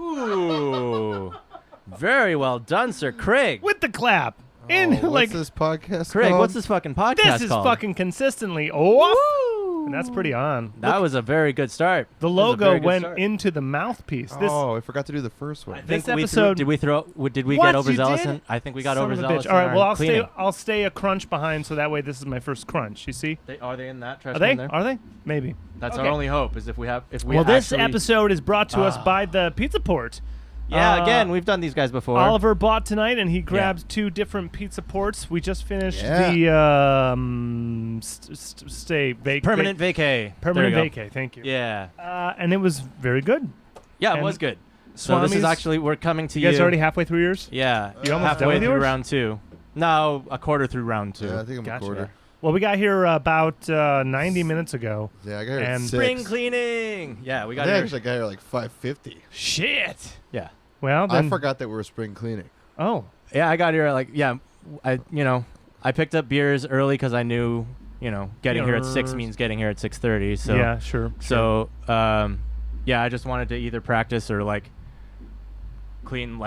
Ooh. Very well done, Sir Craig. With the clap. What's this podcast Craig, called? what's this fucking podcast This is called? fucking consistently off. Woo! And that's pretty on. That was a very good start. The That was a logo very good went start. into the mouthpiece. This, I forgot to do the first one. I think this we episode- did we get What? overzealous? You did? I think we got Son of a overzealous. bitch. All right, well, cleaning. I'll stay a crunch behind, so that way this is my first crunch. You see? Are they in that trash Are they? can there? Are they? Maybe. That's Okay. our only hope is if we Well, this actually- episode is brought to us by the Pizza Port. Yeah, again, we've done these guys before. Oliver bought tonight, and he grabbed 2 different pizza ports. We just finished Yeah. the Permanent vacay. Permanent There you go. vacay. Thank you. Yeah. And it was very good. Yeah, it And was good. So this is Swami's- actually, we're coming to You you. guys already halfway through yours? Yeah. You almost done halfway with through yours? round 2. No, a quarter through round 2. Yeah, I think I'm Gotcha. a quarter. Well, we got here about 90 minutes ago. Yeah, I got here And at 6. Spring cleaning. Yeah, we got I here. actually got here like 5:50. Shit. Yeah. Well, then. I forgot that we were spring cleaning. Oh. Yeah, I got here at I picked up beers early because I knew, getting here at 6 means getting here at 6:30. So Yeah, sure. So I just wanted to either practice or clean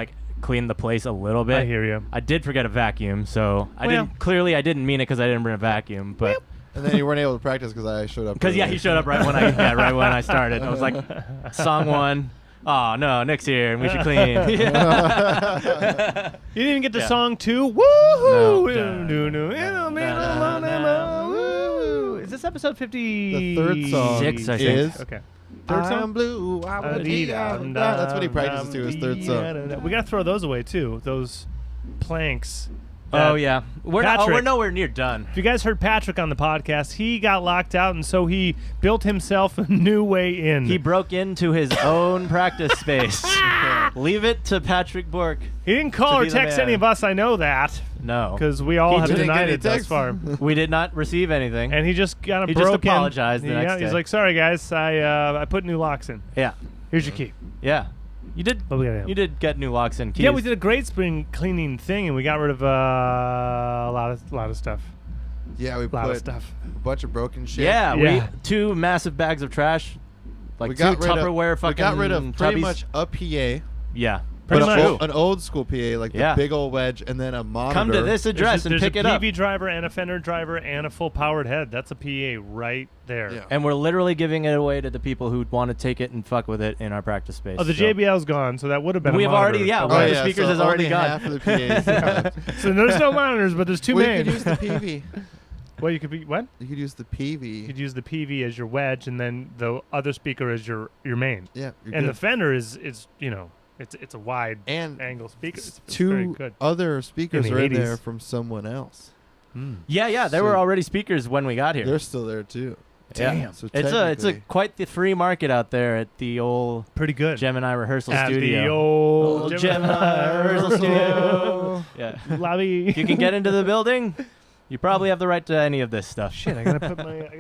the place a little bit. I hear you. I did forget a vacuum, so I didn't mean it because I didn't bring a vacuum, but And then you weren't able to practice because I showed up. because early. he showed up right when I started. I was like, song 1. Oh no, Nick's here and we should clean. You didn't even get to Yeah. song 2. Woohoo! No. Is this episode 50? The third song 6, I think. is Okay. Third song? I'm blue. That's what he practices to, his third song. We got to throw those away, too. Those planks. Oh yeah, we're Patrick. nowhere near done. If you guys heard Patrick on the podcast, he got locked out, and so he built himself a new way in. He broke into his own practice space. Leave it to Patrick Bork. He didn't call to or be the text man. any of us, I know that, No, because we all He have didn't denied get any it thus texts. far. we did not receive anything. And he just kind of He just broke in. apologized the next He's day. like, sorry, guys, I put new locks in. Yeah, Here's your key. yeah. You did. But we gotta- You did get new locks and keys. Yeah, we did a great spring cleaning thing, and we got rid of a lot of stuff. Yeah, we A lot of put stuff. a bunch of broken shit. Yeah, Yeah. 2 massive bags of trash, we two got rid Tupperware of, fucking. We got rid of pretty tubbies. much a PA. Yeah, Pretty but much. an old school PA, like Yeah. the big old wedge, and then a monitor. Come to this address and There's pick a it up. PV driver and a fender driver and a full powered head. That's a PA right there. Yeah. And we're literally giving it away to the people who want to take it and fuck with it in our practice space. Oh, the so. JBL's gone, so that would have been. We a have already- monitor. yeah, Oh, one of the yeah, speakers so is already only gone. half of the PAs left. So there's no monitors, but there's 2 We main. could use the PV. Well, you could be what? You could use the PV. You could use the PV as your wedge, and then the other speaker as your main. Yeah, you're And good. the fender is it's a wide and angle speaker. It's very 2 good. other speakers In the are in 80s. there from someone else. Yeah, there So- were already speakers when we got here. They're still there too. Yeah. So It's a technically- quite the free market out there at the old Pretty good. Gemini rehearsal At studio. the old Gemini rehearsal studio. Yeah. lobby. If you can get into the building, you probably have the right to any of this stuff. Shit, I gotta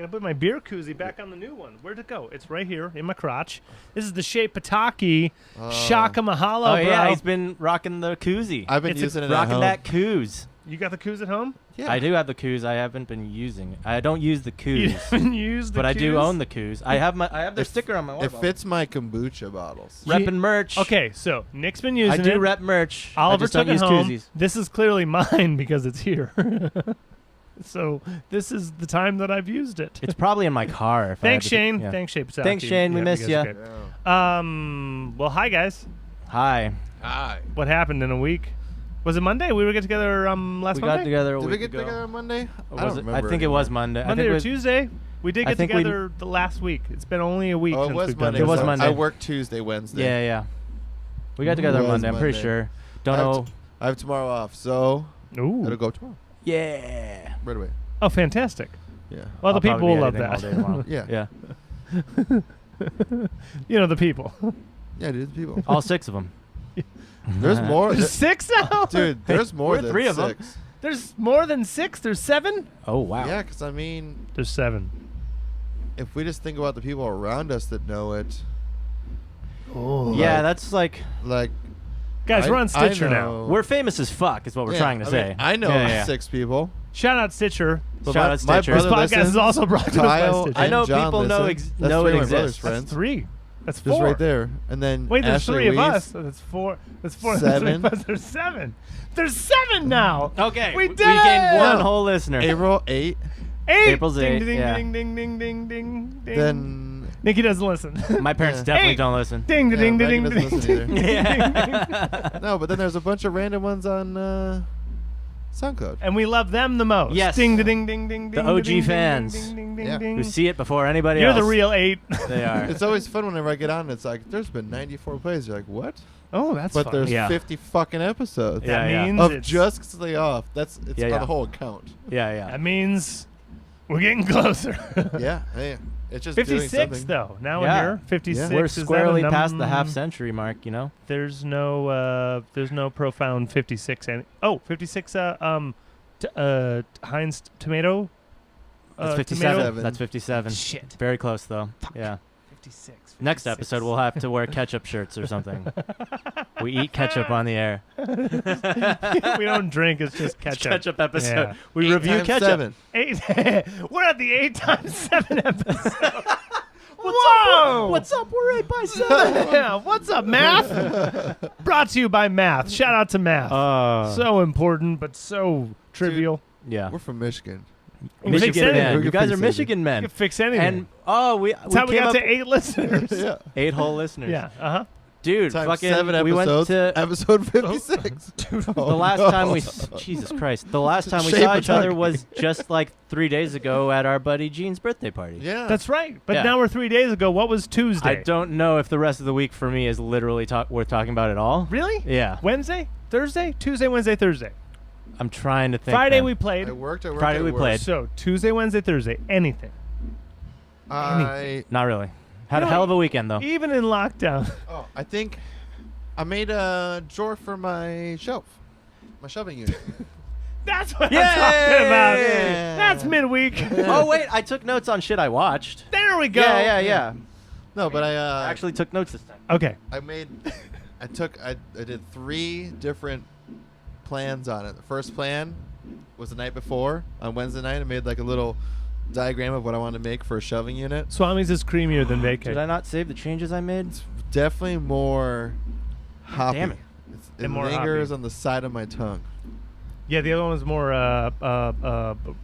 put my beer koozie back on the new one. Where'd it go? It's right here in my crotch. This is the Shape Pitaki Shaka Mahalo, Oh bro. yeah, he's been rocking the koozie. I've been It's using it at Rocking home. that coos. You got the koos at home? Yeah. I do have the coos. I haven't been using it. I don't use the You coos, haven't used the but I do koos? own the coos. I have their sticker on my water It bottle. fits my kombucha bottles. Reppin' merch. Okay, so Nick's been I using do it. rep merch. Oliver I just took don't it use home. koozies. This is clearly mine because it's here. So this is the time that I've used it. It's probably in my car. If Thanks, I had to Shane. yeah. Thanks, Shape Pitaki. Thanks, Shane. We Yeah, miss guys ya. are great. Well, hi guys. Hi. Hi. What happened in a week? Was it Monday? We were get together last We Monday. got together a Did we week get ago. together on Monday? Or I was don't it? I remember think it anymore. was Monday. Monday or Tuesday? We did I get think together the last week. It's been only a week Oh, it since was we've Monday. done It was this. Monday. I worked Tuesday, Wednesday. Yeah, yeah. We got It together on was Monday. I'm pretty Monday. sure. Don't I have know. I have tomorrow off, so Ooh. it'll go tomorrow. Yeah. Right away. Oh, fantastic. Yeah. Well, the I'll people probably will be love editing all day that. tomorrow. Yeah. Yeah. You know, the people. Yeah, dude, people. All 6 of them. There's more. There's 6 now? Dude, there's more We're than 3 of 'em. 6. There's more than 6? There's 7? Oh wow. Yeah, because I mean, There's 7. if we just think about the people around us that know it, Oh. Yeah, Like- that's like Guys, I- we're on I Stitcher now. know- we're famous as fuck. Is what we're Yeah, trying to I say. mean, I know Yeah, yeah. 6 people. Shout out Stitcher. But Shout my, out my Stitcher. This brother podcast is listens, also brought to us by Kyle Stitcher. I know and John people know listen. ex- That's know 3 it of my brother's exists. friends. That's 3. That's Just 4. right there. And then Wait, there's Ashley 3 of Weiss. us. So that's 4. That's 4. 7. There's 3 of us. There's 7. There's 7 now. Okay. We did We gained it! one No. whole listener. April 8. 8. April's ding, 8, Ding, yeah. ding, ding, ding, ding, ding, ding. Then Nikki doesn't listen. My parents Yeah. definitely 8. don't listen. Ding, Yeah, ding, Megan ding, ding, doesn't ding, listen ding, Yeah. ding. no, but then there's a bunch of random ones on SoundCloud. And we love them the most. Yes. Ding, ding, ding, ding, The ding. OG ding, fans. Ding, ding, ding, Yeah. ding, Who ding. see it before anybody You're else. the real 8. They are. It's always fun whenever I get on. It's like there's been 94 plays. You're like, what? Oh, that's But fun. there's Yeah. 50 fucking episodes Yeah, That yeah. means of it's, just stay off. It's Yeah, on yeah. the whole account. Yeah. that means we're getting closer. Yeah, hey, it's just doing 56 something. though. Now Yeah. we're here. 56. Yeah. We're is that a squarely past the num- half-century mark, you know? There's no profound 56 and 56 Heinz tomato. That's 57. Tomato? That's 57. Shit. Very close, though. Yeah. 56. Next episode, we'll have to wear ketchup shirts or something. We eat ketchup on the air. We don't drink. It's just ketchup. Ketchup episode. Yeah. We 8 review times ketchup. 7. 8. We're at the 8 times 7 episode. Whoa! What's up? We're 8 by 7. Yeah, what's up, math? Brought to you by math. Shout out to math. So important, but so trivial. yeah. We're from Michigan. We can fix Michigan anything. men. We You can guys fix are Michigan You men. can fix anything. And we That's how we came got up to 8 listeners. Yeah. 8 whole listeners. Yeah. Uh-huh. Dude, Times fucking 7 we went episodes. to Episode 56. the last time we Jesus Christ. The last time we Shea saw each other Pitaki. was just like 3 days ago at our buddy Gene's birthday party. Yeah. That's right. But Yeah. now we're 3 days ago. What was Tuesday? I don't know if the rest of the week for me is literally worth talking about at all. Really? Yeah. Wednesday? Thursday? Tuesday, Wednesday, Thursday. I'm trying to think. Friday man. we played. I worked. Friday we played. So Tuesday, Wednesday, Thursday. Anything. I Not really. Had You a know, hell of a weekend though. Even in lockdown. I think I made a drawer for my shelf, my shelving unit. That's what Yay! I'm talking about. Yeah. That's midweek. Oh wait, I took notes on shit I watched. There we go. Yeah. No, but I actually took notes this time. Okay. I did 3 different plans on it. The first plan was the night before on Wednesday night. I made like a little diagram of what I wanted to make for a shelving unit. Swami's is creamier than vacay. Did I not save the changes I made? It's definitely more hoppy. Damn it. It more lingers hoppy. on the side of my tongue. Yeah, the other one was more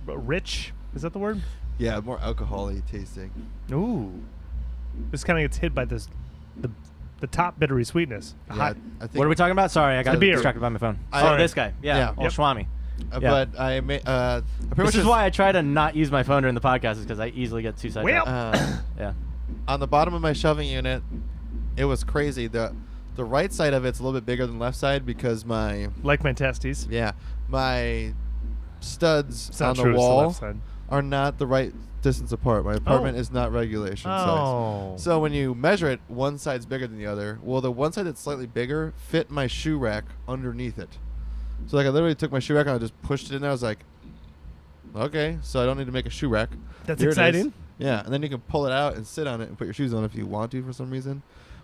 rich. Is that the word? Yeah, more alcohol-y tasting. Ooh. This kind of gets hit by the top bittery sweetness. Yeah, Hot. I think. What are we talking about? Sorry, I got The beer. distracted by my phone. I- Oh, this guy. Yeah. Yeah. Old Yep. Schwami. Yeah. But I made. I pretty This much is why I try to not use my phone during the podcast, is because I easily get too sidetracked. Well. Yeah. On the bottom of my shelving unit, it was crazy. The right side of it's a little bit bigger than the left side because my Like my testes. my studs It's not on the true, it's wall left side. are not the right distance apart. My apartment is not regulation size. Oh. So when you measure it, one side's bigger than the other. Well, the one side that's slightly bigger fit my shoe rack underneath it. So like I literally took my shoe rack and I just pushed it in there. I was like, okay, so I don't need to make a shoe rack. That's Here it is. exciting. Yeah, and then you can pull it out and sit on it and put your shoes on if you want to for some reason.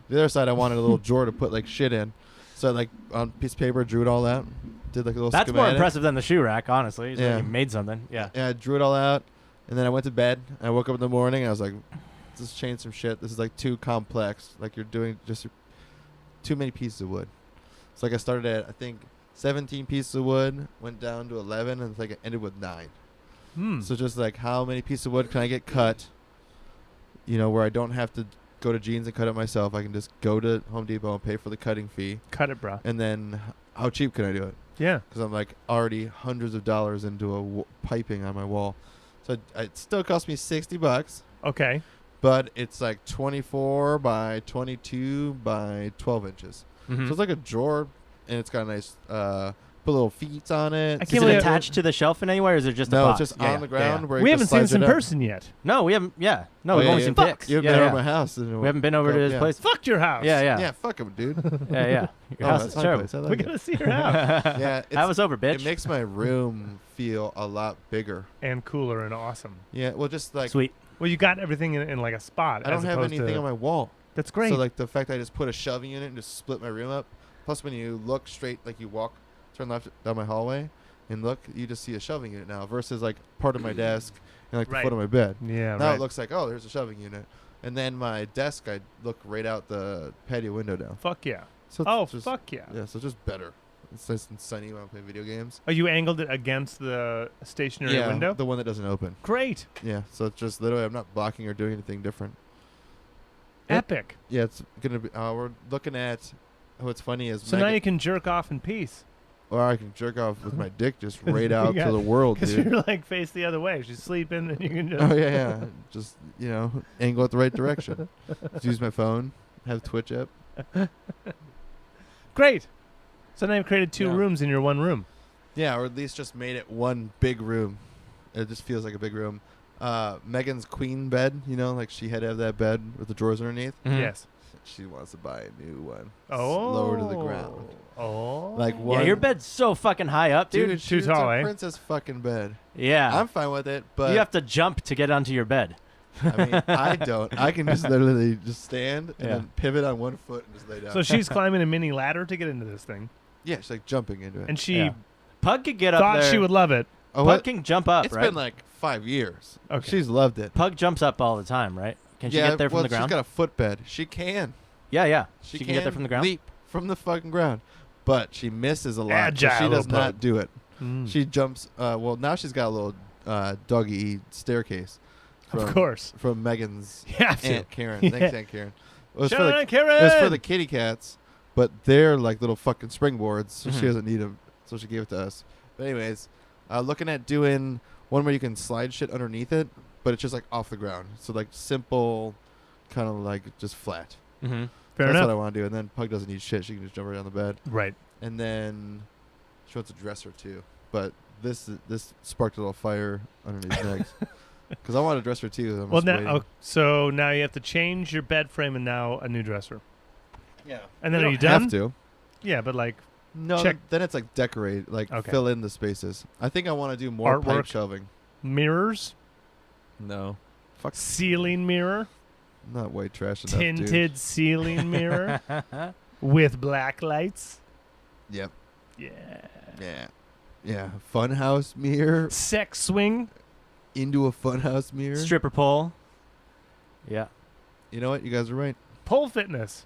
The other side, I wanted a little drawer to put like shit in. So I, like on a piece of paper, drew it all out. Did like a little That's more schematic. impressive than the shoe rack, honestly. It's like Yeah. you made something. Yeah. Yeah, I drew it all out, and then I went to bed. I woke up in the morning, and I was like, "Let's change some shit. This is like too complex. Like you're doing just too many pieces of wood." So like I started at I think 17 pieces of wood, went down to 11, and it's like it ended with 9. So just like how many pieces of wood can I get cut? You know, where I don't have to go to Gene's and cut it myself. I can just go to Home Depot and pay for the cutting fee. Cut it, bro. And then how cheap can I do it? Yeah. Because I'm like already hundreds of dollars into a piping on my wall. So it still cost me $60, Okay. but it's like 24 by 22 by 12 inches. Mhm. So it's like a drawer, and it's got a nice, put little feet on it. I Is can't it believe attached to the shelf in any way, or is it just a No, box? it's just Yeah, on the yeah, ground yeah. where We you haven't just seen slice this in it up. person yet. No, we haven't. Yeah. No, Oh, we've yeah, only yeah. seen Fuck. pics. You've yeah, been yeah. over my house. We haven't been over to his Yeah. place. Fuck your house. Yeah, yeah. Yeah, fuck him, dude. Yeah, yeah. Your Oh, house that's is my terrible. place. I We're like going it. to see your house. Yeah, I was over, bitch. It makes my room feel a lot bigger. And cooler and awesome. Yeah, well, just like Sweet. Well, you got everything in like a spot. I don't as have opposed anything to, on my wall. That's great. So like the fact I just put a shelving unit and just split my room up. Plus, when you look straight, like you turn left down my hallway, and look, you just see a shelving unit now versus like part of my desk and like the Right. foot of my bed. yeah, Now right. it looks like, oh, there's a shelving unit, And then my desk, I look right out the patio window now. Fuck yeah. So it's Oh, just, fuck yeah. Yeah, so it's just better. It's nice and sunny when I'm playing video games. Oh, you angled it against the stationary window? The one that doesn't open. Great. Yeah, so it's just literally I'm not blocking or doing anything different. Yep. Epic. Yeah, it's gonna be. We're looking at. What's funny is. So now you can jerk off in peace. Or I can jerk off with my dick just right out Yeah, to the world, Because dude. you're like face the other way. She's sleeping and you can just. Oh yeah. Just angle it the right direction. Just use my phone. Have Twitch up. Great. So now you've created 2 Yeah. rooms in your one room. Yeah, or at least just made it one big room. It just feels like a big room. Megan's queen bed, like she had to have that bed with the drawers underneath. Mhm. Yes. She wants to buy a new one. Oh. Lower to the ground. Oh. Like Yeah, one. your bed's so fucking high up, dude. Too It's tall, a eh? princess fucking bed. Yeah. I'm fine with it, but you have to jump to get onto your bed. I mean, I don't. I can just literally just stand and Yeah. then pivot on one foot and just lay down. So she's climbing a mini ladder to get into this thing. Yeah, she's like jumping into it. And she Yeah. Pug could get up thought there. she would love it. oh, Pug what? can jump up, It's right? been like 5 years. Okay. She's loved it. Pug jumps up all the time, right? Can she yeah, get there from well, the ground? she's got a footbed. She can. Yeah. She can get there from the ground. leap from the fucking ground, but she misses a lot. 'cause Agile she does little not pug. do it. Mm. She jumps. Well, now she's got a little doggy staircase. Of course. From Megan's You have to. Aunt Karen. Yeah. Thanks, Aunt Karen. It was, Shout for out the, to Karen! it was for the kitty cats, but they're like little fucking springboards, so Mhm. she doesn't need them. So she gave it to us. But anyways, looking at doing one where you can slide shit underneath it, but it's just like off the ground. So like simple, kind of like just flat. Mm-hmm. Fair That's enough. what I want to do. And then Pug doesn't need shit. She can just jump right on the bed. Right. And then she wants a dresser too. But this sparked a little fire underneath his legs. Because I want a dresser too. I'm Well, just now, waiting. so now you have to change your bed frame and now a new dresser. Yeah. And then You are you don't done? have to. Yeah, but like, No, Check- then it's like decorate, like Okay. fill in the spaces. I think I want to do more pipe Artwork. shelving. mirrors, No. Fuck. ceiling mirror, Not white trash enough, tinted dude. ceiling mirror with black lights. Yep. Yeah. Yeah. Yeah. Funhouse mirror Sex swing. into a funhouse mirror. Stripper pole. Yeah. You know what? You guys are right. Pole fitness.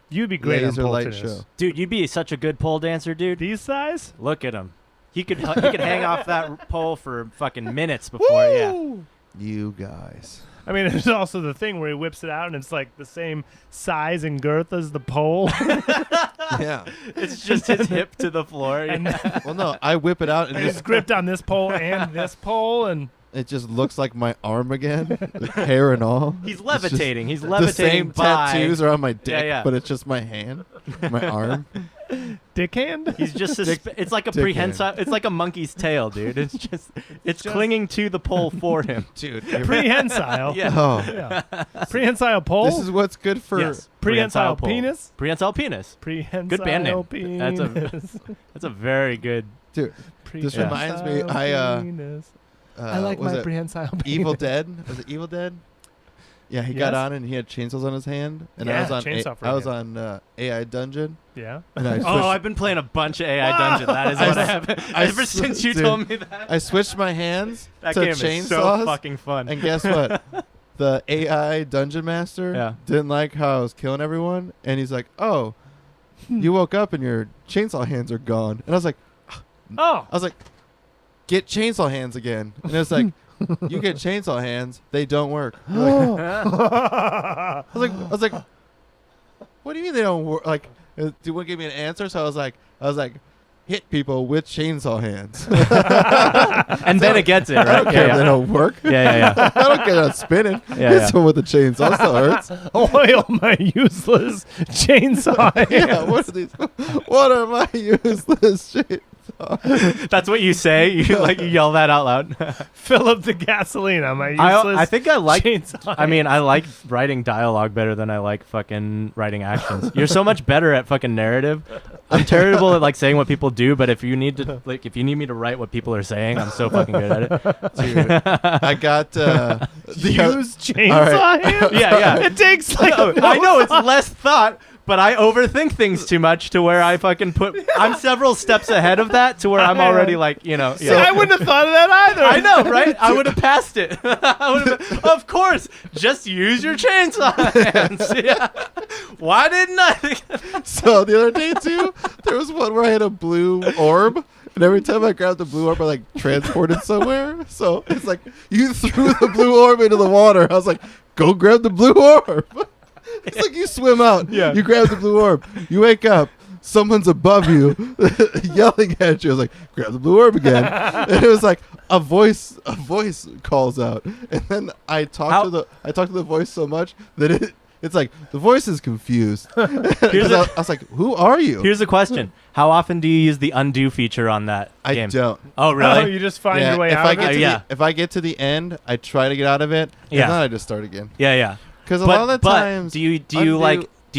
You'd be great Laser on pole light fitness. show. Dude, you'd be such a good pole dancer, dude. These size? Look at him. He could hang off that pole for fucking minutes before. Yeah. Woo! You guys. I mean, there's also the thing where he whips it out and it's like the same size and girth as the pole. Yeah. It's just his hip to the floor. and Well, no, I whip it out and and he's gripped on this pole and this pole, and it just looks like my arm again, with hair and all. He's It's just levitating. He's the levitating same by. tattoos are on my dick, yeah. but it's just my hand, my arm. dick hand. He's just it's like a dick prehensile. It's like a monkey's tail, dude. It's just clinging to the pole for him. Dude. Prehensile. Yeah. Oh, Yeah. Prehensile pole. this is what's good for. Yes. Prehensile pole. penis. Prehensile penis. Prehensile Good band name. penis. That's a very good. Dude, this reminds me, I like was my it prehensile penis. Evil Dead. Was it Evil Dead? Yeah, he got Yes. on and he had chainsoles on his hand, and Yeah, I was on chainsaw for I was him. on AI Dungeon, Yeah. and I switched, Oh, I've been playing a bunch of AI Dungeon. That is what I have. Ever since you dude, told me that. I switched my hands That to game chainsaws, is so fucking fun. and guess what? The AI Dungeon Master Yeah. didn't like how I was killing everyone, and he's like, "Oh, you woke up and your chainsaw hands are gone," and I was like, Oh. "Get chainsaw hands again," and it was like. You get chainsaw hands, they don't work. I was like, what do you mean they don't work? Like, you wouldn't give me an answer, so I was like, hit people with chainsaw hands. And then it gets it, I right? don't care if they Yeah, don't work. yeah. I don't care if it's spinning. Yeah, Hit yeah. someone with a chainsaw, still hurts. Oil my useless chainsaw hands. Yeah, what are these? What are my useless chainsaws? That's what you say. You yell that out loud. Fill up the gasoline on my useless I think I like. chainsaw I mean, I like writing dialogue better than I like fucking writing actions. You're so much better at fucking narrative. I'm terrible at like saying what people do, but if you need me to write what people are saying, I'm so fucking good at it. Dude, I got Use chainsaw All right. hands? Yeah. It takes like I know it's less thought, But I overthink things too much to where I fucking I'm several steps ahead of that to where I'm already like, you know. So I wouldn't have thought of that either. I know, right? I would have passed it. Of course. Just use your chainsaw hands. Yeah. Why didn't I? So the other day too, there was one where I had a blue orb, and every time I grabbed the blue orb, I like transported somewhere. So it's like you threw the blue orb into the water. I was like, go grab the blue orb. It's like you swim out. Yeah. You grab the blue orb. You wake up. Someone's above you, yelling at you. I was like, grab the blue orb again. And it was like a voice calls out, and then I talked to the voice so much that it's like the voice is confused. I was like, who are you? Here's a question. How often do you use the undo feature on that game? I don't. Oh, really? Oh, you just find your way if out I of get it? to if I get to the end, I try to get out of it. Yeah. And then I just start again. Yeah. Because a lot of the times, do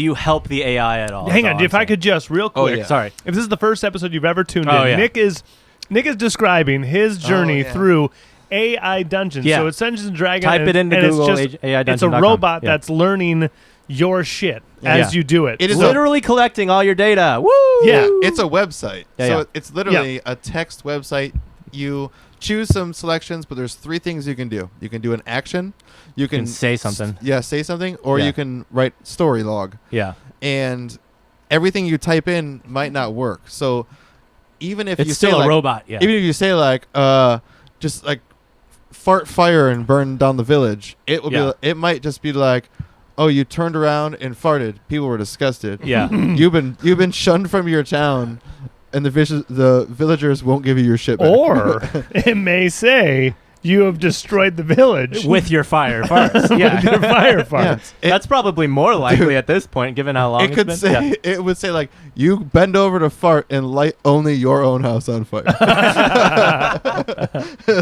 you help the AI at all? Hang on, if I could just real quick. yeah. Sorry. If this is the first episode you've ever tuned Oh, in, yeah. Nick is describing his journey through AI Dungeons. Yeah. So it's Dungeons and Dragons. Type it into and Google, it's just, AI it's a Dungeon.com. robot Yeah. that's learning your shit as Yeah. you do it. It is literally collecting all your data. Woo! Yeah. it's a website. Yeah, So yeah. it's literally a text website. You choose some selections, but there's 3 things you can do. You can do an action. You can say something. say something, or Yeah. you can write story log. Yeah. And everything you type in might not work. So even if It's you still say a like, robot. Yeah. even if you say like just like fart fire and burn down the village, it will Yeah. be. It might just be like, oh, you turned around and farted. People were disgusted. Yeah. You've been shunned from your town, and the villagers won't give you your shit back. Or it may say, you have destroyed the village. With your fire farts. Yeah. With your fire farts. It- That's probably more likely Dude, at this point, given how long it it's could been. say Yeah. it would say like, you bend over to fart and light only your own house on fire.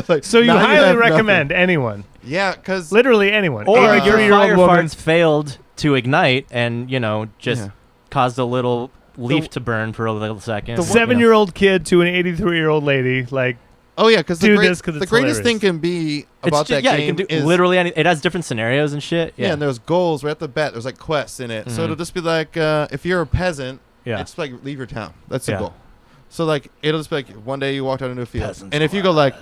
Like, So you now highly have recommend anyone. nothing. Yeah, because Literally anyone. Or your 83-year-old fire woman. farts failed to ignite and, just Yeah. caused a little leaf to burn for a little second. The 7-year-old kid to an 83-year-old lady. Like, oh yeah, because Do this 'cause the it's greatest hilarious. thing can be about that you game can do is literally it has different scenarios and shit. yeah, Yeah. and there's goals right at the bat. There's like quests in it, so Mhm. it'll just be like if you're a peasant, Yeah. it's like leave your town. That's the Yeah. goal. So like it'll just be like one day you walked out into a field, Peasants and if you go like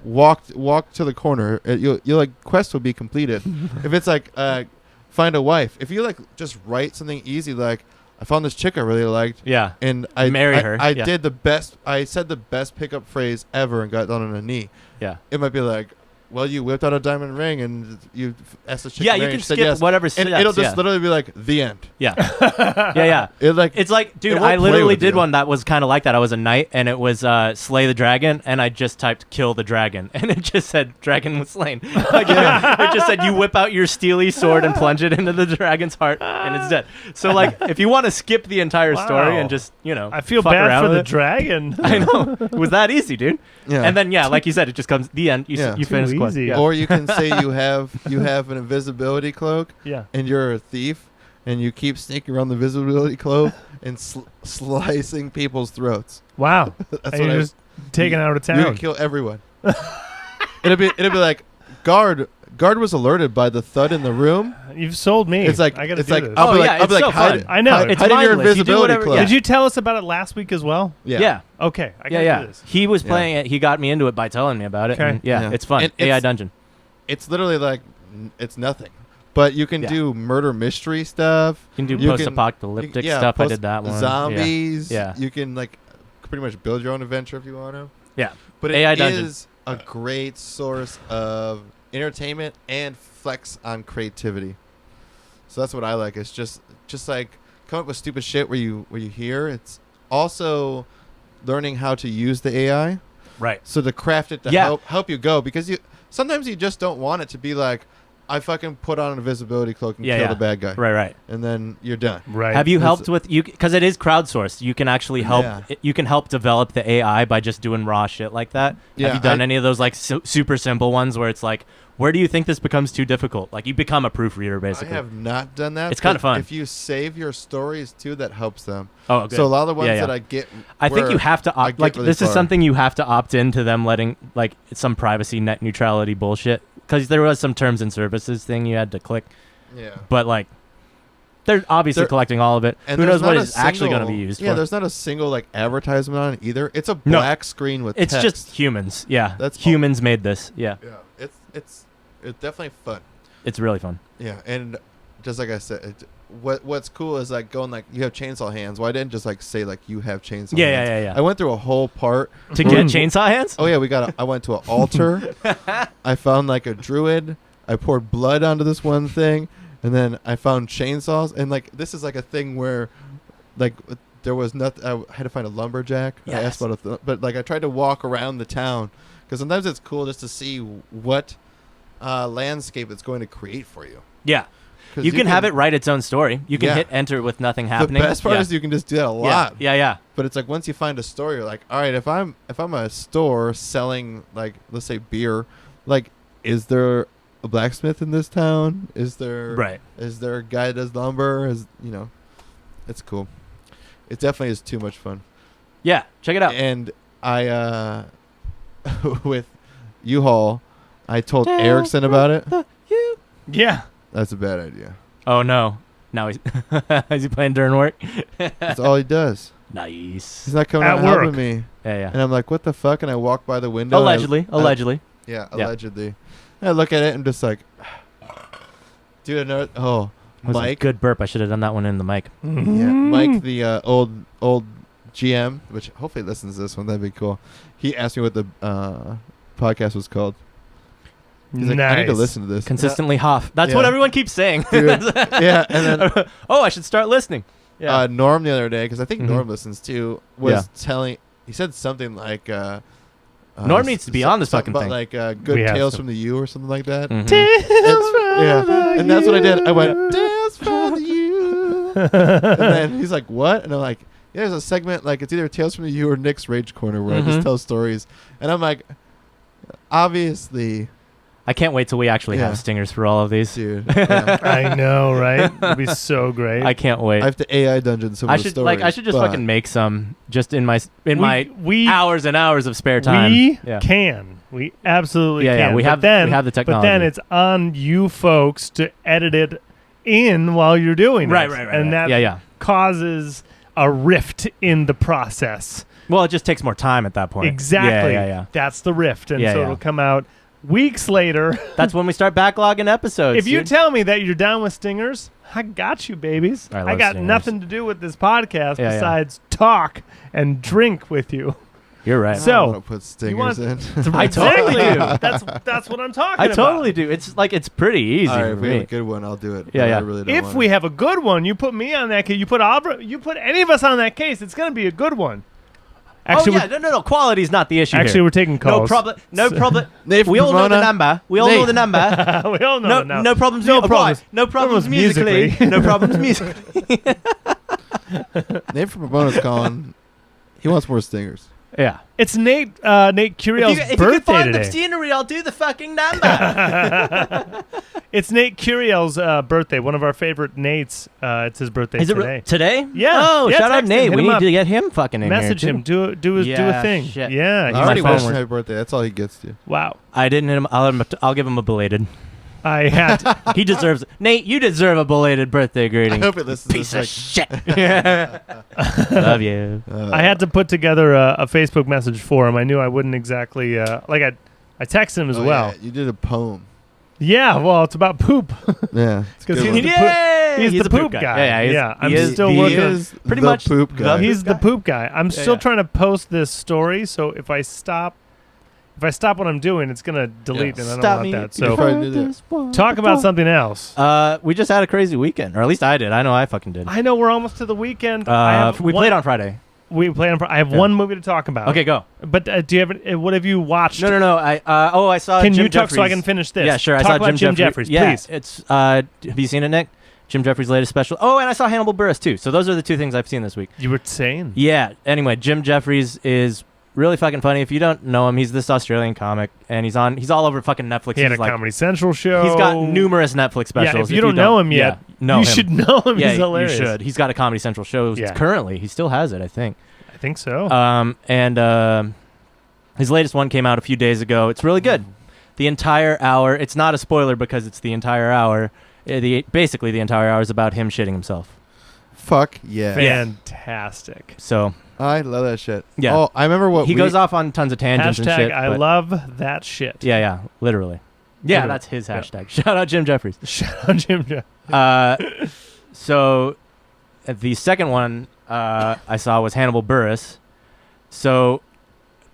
walk to the corner, you'll like quest will be completed. If it's like find a wife, if you like just write something easy like I found this chick I really liked, Yeah. and I Marry her. I Yeah. did the best. I said the best pickup phrase ever and got down on a knee. Yeah. It might be like, well, you whipped out a diamond ring and you asked the chick. Yeah, to you marry, can and she said skip yes. whatever And steps. it'll just Yeah. literally be like the end. Yeah. Yeah. It like It's like, dude, It won't I play literally with did you. one that was kind of like that. I was a knight, and it was slay the dragon, and I just typed kill the dragon, and it just said dragon was slain. Like, it just said you whip out your steely sword and plunge it into the dragon's heart, and it's dead. So, like, if you want to skip the entire story Wow. and just, I feel fuck bad around for with the it. dragon. I know. It was that easy, dude. yeah. And then, yeah, like you said, it just comes the end. You, Yeah. you Too finish the quest. easy. Yeah. Or you can say you have an invisibility cloak Yeah. and you're a thief and you keep sneaking around the invisibility cloak and slicing people's throats. Wow. That's And what you're I just taken out of You can town. kill everyone. it'll be like guard was alerted by the thud in the room. You've sold me. It's like I gotta it's do like this. I'll Oh, be like yeah, I'll be it's like so hide, fun. I know. hide, It's hide in your mindless. You do invisibility whatever- cloak. yeah. Did you tell us about it last week as well? Yeah. Okay. I Yeah, gotta yeah. do this. He was Yeah. playing it. He got me into it by telling me about it. Okay. And yeah, Yeah. it's fun. And AI it's- Dungeon. It's literally like it's nothing. But you can Yeah. do murder mystery stuff. You can do You can- post-apocalyptic yeah, stuff. I did that one. Zombies. Yeah. You can like pretty much build your own adventure if you want to. Yeah. But it AI Dungeon. is a great source of entertainment and flex on creativity. So that's what I like. It's just like come up with stupid shit where you hear. It's also learning how to use the AI. Right. So to craft it to Yeah. help you go, because sometimes you just don't want it to be like I fucking put on an invisibility cloak and Yeah, kill yeah. the bad guy, Right. and then you're done. Right. Have you That's- helped with you because it is crowdsourced? You can actually help. Yeah. You can help develop the AI by just doing raw shit like that. Yeah, Have you done any of those like super simple ones where it's like, where do you think this becomes too difficult? Like you become a proofreader basically. I have not done that. It's kinda but fun. If you save your stories too, that helps them. Oh, good. So a lot of the ones Yeah, yeah. that I get, I think where you have to I opt. get Like really this is far. something you have to opt into them letting like some privacy net neutrality bullshit because there was some terms and services thing you had to click. Yeah. But like, They're obviously collecting all of it. And Who there's knows what not it's a actually single- going to be used Yeah, for. there's not a single like advertisement on it either. It's a No. black screen with It's text. just humans. Yeah. That's all- humans made this. Yeah. Yeah, it's definitely fun. It's really fun. Yeah, and just like I said, what's cool is like going like you have chainsaw hands. Well, I didn't just like say like you have chainsaw hands. Yeah. I went through a whole part To get chainsaw hands? Oh yeah, I went to an altar. I found like a druid. I poured blood onto this one thing, and then I found chainsaws. And like this is like a thing where, like there was nothing. I had to find a lumberjack. Yes. I asked about but like I tried to walk around the town because sometimes it's cool just to see what landscape it's going to create for you. Yeah. 'Cause You can have it write its own story. You can Yeah. hit enter with nothing happening. The best part is you can just do that a lot. Yeah. But it's like once you find a store, you're like, all right, if I'm a store selling like let's say beer, like is there a blacksmith in this town? Is there a guy that does lumber? It's cool. It definitely is too much fun. Yeah, check it out. And I with U-Haul, I told Erickson about it. Yeah. That's a bad idea. Oh no. Now he's is he playing during work? That's all he does. Nice. He's not coming At out work. helping me. Yeah. And I'm like, what the fuck? And I walk by the window. Allegedly. Yeah, allegedly. And I look at it and just like, dude, another. Oh, That was a Mike. good burp. I should have done that one in the mic. Yeah, Mike, the old GM, which hopefully listens to this one. That'd be cool. He asked me what the podcast was called. He's like, I need to listen to this. Consistently Hoff. That's Yeah. what everyone keeps saying. Dude, yeah, and then I should start listening. Yeah. Norm the other day, because I think Mhm. Norm listens too, was Yeah. telling. He said something like. Norm needs to be on this something fucking about, thing. like good We have tales to. from the U or something like that. Mhm. Yeah, and that's what I did. I went tales from the U, and then he's like, "What?" And I'm like, "Yeah, there's a segment like it's either Tales from the U or Nick's Rage Corner where I Mhm. just tell stories." And I'm like, obviously, I can't wait till we actually Yeah. have stingers for all of these. dude. Yeah. I know, right? It'd be so great. I can't wait. I have to AI dungeon some I of the should stories. I should just but fucking make some just in my we hours and hours of spare time. We Yeah. can. We absolutely Yeah, can. yeah, we But have then, we have the But technology. then it's on you folks to edit it in while you're doing right. it. And that yeah. causes a rift in the process. Well, it just takes more time at that point. Exactly. Yeah. That's the rift. And Yeah, so yeah. it'll come out weeks later. That's when we start backlogging episodes. If you dude. tell me that you're down with stingers, I got you, babies. I I love got stingers. nothing to do with this podcast Yeah, yeah. besides talk and drink with you. You're right. I So, don't want to put stingers want- in. I totally do. That's what I'm talking I about. totally do. It's like it's pretty easy All right, for if we have me. a good one, I'll do it. Yeah, but yeah. I really don't If want we have a good one, you put me on that case. You put any of us on that case. It's going to be a good one. Actually, oh yeah, no. Quality's not the issue. actually, here. we're taking calls. No problem. No problem. Nate from We all know the Pomona. number. We all know Nate. the number. we all know it now. No problems. No mu- problems. Right. No problems Problems musically. musically. No problems musically. Nate from Pomona's calling. He wants more stingers. Yeah. It's Nate Curiel's if you birthday can find today. the scenery, I'll do the fucking number. It's Nate Curiel's birthday. One of our favorite Nates. It's his birthday Is it today. today? Yeah. Oh, Yeah, shout out text him, Nate. hit We him need up. to get him fucking in Message here, him. too. Do a Yeah, thing. shit. Yeah. I he's already my wished phone him work. happy birthday. That's all he gets to. Wow. I didn't hit him. I'll give him a belated. I had to, He deserves it. Nate, you deserve a belated birthday I greeting. hope it listens Piece to of this. shit. Love you. I had to put together a Facebook message for him. I knew I wouldn't exactly I texted him as well. Yeah, you did a poem. Yeah, well, it's about poop. Yeah. it's a 'Cause good he's one. the Yay! he's the poop guy. Yeah, Yeah, I'm he is- still he working on- is pretty the much poop guy. He's the poop guy. I'm still yeah. trying to post this story, so if I stop what I'm doing, it's gonna delete, and I don't want that. So Before I do that. talk about something else. We just had a crazy weekend, or at least I did. I know I fucking did. I know we're almost to the weekend. I have We played on Friday. We played on. I have Yeah. one movie to talk about. Okay, go. But do you have? What have you watched? No. I saw. Can Jim you talk so I Jefferies. can finish this? Yeah, sure. Talk I saw about Jim Jefferies, Yeah, please. it's. Have you seen it, Nick? Jim Jefferies' latest special. Oh, and I saw Hannibal Buress too. So those are the two things I've seen this week. You were saying. Yeah. Anyway, Jim Jefferies is really fucking funny. If you don't know him, he's this Australian comic, and he's all over fucking Netflix. He had He's a like, Comedy Central show. He's got numerous Netflix specials. Yeah, if you don't know him yet, know you him. should know him. Yeah, He's hilarious. you should. He's got a Comedy Central show Yeah. currently. He still has it, I think. I think so. And his latest one came out a few days ago. It's really good. The entire hour. It's not a spoiler because it's the entire hour. Basically the entire hour is about him shitting himself. Fuck yeah. Fantastic. So I love that shit. Yeah. Oh, I remember what he goes off on tons of tangents and shit. I love that shit. Yeah, literally. Yeah, Literally. that's his hashtag. Shout out Jim Jefferies. Shout out Jim Jefferies. So the second one I saw was Hannibal Buress. So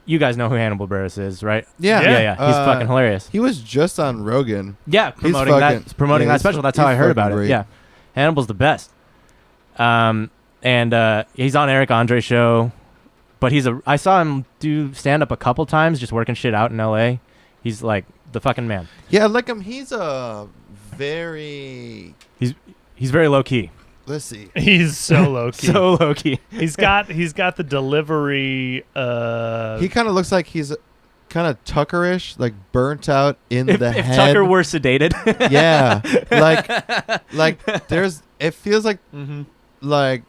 you guys know who Hannibal Buress is, right? Yeah. Yeah. He's fucking hilarious. He was just on Rogan. Yeah, promoting that special. That's how I heard about it. Yeah. Hannibal's the best. And he's on Eric Andre's show, but I saw him do stand up a couple times, just working shit out in LA. He's like the fucking man. Yeah, like him. He's a very. He's very low key. Let's see. He's so low key. So low key. He's got the delivery. He kind of looks like he's kind of Tuckerish, like burnt out in the if head. Tucker were sedated. Yeah, like there's. It feels like like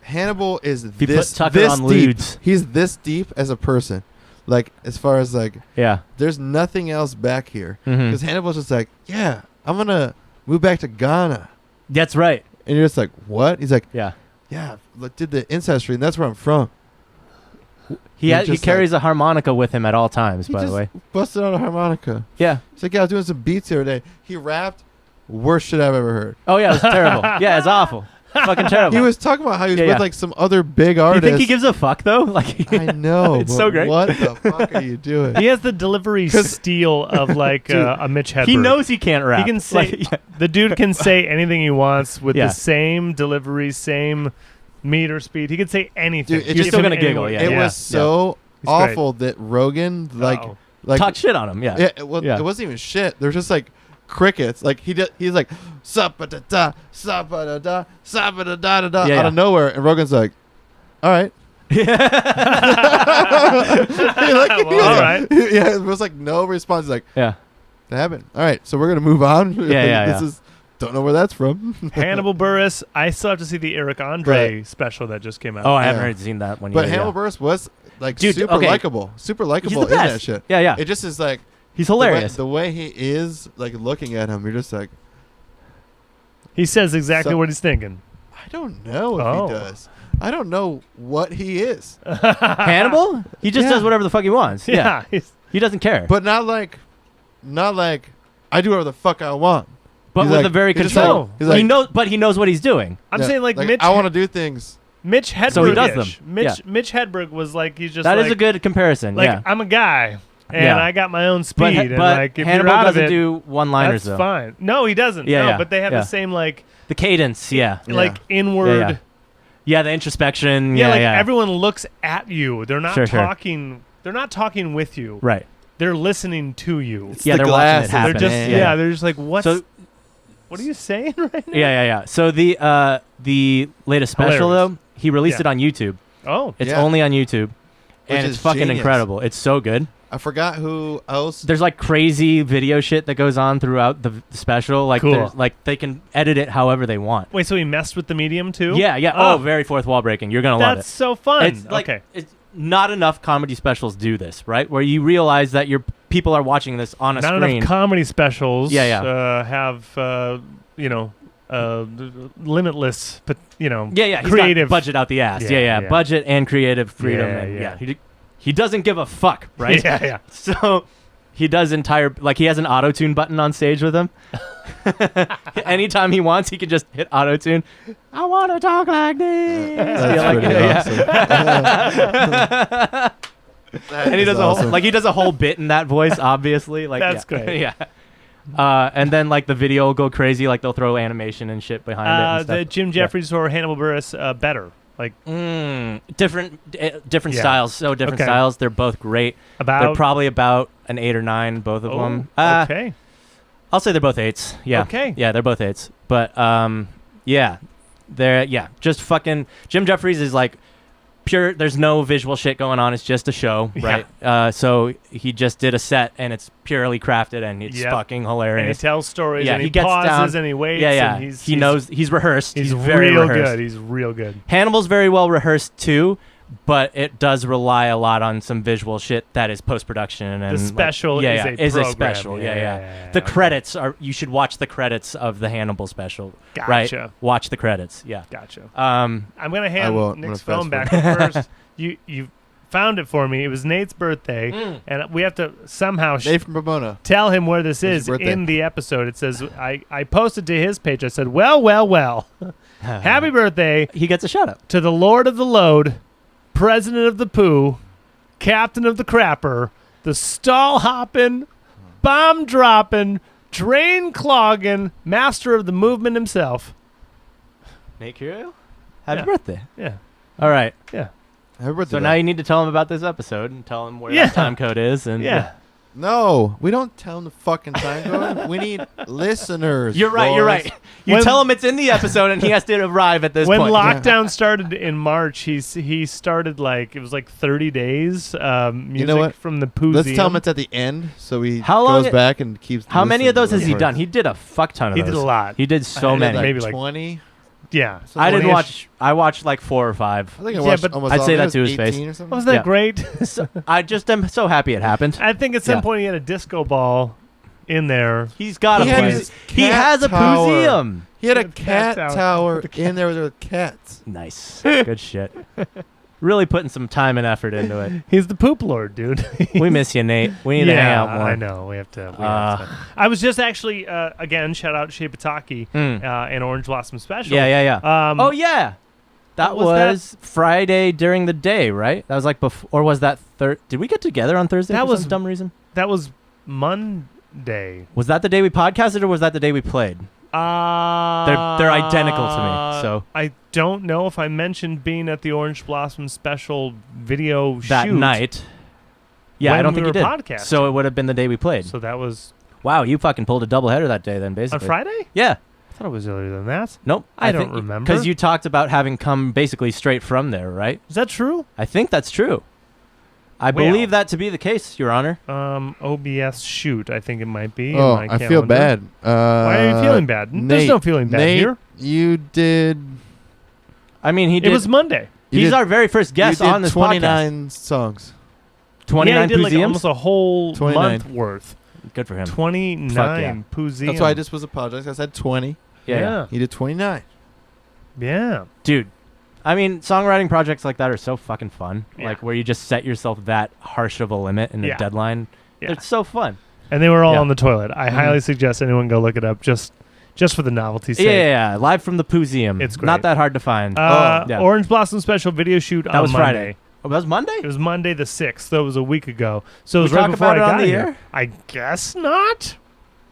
Hannibal is if you this put Tucker this on deep. lewds. He's this deep as a person. Like as far as like there's nothing else back here because Hannibal's just like I'm gonna move back to Ghana. That's right. And you're just like what? He's like yeah. Did the ancestry and that's where I'm from. He carries a harmonica with him at all times. By the way, busted out a harmonica. Yeah. He's like I was doing some beats the other day. He rapped. Worst shit I've ever heard. Oh yeah, it was terrible. Yeah, it's awful. Fucking terrible. He was talking about how he was with like some other big artists. You think he gives a fuck though? Like I know. It's so great. What the fuck are you doing? He has the delivery steal of like a Mitch Hedberg. He knows he can't rap. He can say the dude can say anything he wants with the same delivery, same meter speed. He can say anything. Dude, you're still gonna giggle. It was so awful that Rogan like talk shit on him. Yeah. It wasn't even shit. There's just like crickets. Like he's like sa-ba-da-da, sa-ba-da-da, sa-ba-da-da-da-da out of nowhere, and Rogan's like, all right. All right. Yeah, it was like no response. He's like, that happened. All right, so we're gonna move on. This is don't know where that's from. Hannibal Buress. I still have to see the Eric Andre special that just came out. Oh, I haven't seen that one yet. But Hannibal Buress was like super likable in that shit. Yeah. It just is like. He's hilarious. The way he is, like, looking at him, you're just like... He says exactly what he's thinking. I don't know if he does. I don't know what he is. Hannibal? He just does whatever the fuck he wants. Yeah. He doesn't care. But not like, I do whatever the fuck I want. But he's with like, a very control. Like, he knows what he's doing. I'm saying, like Mitch... I want to do things. Mitch Hedberg. So he does them. Mitch Hedberg was like, he's just That is a good comparison, like, I'm a guy. And I got my own speed. But like, if Hannibal you're out doesn't of it, do one-liners, that's though. fine. No, he doesn't. No, but they have the same, like... The cadence, like, inward... Yeah, the introspection. Yeah, everyone looks at you. They're not talking... Sure. They're not talking with you. Right. They're listening to you. It's they're watching it happen. They're just, they're just like, what are you saying right now? Yeah. So the latest special, though, he released it on YouTube. Oh. It's only on YouTube. And it's fucking incredible. It's so good. I forgot who else. There's like crazy video shit that goes on throughout the special. Like, like they can edit it however they want. Wait, so he messed with the medium too? Yeah. Oh, very fourth wall breaking. You're gonna love it. That's so fun. It's it's not enough comedy specials do this, right? Where you realize that your people are watching this on a screen. Not enough comedy specials. have limitless, but he's creative got budget out the ass. Budget and creative freedom. He doesn't give a fuck, right? Yeah. So he does he has an auto-tune button on stage with him. Anytime he wants, he can just hit auto-tune. I want to talk like this. That's pretty awesome. And he does he does a whole bit in that voice, obviously. Like that's great. Yeah. And then like the video will go crazy. Like they'll throw animation and shit behind it. And stuff. The Jim Jefferies or Hannibal Buress better. Like different styles. So different styles. They're both great. They're probably about an 8 or 9, both of them. Okay. I'll say they're both 8s. Yeah. Okay. Yeah, they're both 8s. But they're just fucking Jim Jefferies is like pure. There's no visual shit going on. It's just a show, right? So he just did a set, and it's purely crafted, and it's fucking hilarious. And he tells stories, and he gets pauses, down, and he waits. Yeah. And he knows. He's rehearsed. He's very real rehearsed. good. He's real good. Hannibal's very well rehearsed too, but it does rely a lot on some visual shit that is post-production and The special like, yeah, is a a program. special. Yeah. The okay. credits are. You should watch the credits of the Hannibal special. Right? Gotcha. Watch the credits. Yeah. Gotcha. Um. I'm gonna I hand won't. I'm Nick's gonna phone fast back. But first, you found it for me. It was Nate's birthday, and we have to somehow Dave from Pomona. tell him where this It's is his birthday. in the episode. It says I posted to his page. I said, well, happy birthday He gets a shout out. to the Lord of the Load, President of the Poo, Captain of the Crapper, the stall hopping, bomb dropping, drain clogging, master of the movement himself. Nate Curiel, happy Yeah. birthday. Yeah, All right. yeah, Happy birthday. So now you need to tell him about this episode and tell him where Yeah. that time code is. And yeah. No, we don't tell him the fucking time code. We need listeners. You're right. You're boys. right. You When- tell him it's in the episode and he has to arrive at this When point. lockdown started in March, he started it was like 30 days. Music what? from the Poo. Let's tell him it's at the end, so he How long goes it- back and keeps. How many of those has he listeners. done? He did a fuck ton of He those. did a lot. He did so I did many. like- maybe 20. Yeah, I didn't 20-ish. watch. I watched like 4 or 5. I think I Yeah, watched but almost I'd all say of it. that It was to his face. 18 or something. Wasn't that Yeah. great? I just am so happy it happened. I think at some Yeah. point he had a disco ball in there. He's got He a had place. his He cat has a tower. museum. He had a The cat cat tower. tower The cat- in there with cats. Nice. Good shit. Really putting some time and effort into it. He's the poop lord, dude. We miss you, Nate. We need to hang out more. I know. We have to. Uh, I was just actually again shout out Shea Pitaki Mm. and Orange Blossom Special. Yeah. Oh Yeah. That what was was Friday during the day, right? That was like before, or was that Did we get together on Thursday That for was- some dumb reason? that was Monday. Was that the day we podcasted, or was that the day we played? They're identical to me, so- I don't know if I mentioned being at the Orange Blossom Special video That shoot night. Yeah, when I don't we think you were did. podcasting. So it would have been the day we played. So that was Wow, you fucking pulled a doubleheader that day then, on basically. Friday. Yeah. I thought it was earlier than that. Nope. I don't remember. Because you talked about having come basically straight from there, right? Is that true? I think that's true. I Well. believe that to be the case, Your Honor. OBS shoot. I think it might be. Oh, in my I feel calendar. bad. Why are you feeling bad? There's no feeling bad Nate, here. You did. I mean, he It did. was Monday. You He's did- our very first guest you did on this 29 songs. podcast. 29 yeah, he did like museums. almost a whole 29. month worth. Good for him. 29 Fuck yeah. Puseum. That's why I just was apologizing. I said 20. Yeah. He did 29. Yeah. Dude, I mean, songwriting projects like that are so fucking fun. Yeah. Like where you just set yourself that harsh of a limit and Yeah. a deadline. Yeah. It's so fun. And they were all Yeah. on the toilet. I Mhm. highly suggest anyone go look it up just for the novelty's sake. Yeah, live from the Museum. It's Not great. that hard to find. Yeah. Orange Blossom Special video shoot That on was Monday. Friday. Oh, that was Monday? It was Monday the 6th. That was a week ago. So it We was right talk before about I it on got the here. air? I guess not.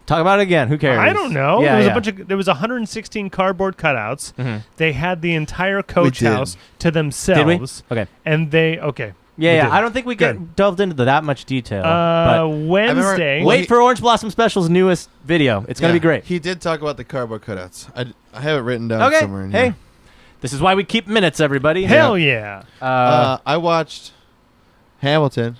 Talk about it again. Who cares? I don't know. Yeah, there was yeah. a bunch of 116 cardboard cutouts. Mhm. They had the entire coach did. house to themselves. Okay. And they okay. Yeah, We yeah. did. I don't think we Good. delved into that much detail. but Wednesday. Well, wait for Orange Blossom Special's newest video. It's going to Yeah. be great. He did talk about the cardboard cutouts. I have it written down Okay. somewhere in Hey, here. this is why we keep minutes, everybody. Hell yeah. I watched Hamilton.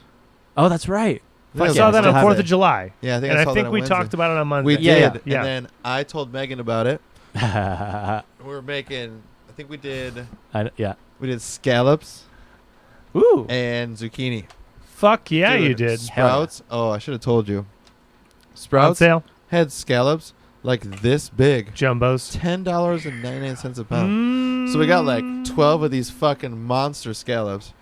Oh, that's right. I I think saw I that still on have 4th it. of July. Yeah, I think And I I saw think that on we Wednesday. talked about it on Monday. We Yeah, did, yeah. and then I told Megan about it. I, We were making. I think we did. yeah. We did scallops Ooh. and zucchini. Fuck yeah, Dude, you did. Sprouts. Oh, I should have told you. On Sprouts sale. had scallops like this big. Jumbos. $10.99 a pound. So we got like 12 of these fucking monster scallops.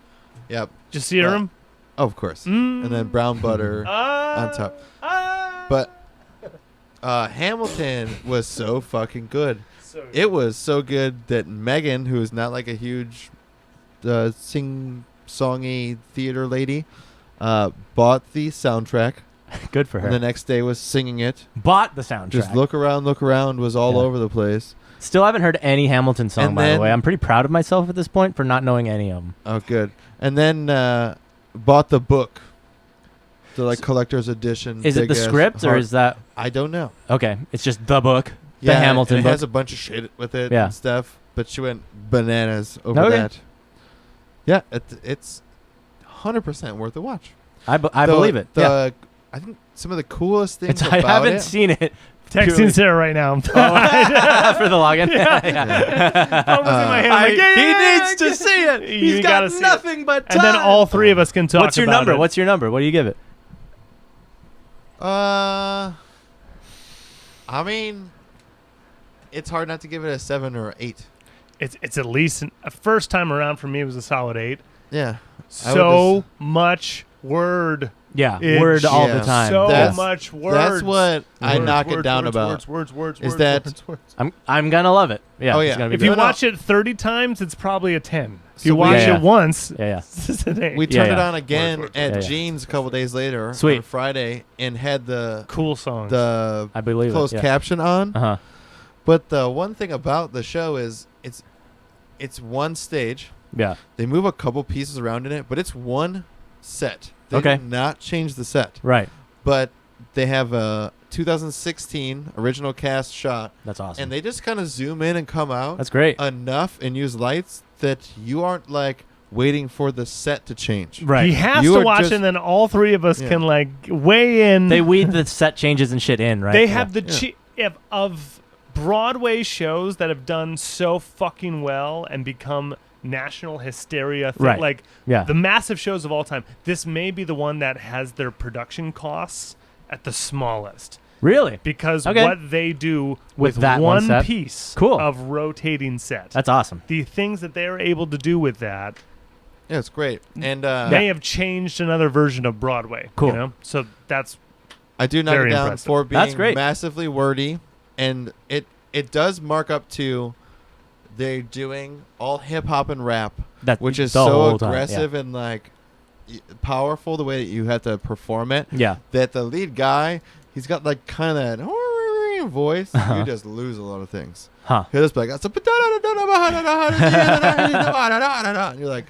Yep. Just sear them. Oh, of course. And then brown butter on top. But Hamilton was so fucking good. It was so good that Megan, who is not like a huge sing-songy theater lady, bought the soundtrack. Good for her. And the next day was singing it. Bought the soundtrack. Just look around was all Yeah. over the place. Still haven't heard any Hamilton song, And by the then- way. I'm pretty proud of myself at this point for not knowing any of them. Oh, good. And then bought the book. The like collector's edition. Is it the big-ass script or hard- is that... I don't know. Okay, it's just the book. The Yeah, Hamilton and it book. has a bunch of shit with it Yeah. and stuff. But she went bananas over Okay. that. Yeah, it's 100% worth a watch. I believe it. Yeah. I think some of the coolest things I about haven't it. seen it, Texting Sarah right now. For the login. Phone was in my hand. He needs to see it. He's got nothing but time. And then all three of us can talk What's your about number? it. What's your number? What do you give it? I mean, it's hard not to give it a 7 or 8. It's at least a first time around for me. It was a solid 8. Yeah. So much word. Yeah, It's- word all the Yeah. time. So much words. That's what I knock it down about. Words. Is that- I'm gonna love it. Yeah. Oh, it's yeah. gonna be If you great. watch it 30 times, it's probably a 10. If So you we- watch Yeah. it once, Yeah. it's an 8. We turned it yeah. on again Words. at Yeah. Gene's a couple days later Sweet. on Friday and had the Cool songs. the I believe closed it. Yeah. caption on. Uh-huh. But the one thing about the show is it's one stage. Yeah. They move a couple pieces around in it, but it's one set. They Okay. did not change the set. Right. But they have a 2016 original cast shot, That's awesome. and they just kind of zoom in and come out That's great. enough and use lights that you aren't like waiting for the set to change. Right. He has You to are watch just- it, and then all three of us Yeah. can like weigh in. They weed the set changes and shit in, right? They Yeah. have the of Broadway shows that have done so fucking well and become national hysteria. Right. Like Yeah. the massive shows of all time. This may be the one that has their production costs at the smallest Really? because Okay. what they do With with that one set? piece Cool. of rotating set. That's awesome. The things that they're able to do with that Yeah, it's great. And may have changed another version of Broadway. Cool. You know? So that's I do knock Very it down impressive. for being That's great. massively wordy, and it does mark up to they're doing all hip hop and rap, That which is the so whole time, aggressive and like powerful the way that you have to perform it. Yeah. That the lead guy, he's got like kind of that voice. Uh-huh. You just lose a lot of things. Huh. He'll just be like, and you're like,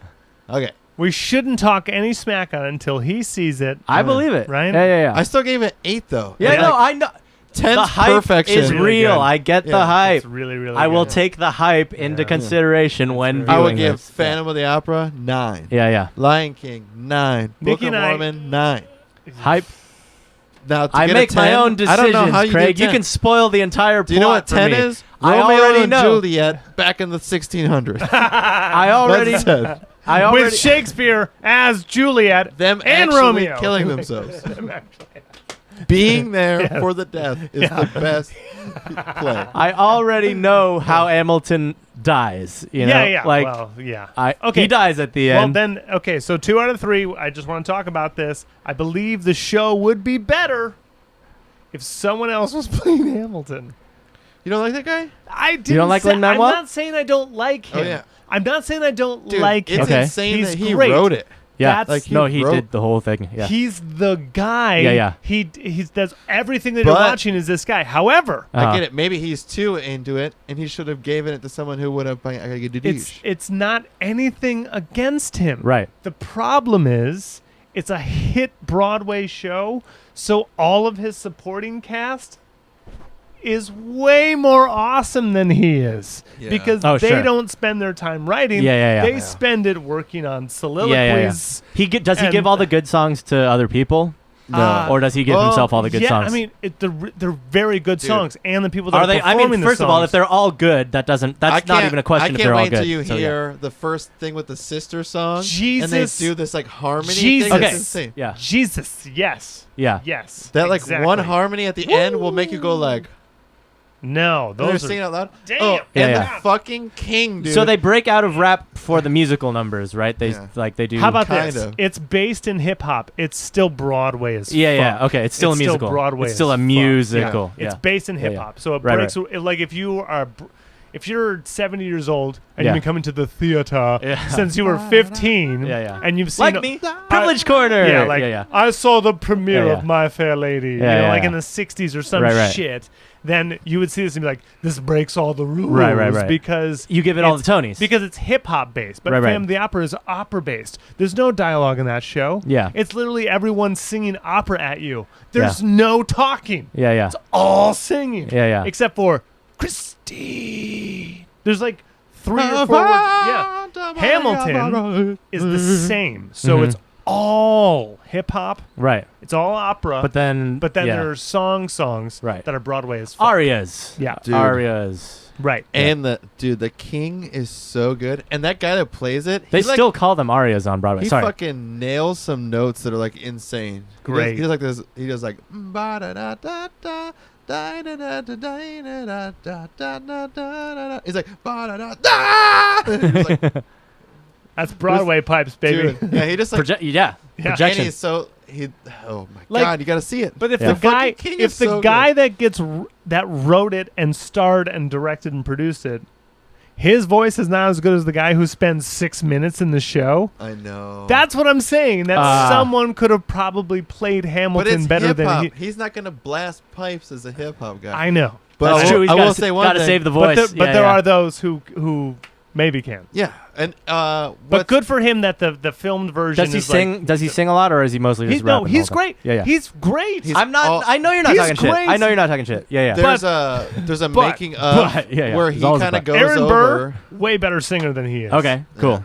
okay. we shouldn't talk any smack on it until he sees it. I believe it. Right? Yeah. I still gave it 8 though. Yeah, And, no, like, I know. 10's The hype perfection. is Really real. good. I get the Yeah, hype. It's really, really I will good. take the hype into Yeah. consideration when very viewing I would give this. Phantom of the Opera 9. Yeah. Lion King 9. Book Nikki of and I- Mormon 9. Hype. Now to I get a make my 10, own I decisions, don't know how you Craig. do You 10. can spoil the entire plot Do you know what for 10 me. is? I Romeo already and know. Juliet back in the 1600s. I already. That's 10. I already. With Shakespeare as Juliet Them and actually Romeo. killing themselves. Being there Yes. for the death is the best play. I already know how Hamilton dies. You know, yeah. like Well, yeah. okay, he dies at the Well, end. then, okay, so 2 out of 3. I just want to talk about this. I believe the show would be better if someone else was playing Hamilton. You don't like that guy? I didn't don't like say, Lin-Manuel? I'm not saying I don't like him. Oh, yeah. I'm not saying I don't Dude, like him. it's Okay. insane He's that he great. wrote it. yeah, that's- Like, no, he he wrote- did the whole thing. Yeah, He's the guy. Yeah. He does everything that you're But- watching is this guy. However, Uh-huh. I get it. Maybe he's too into it, and he should have given it to someone who would have. I gotta get it's not anything against him. Right. The problem is it's a hit Broadway show, so all of his supporting cast is way more awesome than he is Yeah. because Oh, they sure. don't spend their time writing. Yeah. They spend it working on Yeah. soliloquies. Does he And- give all the good songs to other people, No. or does he give Well, himself all the good yeah, songs? I mean, they're very good Dude. songs, and the people that are are they? I performing mean, the first of all, songs- if they're all good, that's not even a question. I If they're can't all wait good. till you So, yeah. hear the first thing with the sister song, and Jesus. they do this like harmony Jesus. thing. That's Okay. insane. Yeah. Jesus, yes, Yeah. yes, That like exactly. one harmony at the end will make you go like, No, they're those singing are out loud. Damn. Oh, Yeah, and yeah. the fucking king, dude. So they break out of rap for the musical numbers, right? They Yeah. they do. How about Kind this? of. It's based in hip hop. It's still Broadway as Yeah. fuck. Okay, it's still a musical. Broadway It's still as a fuck. musical. Yeah. It's Yeah. based in Yeah, hip yeah. hop, so it Right, breaks. Like if you're 70 years old and Yeah. you've been coming to the theater Yeah. since you were 15, Yeah. and you've seen Like me, Privilege Corner. Yeah, like yeah. I saw the premiere Yeah, yeah. of My Fair Lady, Yeah, like yeah. in the 60s or some Right. shit. Then you would see this and be like, "This breaks all the rules," Right. because You give it all the it's- Tonys. because it's hip hop based. But Right. Phantom of the Opera is opera based. There's no dialogue in that show. Yeah. It's literally everyone singing opera at you. There's no talking. Yeah. It's all singing. Yeah. Except for Christine. There's like 3 or 4 words. Yeah. Hamilton is the same. So Mhm. it's all hip hop. Right. It's all opera. But then yeah. there's songs Right. that are Broadway as fuck. Arias. Yeah. Dude. Arias. Right. And the King is so good, and that guy that plays it, They he still call them arias on Broadway. he Sorry. fucking nails some notes that are like insane. Great. He does like this. He does like ba da da da da. Da, da, da, da, da, da, da, da, da. He's like ba da da da. He's like, That's Broadway pipes, baby. dude, yeah, he just like Yeah. and Projection. he's so he. Oh my Like- god, you got to see it. But if Yeah. the The fucking guy, King if is the so guy that wrote it and starred and directed and produced it, his voice is not as good as the guy who spends 6 minutes in the show. I know. That's what I'm saying. That Ah. someone could have probably played but Hamilton it's better than hip-hop. he. He's not gonna blast pipes as a hip hop guy. I know. But That's I true. will, He's I gotta will say one gotta thing. save the But, voice. there, there are those who maybe can. Yeah, and But what's- good for him that the filmed version Does he is sing? like, Does he sing a lot, or is he mostly just rapping? he's the whole time? great. Yeah, yeah. He's great. He's I'm not. all- I know you're not he's talking great. shit. I know you're not talking shit. Yeah, yeah. There's a but- making of but- yeah, yeah. where There's he always a kind of but. goes Aaron over. Burr, way better singer than he is. Okay. Cool. Yeah.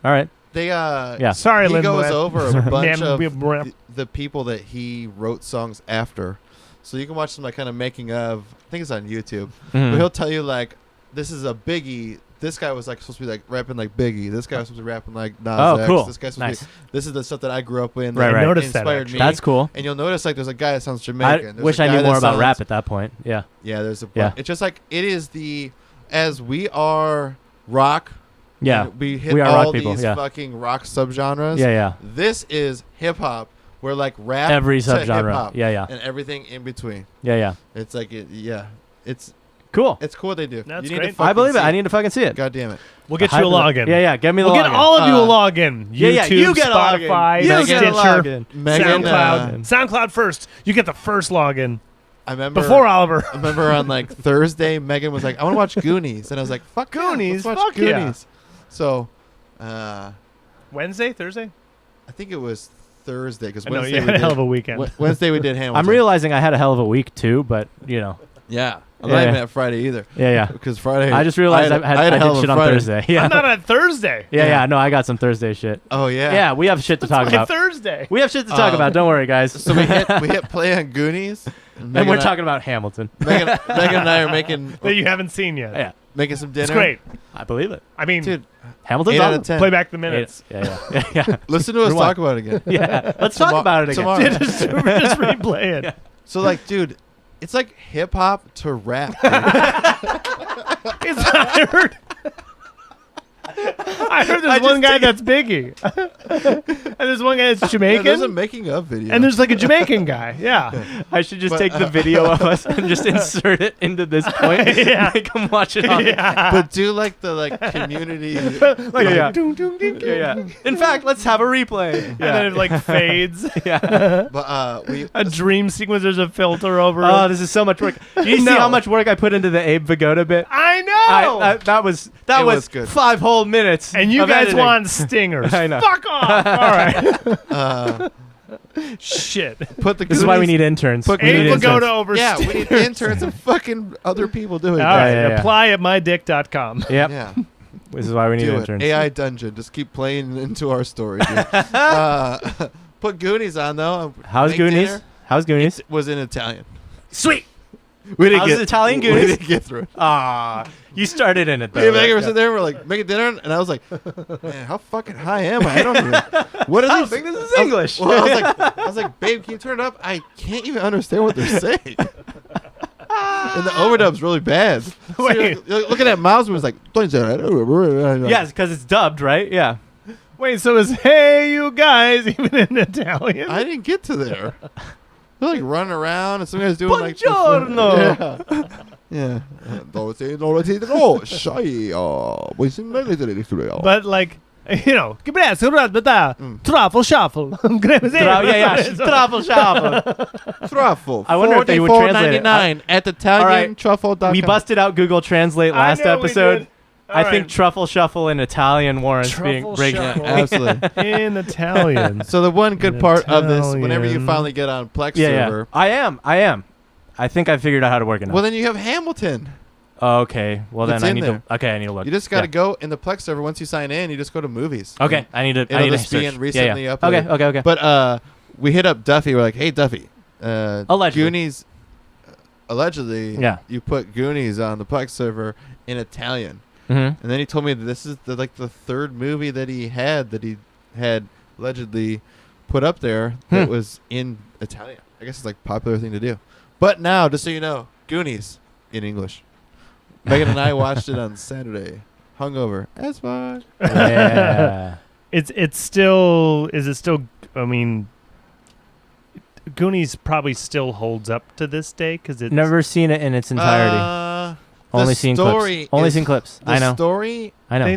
All right. They Yeah. Sorry, he Lin goes Manuel. over a bunch Man, of we have rap. the people that he wrote songs after, so you can watch some like kind of making of. I think it's on YouTube, Mhm. but he'll tell you like this is a Biggie. This guy was like supposed to be like rapping like Biggie. This guy was supposed to be rapping like Nas Oh, X. cool. This guy's supposed Nice. to be, this is the stuff that I grew up in. Right, that right. Noticed that, inspired actually. me. That's cool. And you'll notice like there's a guy that sounds I Jamaican. There's wish a I guy knew that more about sounds- rap at that point. Yeah. Yeah, there's a Yeah. It's just like it is the as we are rock. Yeah. and we hit We are all rock people, these yeah. fucking rock subgenres. Yeah. Yeah. This is hip hop, where like rap Every to subgenre. hip-hop Yeah. Yeah. and everything in between. Yeah. Yeah. It's like it's Cool. cool what they do. That's you need great. To fucking I believe it. see I need to fucking see it. God damn it. We'll get Hype you a it up. login. Yeah. Yeah. Get me the We'll login. get all of you a Uh, login. Yeah. Yeah. YouTube, You get a login. Spotify, You get a Stitcher, login. Megan, SoundCloud. SoundCloud first. You get the first login I remember before Oliver. I remember on like Thursday, Megan was like, "I want to watch Goonies," and I was like, "Fuck yeah, Goonies, let's watch fuck yeah. Goonies." So, I Wednesday, Thursday. think it was Thursday because I know Wednesday you we had a did, hell of a weekend. Wednesday we did Hamilton. I'm realizing I had a hell of a week too, but you know. Yeah, I'm Yeah, not even yeah. at Friday either Yeah. Yeah. because Friday. I just realized I a hell did of a shit on Friday. Thursday. Yeah. I'm not on Thursday. Yeah. Yeah. Yeah. No, I got some Thursday shit. Oh yeah. Yeah. We have shit to talk My about. Thursday. We have shit to talk Um, about. Don't worry, guys. So we hit play on Goonies, and Megan we're I- talking about Hamilton. Megan and I are making that you haven't seen yet. Yeah. making some dinner. It's great. I believe it. I mean, Dude. Hamilton's 8 out on. of 10. play back the minutes. Yeah. Yeah. Yeah. Listen to us Rewind. talk about it again. Yeah. Let's talk about it again. Tomorrow. just replay it. Yeah. So like, dude, it's like hip hop to rap. Dude. I heard. I heard there's one guy that's Biggie, and there's one guy that's Yeah, there's a Jamaican, making of video. and there's like a Jamaican guy. Yeah, I should just But, take the video of us and just insert it into this point. Yeah. Make them watch it on. yeah. but do like the like community. Like, Yeah. doom, doom, ding, Yeah. Yeah. In fact, let's have a replay. and then it like fades. Yeah. But we A dream sequence. There's a filter over Oh, it. this is so much work. Do you see No. how much work I put into the Abe Vigoda bit? I know. That was It was good. 5 whole minutes. and you of guys editing. want stingers? I know. Fuck off! All right. uh, Shit. put the. This is why we Goonies- need interns. Put We need Abe will go interns. to over. Yeah, we need interns and fucking other people doing All that. right. Yeah, yeah. Apply at mydick.com. Yep. Yeah, This is why we need do interns. it. AI Dungeon. Just keep playing into our story. Dude. Put Goonies on though. How's Make Goonies? dinner. How's Goonies? It was in Italian. Sweet. We didn't How's get Italian We Goonies? didn't get through it. Ah, you started in it though. Me and Megan were right? sitting there. We're like making dinner, and I was like, "Man, how fucking high am I? I don't even. What are I don't these? think this is English. Well, I was like, babe, can you turn it up? I can't even understand what they're saying. And the overdub's really bad. So Wait. you're looking at Miles and was like, "Don't say that." Yes, because it's dubbed, right? Yeah. Wait, so is "Hey you guys" even in Italian? I didn't get to there. They're like running around, and some guy's doing like. Buongiorno. Yeah. But like, you know, truffle shuffle. Truffle shuffle. Truffle. I wonder if they would translate it. $44.99 at the All right. Truffle.com. We busted out Google Translate last episode. I think All truffle shuffle in Italian warrants being Truffle breaking. shuffle. Absolutely. in Italian. So the one good In part of this, whenever you Italian. finally get on Plex Yeah, server, yeah. I am. I think I figured out how to work it now. well then you have Hamilton. Okay. Well then It's I in need there. to. Okay, I need to look. You just got to Yeah. go in the Plex server. Once you sign in, you just go to movies. Okay, I need to. I It'll need to just be search. in recently yeah. uploaded. Okay. Okay. Okay. But we hit up Duffy. We're like, hey, Duffy. Allegedly. Goonies. Allegedly, Yeah. you put Goonies on the Plex server in Italian. Mm-hmm. And then he told me that this is the third movie that he had allegedly put up there that was in Italian. I guess it's like a popular thing to do. But now, just so you know, Goonies in English. Megan and I watched it on Saturday. Hungover as fuck. Yeah. It's still. Is it still? I mean, Goonies probably still holds up to this day because it's Never seen it in its entirety. Only seen clips. Only seen clips. I know. The story. I know. They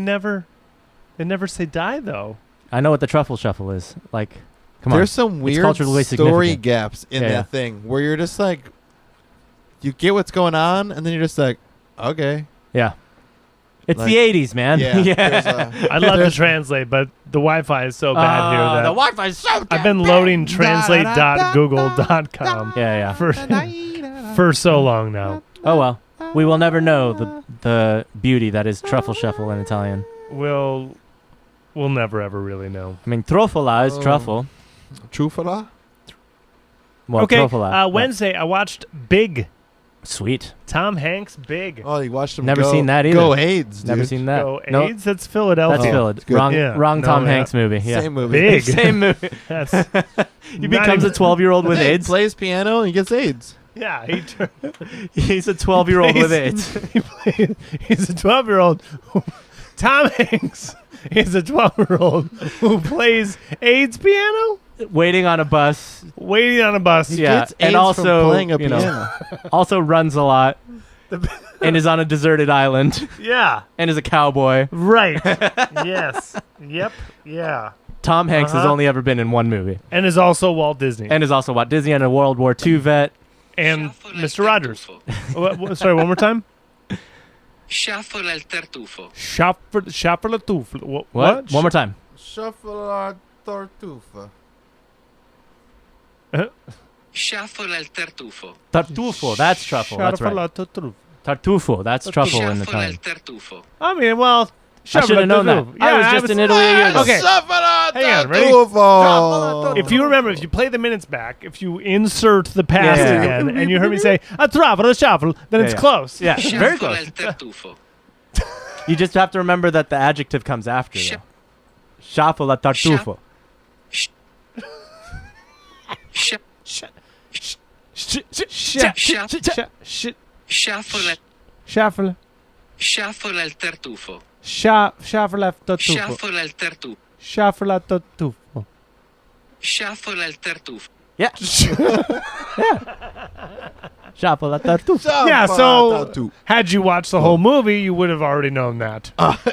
never say die though. I know what the truffle shuffle is. Like, come on. There's some weird culturally story significant. gaps in Yeah, that yeah. thing where you're just like, you get what's going on, and then you're just like, okay. Yeah. It's Like- the 80s, man. Yeah. there's a- I'd love to translate, but the Wi-Fi is so bad here that the Wi-Fi is so I've been loading translate.google.com Yeah. for so long now. Oh, well. We will never know the beauty that is truffle shuffle in Italian. We'll never ever really know. I mean, truffola is truffle. Trufala? Well, Okay, truffola. Yeah. Wednesday I watched Big. Sweet. Tom Hanks, Big. Oh, you watched him Never go, seen that either. Go AIDS, dude. Never seen that. Go No, AIDS? That's Philadelphia. that's Oh, Philid. it's good. Wrong, Yeah. wrong No, Tom yeah. Hanks movie. Yeah. Same movie. Big. Same movie. That's He becomes a 12-year-old with Hey, AIDS. plays piano and he gets AIDS. yeah. He's a 12-year-old with AIDS. He's a 12-year-old. Tom Hanks is a 12-year-old who plays AIDS piano, Waiting on a bus. waiting on a bus. Yeah. Gets And AIDS also, from playing a you know, piano. Also runs a lot. And is on a deserted island. Yeah. And is a cowboy. Right. Yes. Yep. Yeah. Tom Hanks has Uh-huh. only ever been in one movie. And is also Walt Disney. And is also Walt Disney and a World War II vet. And Mr. Rogers. Sorry, one more time. Shuffle al tartufo. Shop for la tufla. What? One more time. Shuffle a tortufa. Shuffle al tartufo. Tartufo. That's truffle. That's right. Tartufo. That's truffle in Shuffle al Italian. tartufo. I mean, well, I should have known that. I was just in Italy a year ago. Okay. Shuffle a Hang on, ready? tortufa. If you remember, if you play the minutes back, if you insert the past Yeah. again, and you heard me say a travel, a shuffle, then Yeah, it's yeah. close. Yeah, very Shuffle close. al tartufo. You just have to remember that the adjective comes after, Sh- though. Shuffle a tartufo. Sh- Shuffle al Shuffle. shuffle al tartufo. Shuffle after two. Shuffle al tartufo. Shuffle after two. Shuffle al tartufo. Yeah. Shuffle a tartufo. Yeah, Shuffle so a tortu- had you watched the whole movie, you would have already known that. Shuffle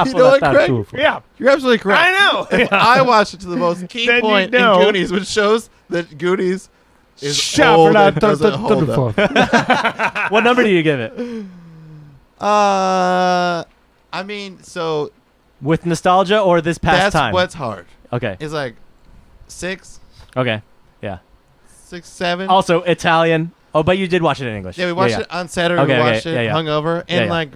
You know a what, Craig? tartufo. Yeah, You're absolutely correct. I know. If I watched it to the most key Then you point know. in Goonies, which shows that Goonies is Shuffle old and after doesn't hold up. What number do you give it? I mean, so With nostalgia or this past that's time? what's hard. Okay. It's like 6, Okay. Yeah. 6, 7. Also, Italian. Oh, but you did watch it in English. Yeah, we watched it on Saturday. Okay, we okay, watched it yeah, yeah. hungover, and Yeah, yeah. like,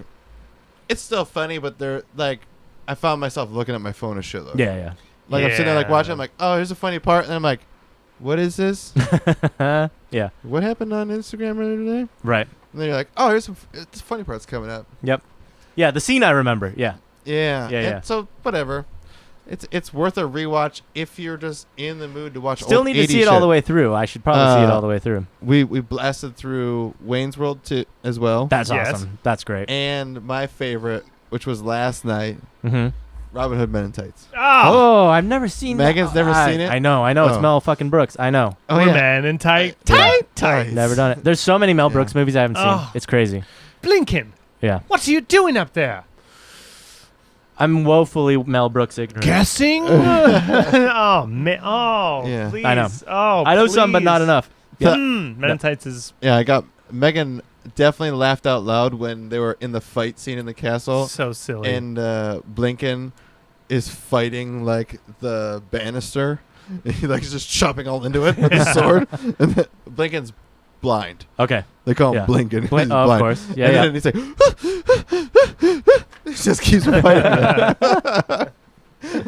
it's still funny, but they're like, I found myself looking at my phone a shitload. Yeah, yeah. Like I'm sitting there like Yeah. watching. I'm like, oh, here's a funny part, and I'm like, what is this? Yeah. What happened on Instagram earlier today? Right. And then you're like, oh, here's some it's funny parts coming up. Yep. Yeah, the scene I remember. Yeah. Yeah. Yeah, and yeah. So whatever. It's worth a rewatch if you're just in the mood to watch. Still old need to 80s see it all shit. the way through. I should probably see it all the way through. We blasted through Wayne's World as well. That's Yes. awesome. That's great. And my favorite, which was last night, Mm-hmm. Robin Hood Men in Tights. Oh, Oh, I've never seen Megan's that. never seen it? I know. It's Oh. Mel fucking Brooks. I know. Oh we're yeah. man in tight. Tight. Never done it. There's so many Mel Yeah. Brooks movies I haven't seen. Oh. It's crazy. Blinken, Yeah. what are you doing up there? I'm woefully Mel Brooks ignorant. Guessing? Oh man! Oh, Yeah. please! I know. Oh, I know some, but not please. enough. Yeah. Men in Tights is Yeah, I got Megan definitely laughed out loud when they were in the fight scene in the castle, so silly. and Blinken is fighting like the banister. He like is just chopping all into it with his sword, and then Blinken's blind. Okay. They call him Yeah. Blinken. Bl- He's oh, of blind. course. Yeah, And yeah. then he's like, he just keeps fighting.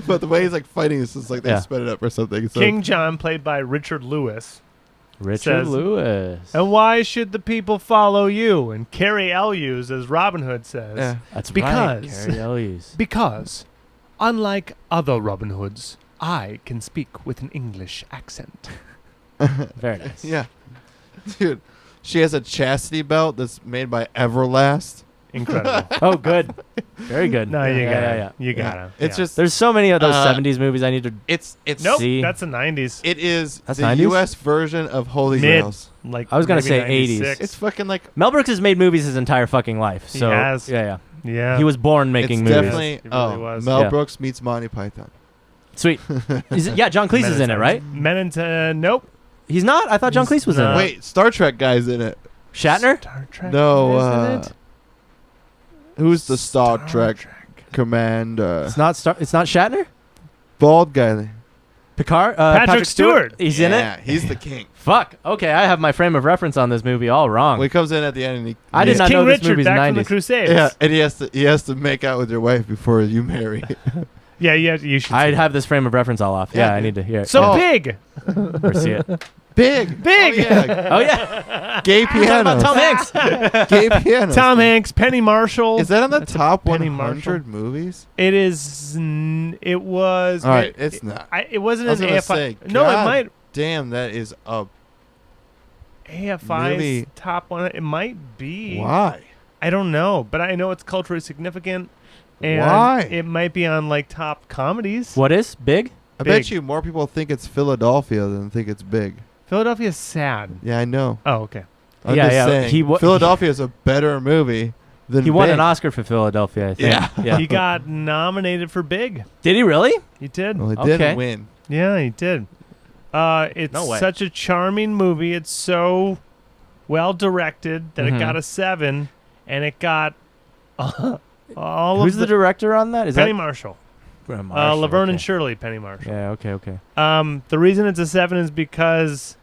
But the way he's like fighting is just like they Yeah. sped it up or something. So King John, played by Richard Lewis. Richard Says- Lewis. And why should the people follow you? And Carrie Elwes, as Robin Hood says. Yeah. That's Because- right. Carrie Elwes. Because, unlike other Robin Hoods, I can speak with an English accent. Very nice. Yeah. Dude, she has a chastity belt that's made by Everlast. Incredible. Oh, good. Very good. No, you yeah, got yeah, it. yeah. You got it. It's just There's so many of those 70s movies I need to. it's Nope, See? that's the 90s. it is That's the 90s? US version of Holy Mid. Grails. Like I was gonna maybe say 96. 80s. It's fucking like Mel Brooks has made movies his entire fucking life. He So has. yeah. Yeah. He was born making it's movies. definitely He really was. Mel Yeah. Brooks meets Monty Python. Sweet. Yeah, John Cleese is in it, right? Men in nope. He's not. I thought John Cleese was in No. it. Wait, Star Trek guy's in it. Shatner? Star Trek No, isn't it? Who's the Star Trek commander? It's not. It's not Shatner. Bald guy. Picard. Patrick Stewart. He's in it. Yeah, he's the king. Fuck. Okay, I have my frame of reference on this movie all wrong. Well, he comes in at the end and he I did He's not King know this Richard movie's back from the 90s. Crusades. yeah, and he has to make out with your wife before you marry. Yeah, you should. I'd see have this frame of reference all off. Yeah, Yeah. I need to hear it. it. So Oh. big. Or see it. Big. Big. Oh, yeah. Oh yeah. Gay Talking piano. about Tom Hanks. Gay piano. Tom Hanks, Penny Marshall. Is that on the That's a top Penny 100 movies? It is. It was. All right, it's not. It wasn't I was an gonna AFI. say, No, it God might. Damn, that is a AFI's Movie. top one. It might be. why? I don't know, but I know it's culturally significant. And Why? it might be on like top comedies. What is big? I Big. bet you more people think it's Philadelphia than think it's big. Philadelphia's sad. Yeah, I know. Oh, okay. I'm Yeah, just yeah, saying. Philadelphia is a better movie than He won Big. an Oscar for Philadelphia, I think. Yeah. He got nominated for Big. Did he really? He did. Well, he Okay. didn't win. Yeah, he did. It's No way. such a charming movie. It's so well directed that Mhm. it got a 7, and it got all Who's of the director on that? Is Penny that Marshall. Marshall, Laverne and okay. Shirley, Penny Marshall. Yeah. Okay. The reason it's a 7 is because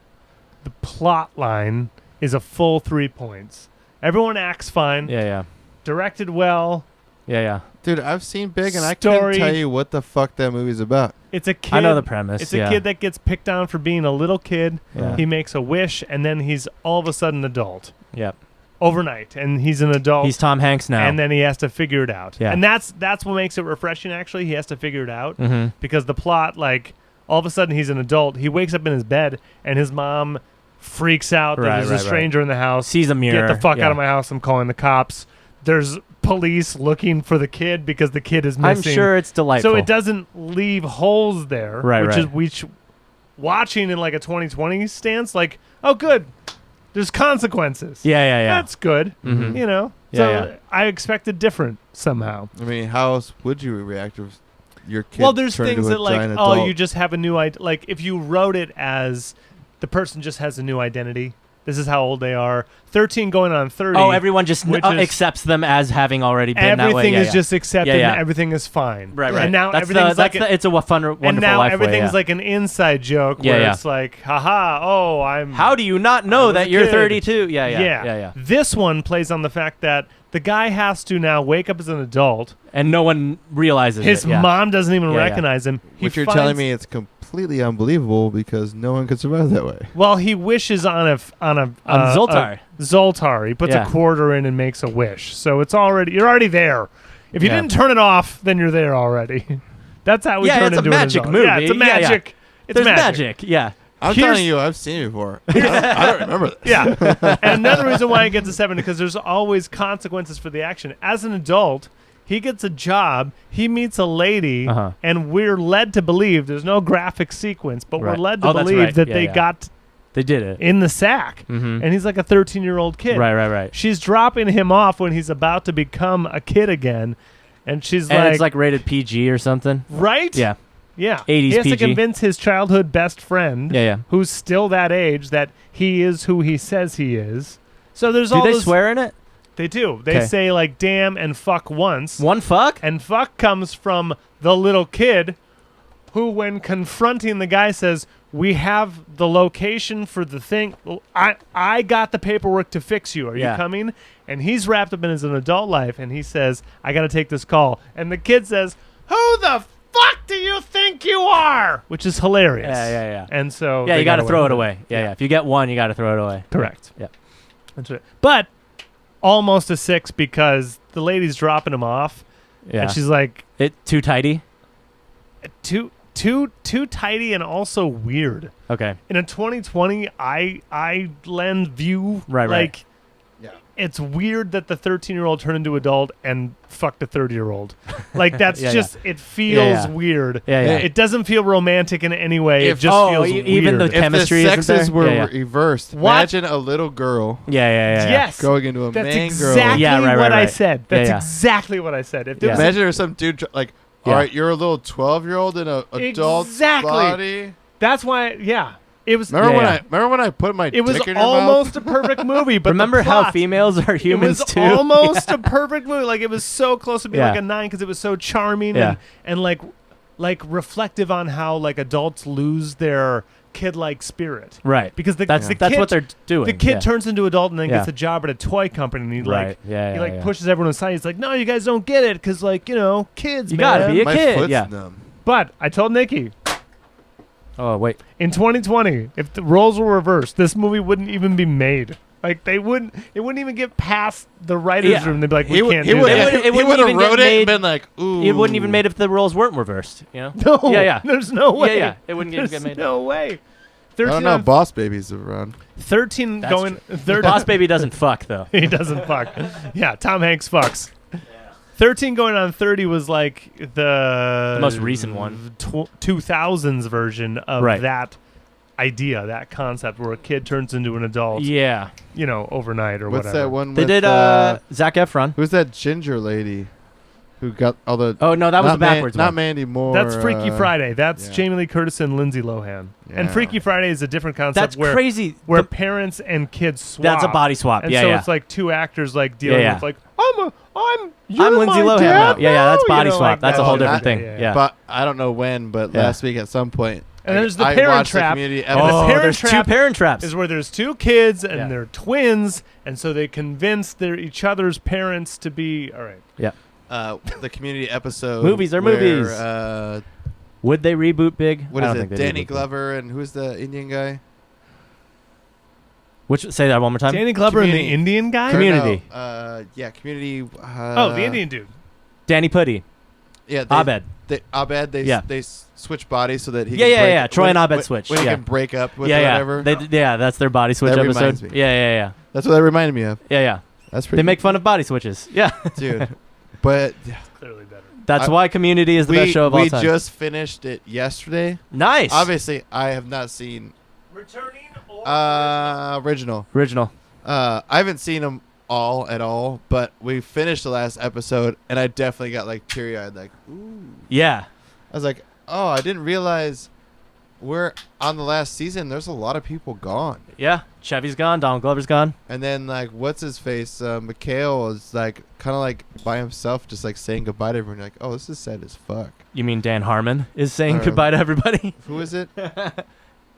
the plot line is a full 3 points. Everyone acts fine. Yeah. Directed well. Yeah. Dude, I've seen Big and I Story. couldn't tell you what the fuck that movie's about. It's a kid. I know the premise. It's yeah. a kid that gets picked on for being a little kid. Yeah. He makes a wish, and then he's all of a sudden an adult Yep. overnight, and he's an adult. He's Tom Hanks now. And then he has to figure it out. Yeah. And that's what makes it refreshing. Actually, he has to figure it out Mm-hmm. because the plot, like, all of a sudden he's an adult. He wakes up in his bed, and his mom freaks out that Right, there's right, a stranger in the house. Sees a mirror. Get the fuck Yeah. out of my house! I'm calling the cops. There's police looking for the kid because the kid is I'm missing. sure it's delightful. So it doesn't leave holes there, Right, which right. is watching in like a 2020 stance. Like, oh, good, there's consequences. Yeah. That's good. Mhm. You know, Yeah, so yeah. I expected different somehow. I mean, how else would you react if your kid Well, there's turned things into a that like, giant oh, adult? you just have a new idea. Like if you wrote it as the person just has a new identity. This is how old they are. 13 going on 30. Oh, everyone just which is- accepts them as having already been that way. Everything Yeah, is yeah. just accepted. Yeah. And everything is fine. Right. And now that's everything's like it's a fun, wonderful and now life everything's way, yeah. like an inside joke Yeah, where yeah. it's like, haha, oh, I'm. How do you not I know was that a you're kid. 32? Yeah. This one plays on the fact that the guy has to now wake up as an adult. And no one realizes His it. Yeah. mom doesn't even Yeah, yeah. recognize him. He Which you're finds- telling me it's completely unbelievable because no one could survive that way. Well, he wishes on Zoltar. Zoltar. He puts Yeah. a quarter in and makes a wish. So it's you're already there. If you Yeah. didn't turn it off, then you're there already. That's how we Yeah, turn it's a into an magic adult. movie. Yeah, it's a Yeah, yeah. magic. It's There's magic. Yeah. I'm Here's- telling you, I've seen it before. I don't remember this. Yeah. And another reason why he gets a 7 because there's always consequences for the action. As an adult, he gets a job, he meets a lady, Uh-huh. and we're led to believe there's no graphic sequence, but Right. we're led to Oh, that's believe right. that Yeah, they yeah. got They did it. in the sack. Mm-hmm. And he's like a 13-year-old kid. Right. She's dropping him off when he's about to become a kid again. And she's And like, it's like rated PG or something. right? Yeah. Yeah. 80s he has to PG. convince his childhood best friend, Yeah. who's still that age, that he is who he says he is. So there's Do all they those. swear in it? They do. They 'Kay. say like damn and fuck once. One fuck? And fuck comes from the little kid who, when confronting the guy, says, we have the location for the thing. I got the paperwork to fix you. Are Yeah. you coming? And he's wrapped up in his adult life, and he says, I got to take this call. And the kid says, who the fuck do you think you are? Which is hilarious. Yeah. And so Yeah, they you got to got throw it with away. Yeah. If you get one, you got to throw it away. Correct. Yeah. That's right. But almost a 6 because the lady's dropping him off. Yeah. And she's like, Too tidy? too tidy and also weird. Okay. In a 2020 I lens view, Right. like Yeah. it's weird that the 13-year-old turned into adult and fucked a 30-year-old. Like that's Yeah, just it feels weird. Yeah. It doesn't feel romantic in any way. It just feels weird. even the If chemistry the isn't sexes there? were Yeah. reversed, What? imagine a little girl Yeah. Yes. growing into a That's man exactly girl. Yeah, right, what I right. said. That's Yeah. exactly what I said. If there Yeah. was Imagine there's some dude like, Yeah. all right, you're a little 12-year-old in a adult Exactly. body. that's why it was Remember when I put my it was dick in your almost mouth? a perfect movie, but Remember the how plot, females are humans it was too? almost a perfect movie. Like it was so close to being Yeah. like a 9 because it was so charming Yeah. and like reflective on how like adults lose their kid-like spirit. Right. Because That's the that's kid, what they're doing. the kid yeah. turns into adult and then Yeah. gets a job at a toy company and he Right. like Yeah. he yeah, like yeah. pushes everyone aside. He's like, no, you guys don't get it because like kids. You man. gotta be a My kid. foot's Yeah. numb. But I told Nikki Oh wait. in 2020, if the roles were reversed, this movie wouldn't even be made. Like it wouldn't even get past the writers' Yeah. room. They'd be like, we can't he do would that. It he wouldn't would have even get wrote it made- and been like, ooh. It wouldn't even made if the roles weren't reversed. You know. No, Yeah. there's no way. Yeah. It wouldn't There's get made. no way. I 13 don't know. on- Boss Babies around. 13 That's going. 13 Boss Baby doesn't fuck though. He doesn't fuck. Yeah, Tom Hanks fucks. 13 going on 30 was like the most recent one. 2000s version of Right. that idea, that concept where a kid turns into an adult, Yeah. overnight or What's whatever. that one? They with, did Zac Efron. Who's that ginger lady who got all the? Oh no, that was not the backwards Not one. Mandy Moore. That's Freaky Friday. That's yeah. Jamie Lee Curtis and Lindsay Lohan. And Yeah. Freaky Friday is a different concept That's where crazy. where The- parents and kids swap. that's a body swap. And Yeah. so yeah. it's like two actors like dealing Yeah. with like you're I'm Lindsay my Lohan dad now. Yeah, that's now, body you know, swap. like That's that a whole shit. different thing. Yeah. Yeah. But I don't know when. But Yeah. last week at some point. And there's the I Parent watched Trap. The Community And the Oh, Parent there's Trap two Parent Traps. is where there's two kids and Yeah. they're twins, and so they convince each other's parents to be all right. Yeah. The Community episode. Movies are where, movies. Would they reboot Big? What I is don't it? think they'd Danny reboot Big. Glover and who's the Indian guy? Say that one more time. Danny Glover and the Community. Indian guy. Or Community. no, Community. Oh, the Indian dude. Danny Putty. Yeah, Abed. Abed. Yeah. They switch bodies so that he. Yeah, can yeah, break, yeah. Troy when- and Abed when- switch, When he yeah. can break up with Yeah, whatever. yeah. That's their body switch That episode. reminds me. Yeah. That's what that reminded me of. Yeah. That's pretty. They make fun of body switches. Yeah. dude. But Clearly better. That's I- why Community is the best show of all we time. just finished it yesterday. Nice. Obviously, I have not seen Returning or original. Original. I haven't seen them all at all, but we finished the last episode, and I definitely got like teary-eyed, like, ooh. Yeah. I was like, oh, I didn't realize we're on the last season. There's a lot of people gone. Yeah. Chevy's gone. Donald Glover's gone. And then, like, what's his face? Mikhail is, like, kind of, like, by himself, just, like, saying goodbye to everyone. You're like, oh, this is sad as fuck. You mean Dan Harmon is saying Or- goodbye to everybody? Who is it?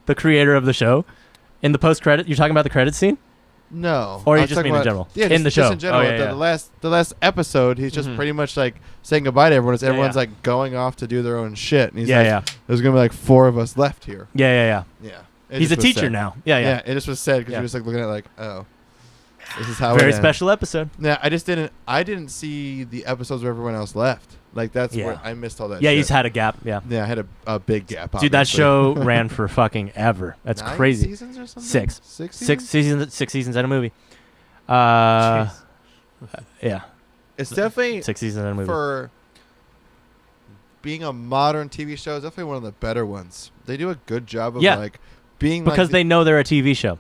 The creator of the show. In the post-credit, you're talking about the credit scene? No. Or I you was just talking mean in about- general? Yeah, In just, the just show. in general. Oh, yeah, The last episode, he's just Mhm. pretty much, like, saying goodbye to everyone. As Yeah, everyone's, yeah. like, going off to do their own shit. And he's Yeah, like, yeah. there's going to be, like, 4 of us left here. Yeah. Yeah. It He's a just was teacher sad. now. Yeah. It just was sad because Yeah. you're just, like, looking at, like, oh, this is how it Very ends. special episode. Yeah, I didn't see the episodes where everyone else left. Like, that's Yeah. where I missed all that Yeah, shit. he's had a gap. Yeah. Yeah, I had a big gap. Dude, that obviously. show ran for fucking ever. That's 9 crazy. seasons or something? 6. 6 Six seasons and a movie. Jeez. Yeah. It's definitely 6 seasons and a movie. for being a modern TV show. It's definitely one of the better ones. They do a good job of Yeah. like being Because like they know they're a TV show.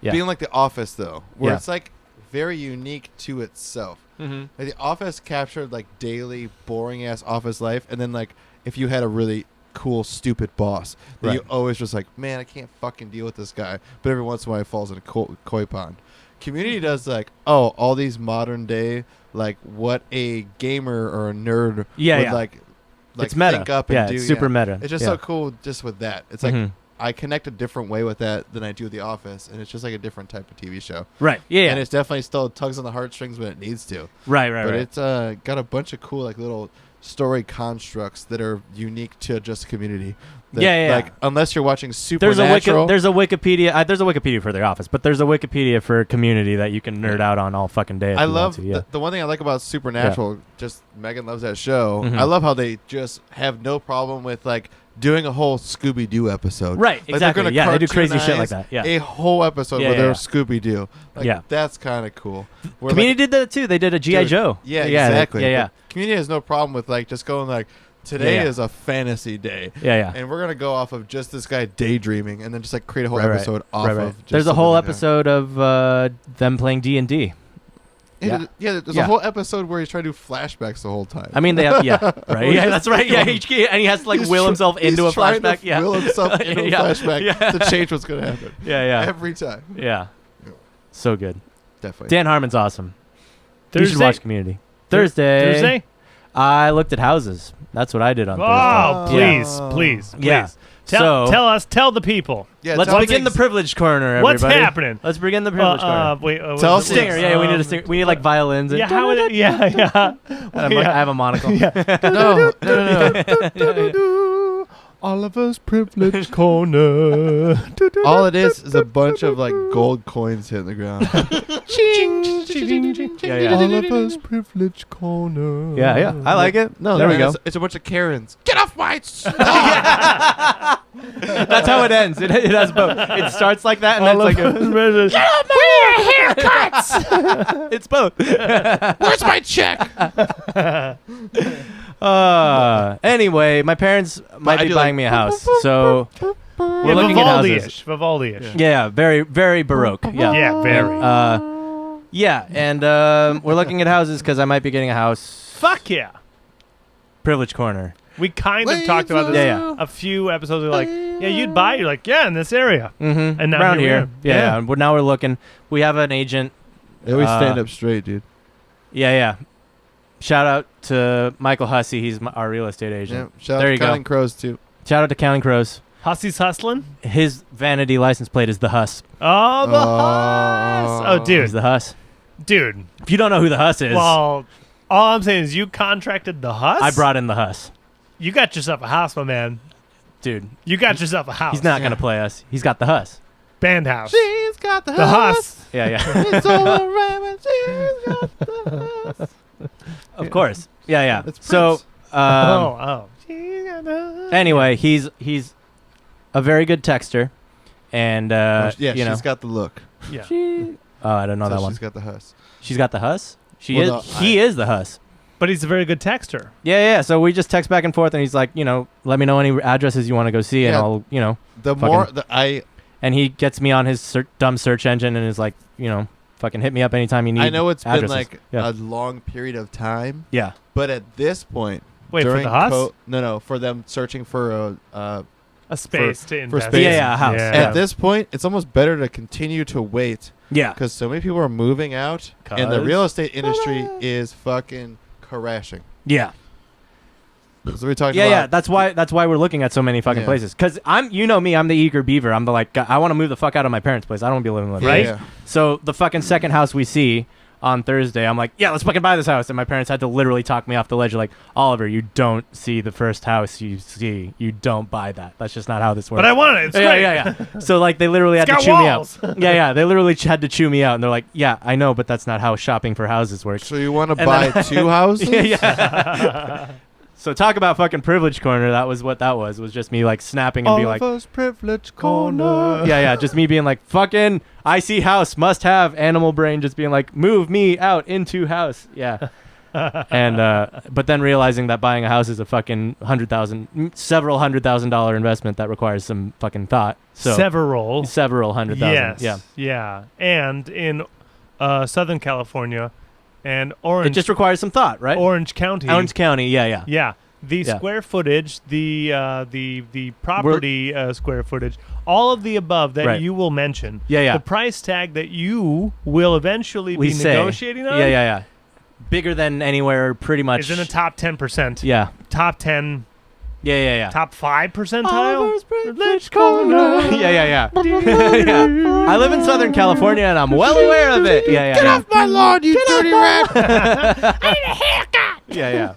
Yeah. being like The Office though, where Yeah. it's like very unique to itself. Mm-hmm. Like The Office captured like daily boring ass office life, and then like if you had a really cool stupid boss that you Right. always just like, man, I can't fucking deal with this guy, but every once in a while he falls in a koi pond. Community does like, oh, all these modern day like what a gamer or a nerd would Yeah. like It's meta. think up and Yeah, do. it's super meta. It's just Yeah. so cool just with that. It's like Mhm. I connect a different way with that than I do with The Office, and it's just like a different type of TV show. Right. Yeah. And it's definitely still tugs on the heartstrings when it needs to. right. But it's got a bunch of cool like little story constructs that are unique to just Community. That, Yeah. Like unless you're watching There's Supernatural. a Wikipedia. There's a Wikipedia for The Office, but there's a Wikipedia for Community that you can nerd out on all fucking day. If I you love want to, the one thing I like about Supernatural. Just Megan loves that show. Mhm. I love how they just have no problem with like doing a whole Scooby Doo episode. Right, Like, exactly. They're Yeah, gonna they do crazy shit like cartoonize that. Yeah. a whole episode Yeah, where yeah, they're yeah. Scooby Doo. Like, Yeah. that's kind of cool. Where, Community like, did that too. They did a GI Dude, Joe. Yeah, yeah, exactly. Yeah, yeah, But Community has no problem with like just going like today Yeah, yeah. is a fantasy day. yeah. And we're gonna go off of just this guy daydreaming, and then just like create a whole Right, right. episode off Right, right. of. Just There's a something whole like that. episode of them playing D&D. Yeah, there's Yeah. a whole episode where he's trying to do flashbacks the whole time. I mean, they have, yeah, right. Yeah, that's right. Yeah, and he has to like He's will tr- himself into a he's trying flashback. to Yeah, will himself into a Yeah, flashback yeah. to change what's gonna happen. yeah. Every time. Yeah. Yeah. So good. Definitely. Dan Harmon's awesome. You should Thursday. watch Community. Thursday. I looked at houses. That's what I did on Oh, Thursday. please. Yeah. Tell So- tell the people. Yeah, Let's tell begin the things- privilege corner. What's Everybody. happening? Let's begin the privilege corner. Wait, Tell what's us it? Stinger. Yeah, we need a stinger. We need like violins. And Yeah, how would it? Yeah. I have a monocle. No. Oliver's Privilege Corner. All it is a bunch of like gold coins hitting the ground. Yeah. Oliver's Privilege Corner. Yeah. I like it. No, there we go. It's a bunch of Karens. Get off my That's how it ends. It has both. It starts like that, and then it's like Haircuts. it's both. Where's my check? Anyway, my parents might I be do buying like- me a house, so we're looking at houses. Vivaldi-ish. Yeah, very, very baroque. Yeah, Yeah, very. and we're looking at houses because I might be getting a house. Fuck yeah. Privilege corner. We kind of talked about this Yeah. a few episodes. We're like, yeah, you'd buy. You're like, yeah, in this area. Mm-hmm. And now around here we here. are. Yeah. Yeah. And now we're looking. We have an agent. They always stand up straight, dude. Yeah. Shout out to Michael Hussey. He's our real estate Yeah. agent. Shout There out you to go. Counting Crows too. Shout out to Counting Crows. Hussey's hustling. His vanity license plate is the Huss. Oh, the Huss. Oh, He's dude. the Huss. Dude. If you don't know who the Huss is, Well, all I'm saying is you contracted the Huss. I brought in the Huss. You got yourself a house, my man. Dude, You got yourself a house. he's not going to play us. He's got the Huss. Band house. She's got the The Huss. Yeah. It's all around. She's got the Huss. Of course. Yeah. It's So, Oh. She's got the Huss. anyway, he's a very good texter. And, yeah, you know. she's got the look. Yeah. Oh, I don't know So that one. She's got the Huss. She's got the Huss? Well, He is the Huss. But he's a very good texter. Yeah. So we just text back and forth, and he's like, let me know any addresses you want to go see, and Yeah. I'll, The Fucking- more and he gets me on his dumb search engine and is like, fucking hit me up anytime you need. I know it's been addresses. like Yeah. a long period of time, Yeah. but at this point, Wait, for during the Huss? no, for them searching for a A space to invest space. in. Yeah, a house. Yeah. Yeah. At this point, it's almost better to continue to wait Yeah. because so many people are moving out, and the 'Cause- real estate industry is fucking crashing. Yeah. So we're talking Yeah. about. That's why we're looking at so many fucking Yeah. places. Because me, I'm the eager beaver. I'm the like, I want to move the fuck out of my parents' place. I don't want to be living with them. Right? Yeah. So the fucking second house we see on Thursday, I'm like, yeah, let's fucking buy this house. And my parents had to literally talk me off the ledge. Like, Oliver, you don't see the first house you see. You don't buy that. That's just not how this works. But I want it. It's great. Yeah. So like they literally had It's to got chew walls. me out. Yeah. They literally had to chew me out, and they're like, "Yeah, I know, but that's not how shopping for houses works." So you want to And buy then- 2 houses? Yeah. So talk about fucking privilege corner. That was what that was. Was just me like snapping and All be of like, us privilege corner. yeah, just me being like, fucking, I see house, must have, animal brain, just being like, move me out into house. Yeah. And but then realizing that buying a house is a fucking several $100,000 investment that requires some fucking thought. So Several. several $100,000. Yes. Yeah. And in Southern California and Orange It just requires some thought, right? Orange County. Orange County. Yeah. Yeah. The Yeah. square footage, the property square footage, all of the above that Right. you will mention. Yeah. The price tag that you will eventually We be say. negotiating on Yeah. Bigger than anywhere, pretty much. is in the top 10%. Yeah. Top 10, Yeah. top 5 percentile. Oliver's Privilege Corner. Yeah. Yeah. I live in Southern California and I'm well aware of it. Yeah. Get off my lawn, you dirty rat! Yeah.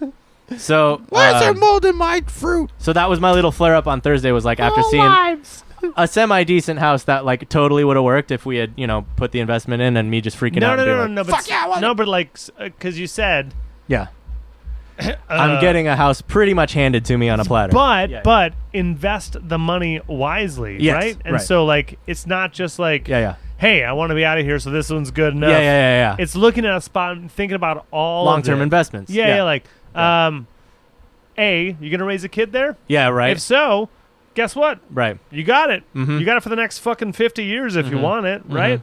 So Why is there mold in my fruit? So that was my little flare up on Thursday. Was like after seeing a semi decent house that like totally would have worked if we had put the investment in, and me just freaking out. No. But like, because you said, yeah. I'm getting a house pretty much handed to me on a platter. But invest the money wisely, Yes, right? And right. so like it's not just like hey, I want to be out of here, so this one's good enough. Yeah. It's looking at a spot and thinking about all long-term investments. Yeah, like A, you gonna raise a kid there? Yeah, right. If so, guess what? Right. You got it. Mm-hmm. You got it for the next fucking 50 years if you want it, right?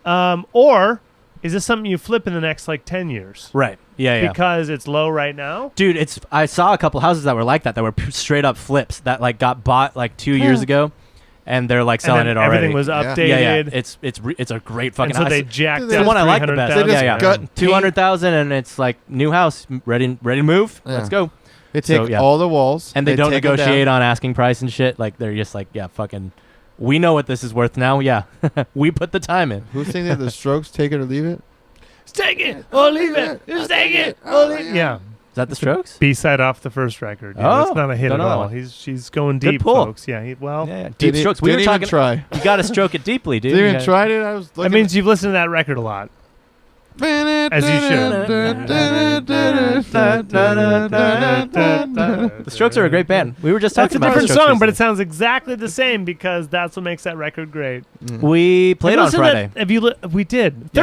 Or is this something you flip in the next like 10 years? Right. Yeah. Because it's low right now? Dude, I saw a couple houses that were like that were straight up flips that like got bought like 2 years ago, and they're like selling it already. Everything was updated. Yeah. It's a great fucking and so house. they jacked It's the up one I like the best. They just Yeah. gut 200,000, and it's like new house, ready to move. Yeah. Let's go. They take all the walls. And they don't take 'em negotiate down. on asking price and shit. Like they're just like, yeah, fucking. We know what this is worth now. Yeah, we put the time in. Who's saying that? The Strokes, take it or leave it? Take it or leave it. Just take it or leave it. Yeah. Is that the Strokes? B-side off the first record. Yeah, that's not a hit don't at know that all. one. She's going Good deep, pull. folks. Yeah, Deep Didn't- strokes. We were didn't even talking. try. You got to stroke it deeply, dude. Didn't You even gotta- try it. I was That looking. means you've listened to that record a lot. As you should. The Strokes are a great band. We were just That's talking a about the different Strokes song, but it recently. sounds exactly the same because that's what makes that record great. We played on Friday. We did. Yeah.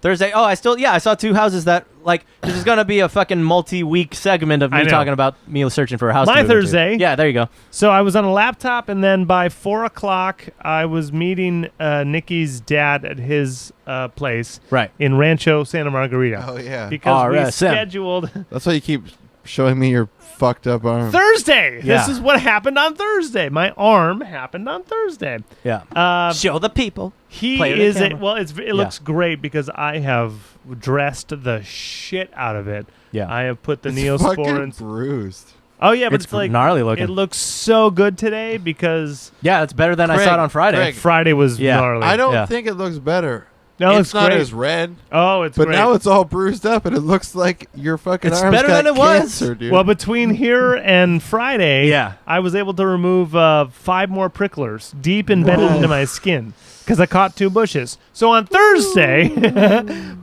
Thursday. Oh, I saw two houses that like this is gonna be a fucking multi-week segment of I me know. talking about me searching for a house. My to move into. Thursday. Yeah, there you go. So I was on a laptop, and then by 4 o'clock, I was meeting Nikki's dad at his place Right. in Rancho Santa Margarita. Oh yeah. Because we RSM. scheduled That's why you keep showing me your fucked up arm. Thursday. Yeah. This is what happened on Thursday. My arm happened on Thursday. Yeah. Show the people. He Play it on is camera. it. Well, it looks great because I have dressed the shit out of it. Yeah. I have put the It's Neosporin. fucking bruised. Oh yeah, but It's it's like gnarly looking. It looks so good today because Yeah, it's better than I saw it on Friday. Craig. Friday was Yeah. gnarly. I don't Yeah. think it looks better. No, It's not great. as red, Oh, it's but great. now it's all bruised up, and it looks like your fucking It's arm's better got than it was. cancer, dude. Well, between here and Friday, Yeah. I was able to remove 5 more pricklers deep embedded into my skin because I caught 2 bushes. So on Thursday,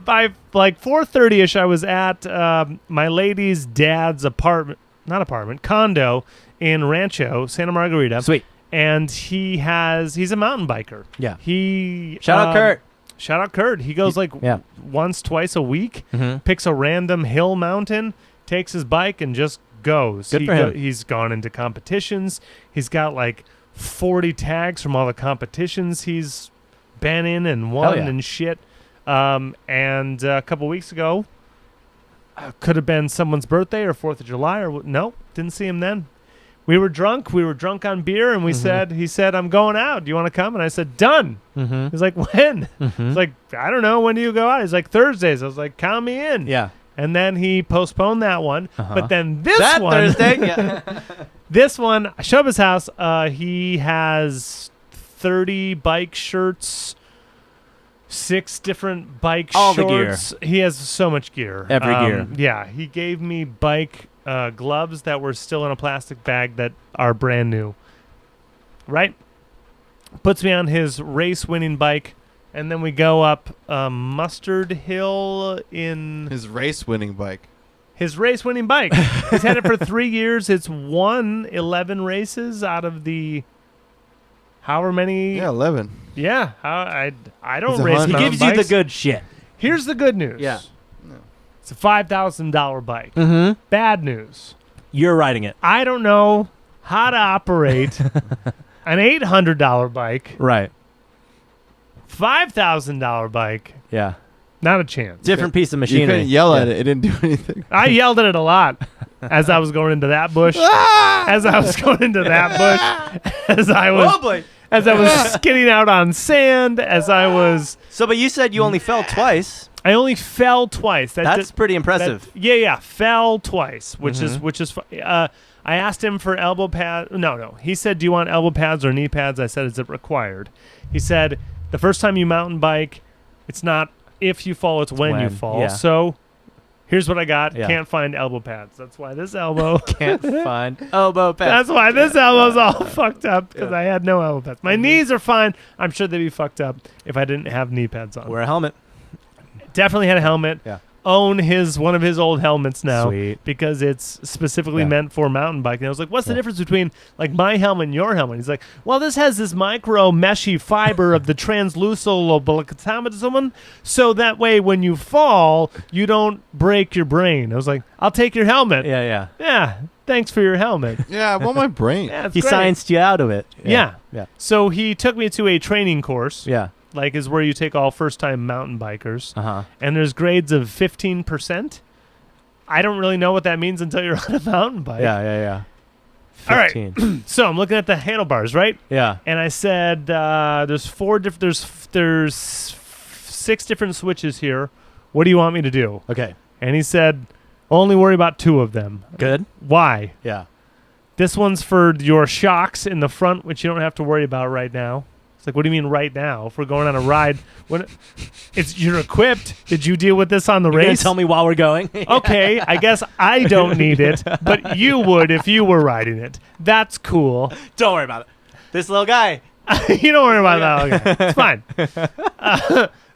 by like 4:30ish, I was at my lady's dad's condo in Rancho Santa Margarita. Sweet. And he's a mountain biker. Yeah. Shout out Kurt. Shout out Kurt. He goes like Yeah. once, twice a week. Mhm. Picks a random hill mountain, takes his bike, and just goes. Good for him. He's gone into competitions. He's got like 40 tags from all the competitions he's been in and won yeah. and shit. And a couple weeks ago, could have been someone's birthday or 4th of July or no, didn't see him then. We were drunk on beer, and he said, I'm going out. Do you want to come? And I said, done. Mm-hmm. He's like, when? Mm-hmm. He's like, I don't know. When do you go out? He's like, Thursdays. I was like, count me in. Yeah. And then he postponed that one. Uh-huh. But then this That one, Thursday. Yeah. this one, I show up his house. He has 30 bike shirts, 6 different bike All the gear. shorts. He has so much gear. Every gear. Yeah. He gave me bike gloves that were still in a plastic bag that are brand new. Right? Puts me on his race-winning bike, and then we go up Mustard Hill in his race-winning bike. his race-winning bike. He's had it for 3 years. It's won 11 races out of the however many. Yeah, 11. Yeah. I don't He's a race hunter. He mountain gives you the bikes. good shit. Here's the good news. Yeah. It's a $5,000 bike. Mm-hmm. Bad news. You're riding it. I don't know how to operate an $800 bike, Right. $5,000 bike. Yeah. Not a chance. Different piece of You machinery. couldn't yell Yeah. at it. It didn't do anything. I yelled at it a lot as I was going into that bush. As I was going into that bush. As I was Oh boy. as I was skinning out on sand. As I was. So, but you said you only fell twice. I only fell twice. That's pretty impressive. Yeah. Fell twice, which Mhm. is. I asked him for elbow pads. No. He said, "Do you want elbow pads or knee pads?" I said, "Is it required?" He said, "The first time you mountain bike, it's not if you fall, it's when you when, fall." yeah. So Here's what I got. Yeah. Can't find elbow pads. That's why this elbow. Can't find elbow pads. That's why this elbow's all fucked up because Yeah. I had no elbow pads. My knees are fine. I'm sure they'd be fucked up if I didn't have knee pads on. Wear a helmet. Definitely had a helmet. Yeah. Own one of his old helmets now Sweet. because it's specifically Yeah. meant for mountain biking. I was like, what's the Yeah. difference between like my helmet and your helmet? He's like, well, this has this micro meshy fiber of the translucent so that way when you fall, you don't break your brain. I was like, I'll take your helmet. Yeah. Yeah, thanks for your helmet. Yeah, I want my brain. Yeah, it's He great. scienced you out of it. Yeah. Yeah. So he took me to a training course. Yeah. Like is where you take all first-time mountain bikers. Uh-huh. And there's grades of 15%. I don't really know what that means until you're on a mountain bike. Yeah. All right. 15. So I'm looking at the handlebars, right? Yeah. And I said there's 6 different switches here. What do you want me to do? Okay. And he said, only worry about 2 of them. Good. Why? Yeah. This one's for your shocks in the front, which you don't have to worry about right now. It's like, what do you mean right now? If we're going on a ride, you're equipped. Did you deal with this on the You're gonna race? tell me while we're going. Okay, I guess I don't need it, but you would if you were riding it. That's cool. Don't worry about it. This little guy. You don't worry about that. Okay. It's fine.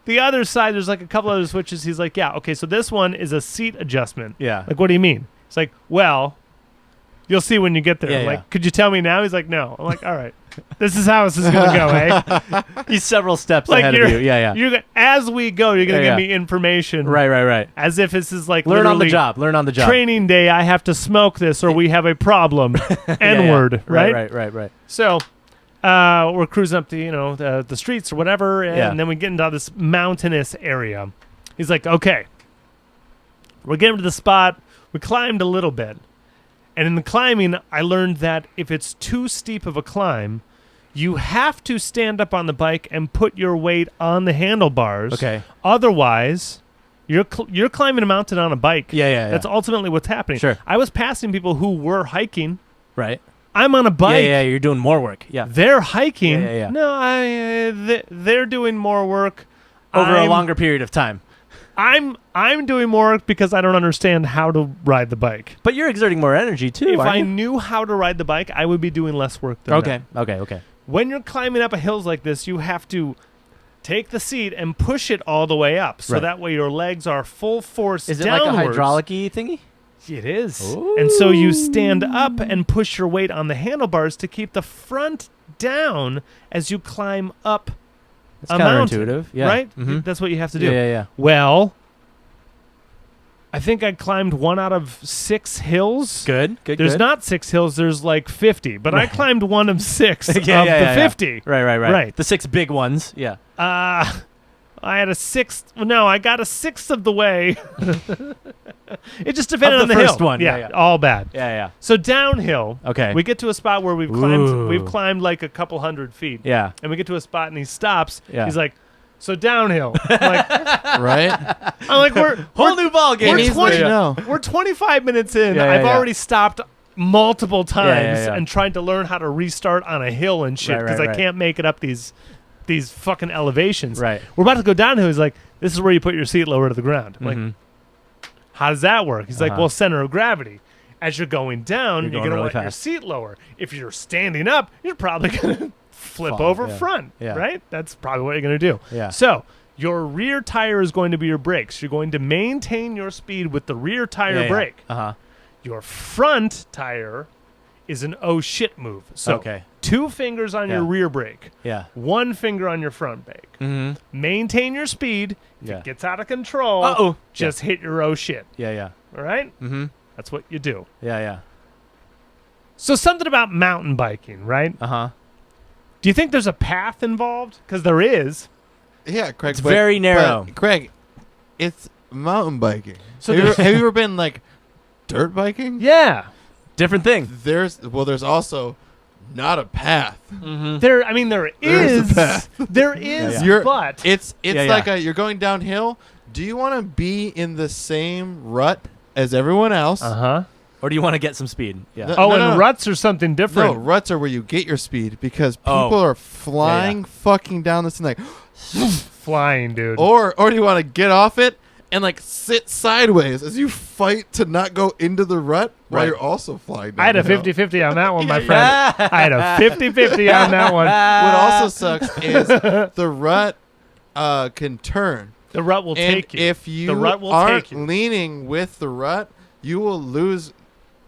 The other side, there's like a couple other switches. He's like, yeah, okay, so this one is a seat adjustment. Yeah. Like, what do you mean? It's like, well, you'll see when you get there. Yeah, I'm yeah. like, could you tell me now? He's like, no. I'm like, all right. This is how this is going to go, eh? He's several steps Like ahead of you. Yeah. As we go, you're going to Yeah, give me information. Right. As if this is like Learn on the literally job. training day. I have to smoke this or we have a problem. N-word, right? Right. So we're cruising up to, the streets or whatever, and Yeah. then we get into this mountainous area. He's like, okay, we're getting to the spot. We climbed a little bit. And in the climbing, I learned that if it's too steep of a climb, you have to stand up on the bike and put your weight on the handlebars. Okay. Otherwise, you're climbing a mountain on a bike. Yeah. That's ultimately what's happening. Sure. I was passing people who were hiking. Right. I'm on a bike. Yeah. You're doing more work. Yeah. They're hiking. Yeah. No, they're doing more work Over a I'm- longer period of time. I'm doing more work because I don't understand how to ride the bike. But you're exerting more energy too. If aren't I you? knew how to ride the bike, I would be doing less work than that. Okay. When you're climbing up a hills like this, you have to take the seat and push it all the way up, so Right. that way your legs are full force Is it downwards. like a hydraulic-y thingy? It is. And so you stand up and push your weight on the handlebars to keep the front down as you climb up It's a mountain. counterintuitive. Yeah. Right? Mhm. That's what you have to do. Yeah. Well, I think I climbed 1 out of 6 hills. Good. There's not 6 hills. There's like 50, but I Right. climbed 1 of 6 of Yeah, the 50. Right. Right. The 6 big ones. Yeah. I had a 6th. No, I got a 6th of the way. It just depended Of on the the first hill. one. Yeah. All bad. Yeah. So downhill, Okay. we get to a spot where we've Ooh. climbed like a couple hundred feet. Yeah. And we get to a spot and he stops. Yeah. He's like, so downhill. I'm Right? like, we're Whole new ball game. we're He needs to 20 know. We're 25 minutes in. Yeah, I've yeah. already stopped multiple times yeah. and tried to learn how to restart on a hill and shit Right, because right. I can't make it up these fucking elevations. Right. We're about to go downhill. He's like, this is where you put your seat lower to the ground. I'm like, Mhm. how does that work? He's like, Uh-huh. well, center of gravity. As you're going down, You're you're going going to really want your fast. seat lower. If you're standing up, you're probably going to flip Fall, over yeah. front, Yeah. right? That's probably what you're going to do. Yeah. So your rear tire is going to be your brakes. You're going to maintain your speed with the rear tire brake. Uh-huh. Your front tire is an oh shit move. So Okay. 2 fingers on your Yeah. rear brake, Yeah. 1 finger on your front brake. Mm-hmm. Maintain your speed. If Yeah. it gets out of control, Uh-oh. just hit your oh shit. Yeah. All right? Mm-hmm. That's what you do. Yeah. So something about mountain biking, right? Uh-huh. Do you think there's a path involved? Because there is. Yeah, Craig. It's very narrow. But, Craig, it's mountain biking. So have you ever been like dirt biking? Yeah. Different thing. There's also not a path. Mm-hmm. There There's is. a path. There is, Yeah. You're- but It's Yeah, like yeah. you're going downhill. Do you want to be in the same rut as everyone else? uh-huh. Or do you want to get some speed? Yeah. No. Oh, and ruts are something No, different. ruts are where you get your speed because Oh. people are flying fucking down this thing like, Flying, dude. or do you want to get off it and like sit sideways as you fight to not go into the rut while Right. you're also flying. I had a downhill. 50-50 on that one, my friend. I had a 50-50 on that one. What also sucks is the rut can turn. The rut will And take you. if you the rut will aren't take you. leaning with the rut, you will lose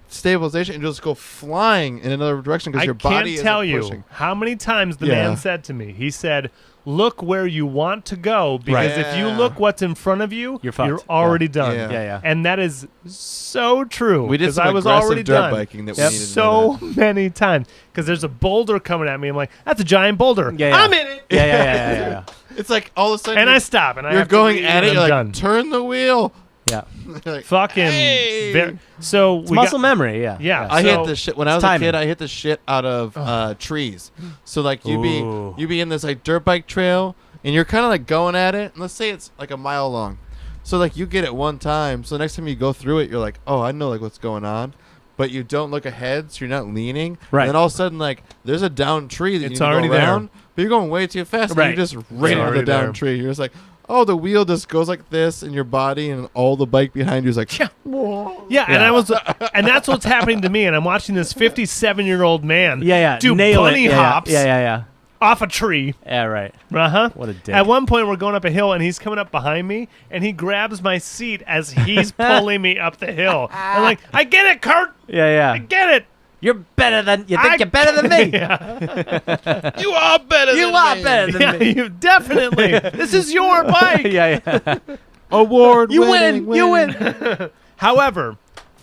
stabilization and you'll just go flying in another direction because I your body can't tell isn't you pushing. how many times the Yeah. man said to me, he said, look where you want to go, because Right. if you Yeah. look what's in front of you, You're fucked. already done. Yeah. Yeah. And that is so true. We did 'cause some I was aggressive already dirt done biking that Yep. we needed so many times. Because there's a boulder coming at me. I'm like, that's a giant boulder. Yeah, yeah. I'm in it. Yeah. It's like all of a sudden And I you're, stop. And I you're have to going leave at and it. You're I'm like, done. turn the wheel. Yeah. You're like, Fucking. Hey! So It's we muscle got, memory. Yeah. Yeah. I So- hit the shit when I was a timing. kid. I hit the shit out of trees. So like Ooh. you be in this like dirt bike trail and you're kind of like going at it. And let's say it's like a mile long. So like you get it one time. So the next time you go through it, you're like, oh, I know like what's going on. But you don't look ahead, so you're not leaning. Right. And then all of a sudden, like there's a down tree that It's you need already to go there. around, but you're going way too fast. Right. And you're just right into already the down there. tree. You're just like, oh, the wheel just goes like this in your body, and all the bike behind you is like, Yeah, and I was, and that's what's happening to me. And I'm watching this 57-year-old man, Yeah. do Nail bunny it. hops Yeah. off a tree. Yeah. Right. What a dick. At one point, we're going up a hill, and he's coming up behind me, and he grabs my seat as he's pulling me up the hill. I'm like, I get it, Kurt. I Yeah. get it. You're better than you think. I- You're better than me. you are better You than are me. better than Yeah, me. you definitely. This is your bike. Yeah. Award You winning, win. You win. However,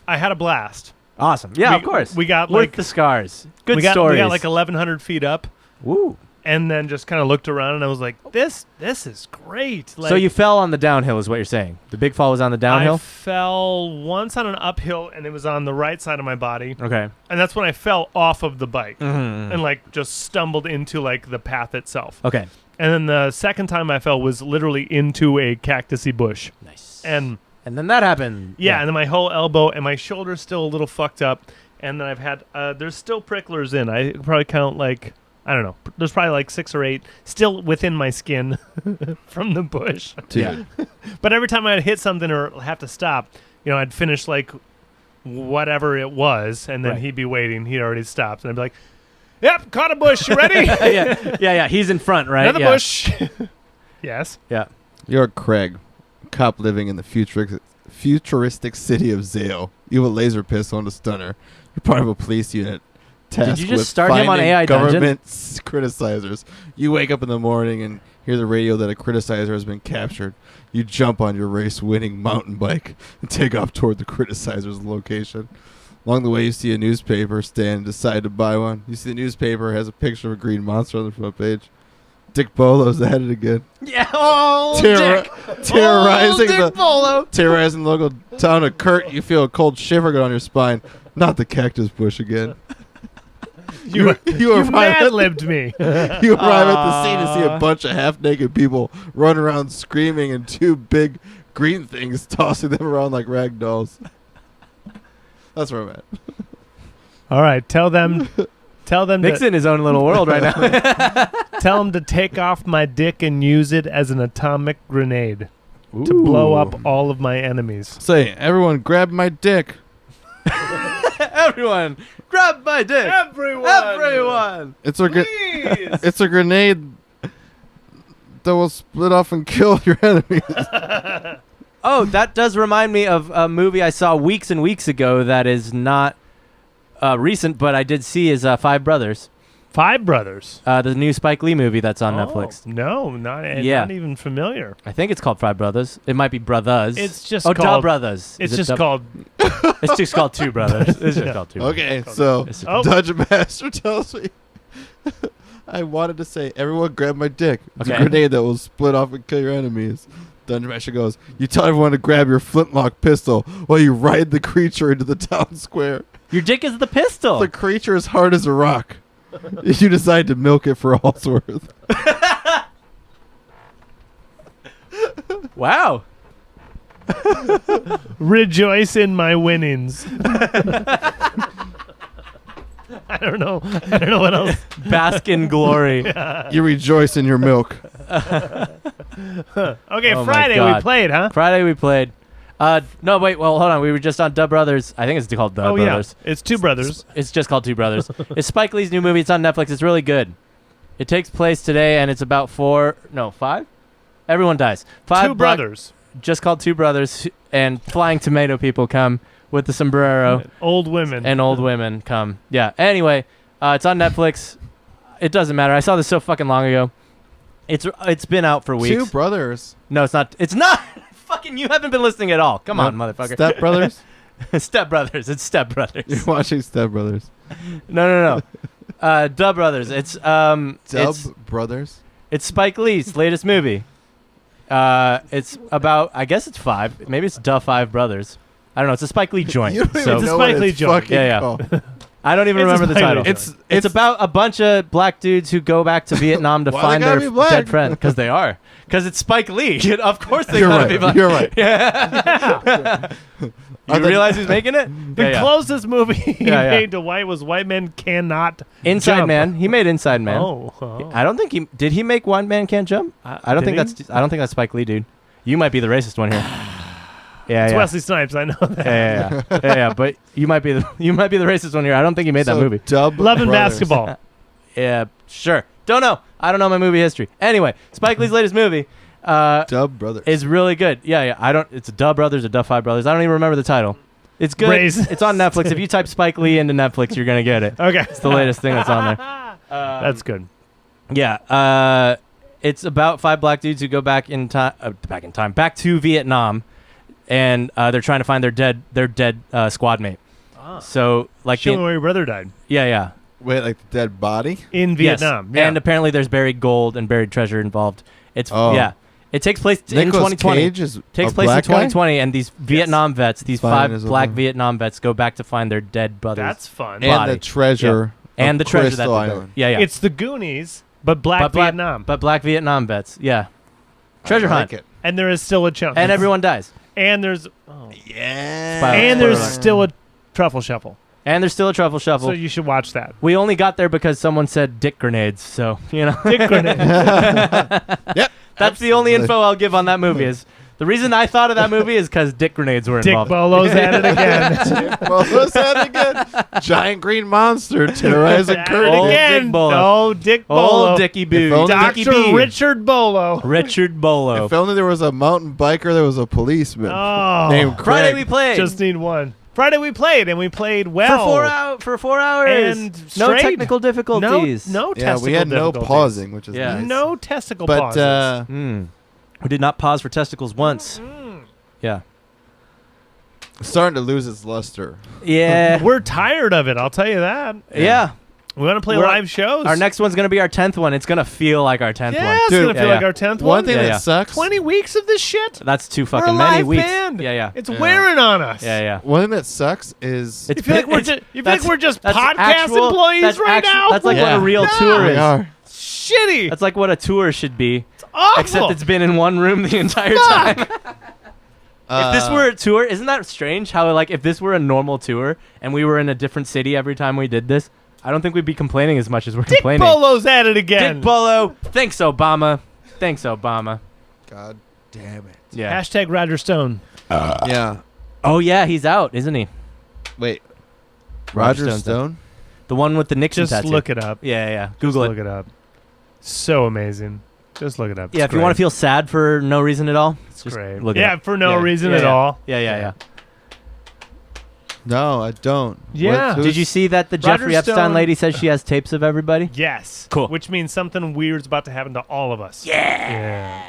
I had a blast. Awesome. Yeah. Of course. We got Worth like the scars. Good we got stories. we got like 1,100 feet up, Woo. and then just kind of looked around, and I was like, this is great. Like, So you fell on the downhill, is what you're saying? The big fall was on the I downhill. fell once on an uphill, and it was on the right side of my body, Okay. and that's when I fell off of the bike Mm-hmm. and like just stumbled into like the path itself. Okay. And then the second time I fell was literally into a cactusy bush, Nice. and And then that happened. yeah, and then my whole elbow and my shoulder's still a little fucked up, and then I've had there's still pricklers in. I probably count like, I don't know. There's probably like 6 or 8 still within my skin from the bush. Dude. But every time I'd hit something or have to stop, I'd finish like whatever it was, and then Right. he'd be waiting. He'd already stopped, and I'd be like, "Yep, caught a bush. You ready? yeah. He's in front, right? Another yeah. bush." Yes. Yeah. You're Craig, cop living in the futuristic city of Zale. You have a laser pistol and a stunner. You're part of a police unit. Tasked you just with start him on finding AI Dungeon? government criticizers. You wake up in the morning and hear the radio that a criticizer has been captured. You jump on your race-winning mountain bike and take off toward the criticizer's location. Along the way, you see a newspaper stand and decide to buy one. You see the newspaper has a picture of a green monster on the front page. Dick Bolo's at it again. Yeah. Oh, Terror- Dick. terrorizing Dick the Bolo. terrorizing the local town of Kurt. You feel a cold shiver go down your spine. Not the cactus bush again. You arrive mad at- libbed me. You arrive at the scene to see a bunch of half-naked people run around screaming and 2 big green things tossing them around like rag dolls. That's where I'm at. All right, tell them Nick's to, in his own little world right now. tell them to take off my dick and use it as an atomic grenade to blow up all of my enemies. Say, everyone grab my dick. Everyone, grab my dick. Everyone. It's a Please. it's a grenade that will split off and kill your enemies. Oh, that does remind me of a movie I saw weeks and weeks ago that is not recent, but I did see is Five Brothers. Five Brothers. The new Spike Lee movie that's on Netflix. No, not Yeah. not even familiar. I think it's called Five Brothers. It might be Brothers. It's just Da called. Brothers. It's Is it just Da- called. It's just called Two Brothers. It's just called Two Brothers. Okay, so It's Oh. Dungeon Master tells me I wanted to say, everyone grab my dick. It's a Okay. grenade that will split off and kill your enemies. Dungeon Master goes, you tell everyone to grab your flintlock pistol while you ride the creature into the town square. Your dick is the pistol. The creature is hard as a rock. You decide to milk it for all it's worth. Wow. Rejoice in my winnings. I don't know what else. Bask in glory. You rejoice in your milk. Okay, Oh my Friday we God. played, huh? Friday we played. No, wait. Well, hold on. We were just on Dub Brothers. I think it's called Dub Oh yeah, Brothers. it's Two Brothers. It's just called Two Brothers. It's Spike Lee's new movie. It's on Netflix. It's really good. It takes place today, and it's about 5? Everyone dies. 5 Two Brothers. just called Two Brothers, and flying tomato people come with the sombrero, Old women. and old women come. Yeah. Anyway, it's on Netflix. It doesn't matter. I saw this so fucking long ago. It's been out for weeks. Two brothers. No, it's not. It's not. Fucking, you haven't been listening at all. Come on, motherfucker. Step brothers. Step Brothers. It's Step Brothers. You're watching Step Brothers. No. Dub Brothers. It's Brothers. It's Spike Lee's latest movie. It's about, I guess it's 5. Maybe it's Da 5 Brothers. I don't know. It's a Spike Lee joint. You don't so even know Spike what Lee it's joint. fucking Yeah. called. I don't even It's a remember the Spike Lee title. joint. It's about a bunch of black dudes who go back to Vietnam to Why find they their gotta be black? dead friend. Because they are. Because it's Spike Lee. Of course they You're gotta right. be black. You're right. You realize who's making it? The closest movie he Yeah. made to white was White Men Cannot Inside Jump. Man. He made Inside Man. Oh. I don't think did he make One Man Can't Jump? I don't Did think he? I don't think that's Spike Lee, dude. You might be the racist one here. Yeah, It's yeah. Wesley Snipes, I know that. Yeah. But you might be the racist one here. I don't think he made that movie. Dub Love and Brothers. Basketball. Yeah, sure. Don't know. I don't know my movie history. Anyway, Spike Lee's latest movie Dub Brothers. is really good. Yeah. I don't. It's Dub Brothers or Dub 5 Brothers. I don't even remember the title. It's good. Racist. It's on Netflix. If you type Spike Lee into Netflix, you're gonna get it. Okay. It's the latest thing that's on there. That's good. Yeah. It's about 5 black dudes who go back to Vietnam, and they're trying to find their dead squad mate. So like, Show me where your brother died. yeah. Wait, like the dead body? In Yes. Vietnam. Yeah. And apparently there's buried gold and buried treasure involved. It's Oh. yeah. It takes place in Nicolas 2020. Cage is Takes a place in black guy? 2020, and these Vietnam vets, these Fine 5 as a black woman. Vietnam vets, go back to find their dead brothers. That's fun. And- body. And the treasure. and the of treasure that Crystal they buried. Island. Yeah. It's the Goonies, but black Vietnam. But black Vietnam vets. Yeah. Treasure I hunt. like it. And there is still a chunk. And everyone dies. And there's Yeah. Spoiler and there's alert. still a truffle shuffle. And there's still a truffle shuffle. So you should watch that. We only got there because someone said dick grenades. So, you know. Dick grenade. Yep. That's the only Absolutely. info I'll give on that movie. Is the reason I thought of that movie is because dick grenades were Dick involved. Bolo's at it again. Well, what's that again? Giant green monster terrorizing At it Kurt. Old again. Dick Bolo. Oh, Dick Bolo. Old Dickie Boo. If only- Dickie Dr. B. Richard Bolo. Richard Bolo. If only there was a mountain biker, there was a policeman Oh. named Craig. Friday we played. Just need one. Friday we played, and we played well. for 4 hours. And no straight. technical difficulties. No Yeah, testicle we had no difficulties. pausing, which is Yeah. nice. No testicle But pauses. We did not pause for testicles once. Yeah. starting to lose its luster. Yeah. We're tired of it, I'll tell you that. Yeah. We want to play We're- live shows. Our next one's going to be our 10th one. It's going to feel like our 10th yeah, one. it's Dude, going to feel yeah, like yeah. our 10th One one. thing Yeah, that yeah. sucks. 20 weeks of this shit? That's too We're fucking a many live weeks. band. Yeah. It's Yeah. wearing on us. Yeah. One thing that sucks is It's You feel like we're it's- just, you feel like that's- we're just that's podcast actual- employees that's right actu- now? That's like what Yeah. a real No. tour we is. are. Shitty. That's like what a tour should be. It's awful. Except it's been in one room the entire time. If this were a tour, isn't that strange? How like if this were a normal tour and we were in a different city every time we did this, I don't think we'd be complaining as much as we're Dick complaining. Bolo's at it again. Dick Bolo. Thanks, Obama. Thanks, Obama. God damn it. Yeah. Hashtag Roger Stone. Yeah. Oh yeah, he's out, isn't he? Wait. Roger Roger Stone's Stone? The one with the Nixon Just tattoo. look it up. Yeah. Google Just it. look it up. So amazing. Just look it up. Yeah, if you want to feel sad for no reason at all, It's just great. look it Yeah, up. for no Yeah, reason yeah, at yeah. all. Yeah. No, I don't. Yeah. Who's- Did you see that the Roger Jeffrey Epstein Stone- lady says she has tapes of everybody? Yes. Cool. Which means something weird's about to happen to all of us. Yeah.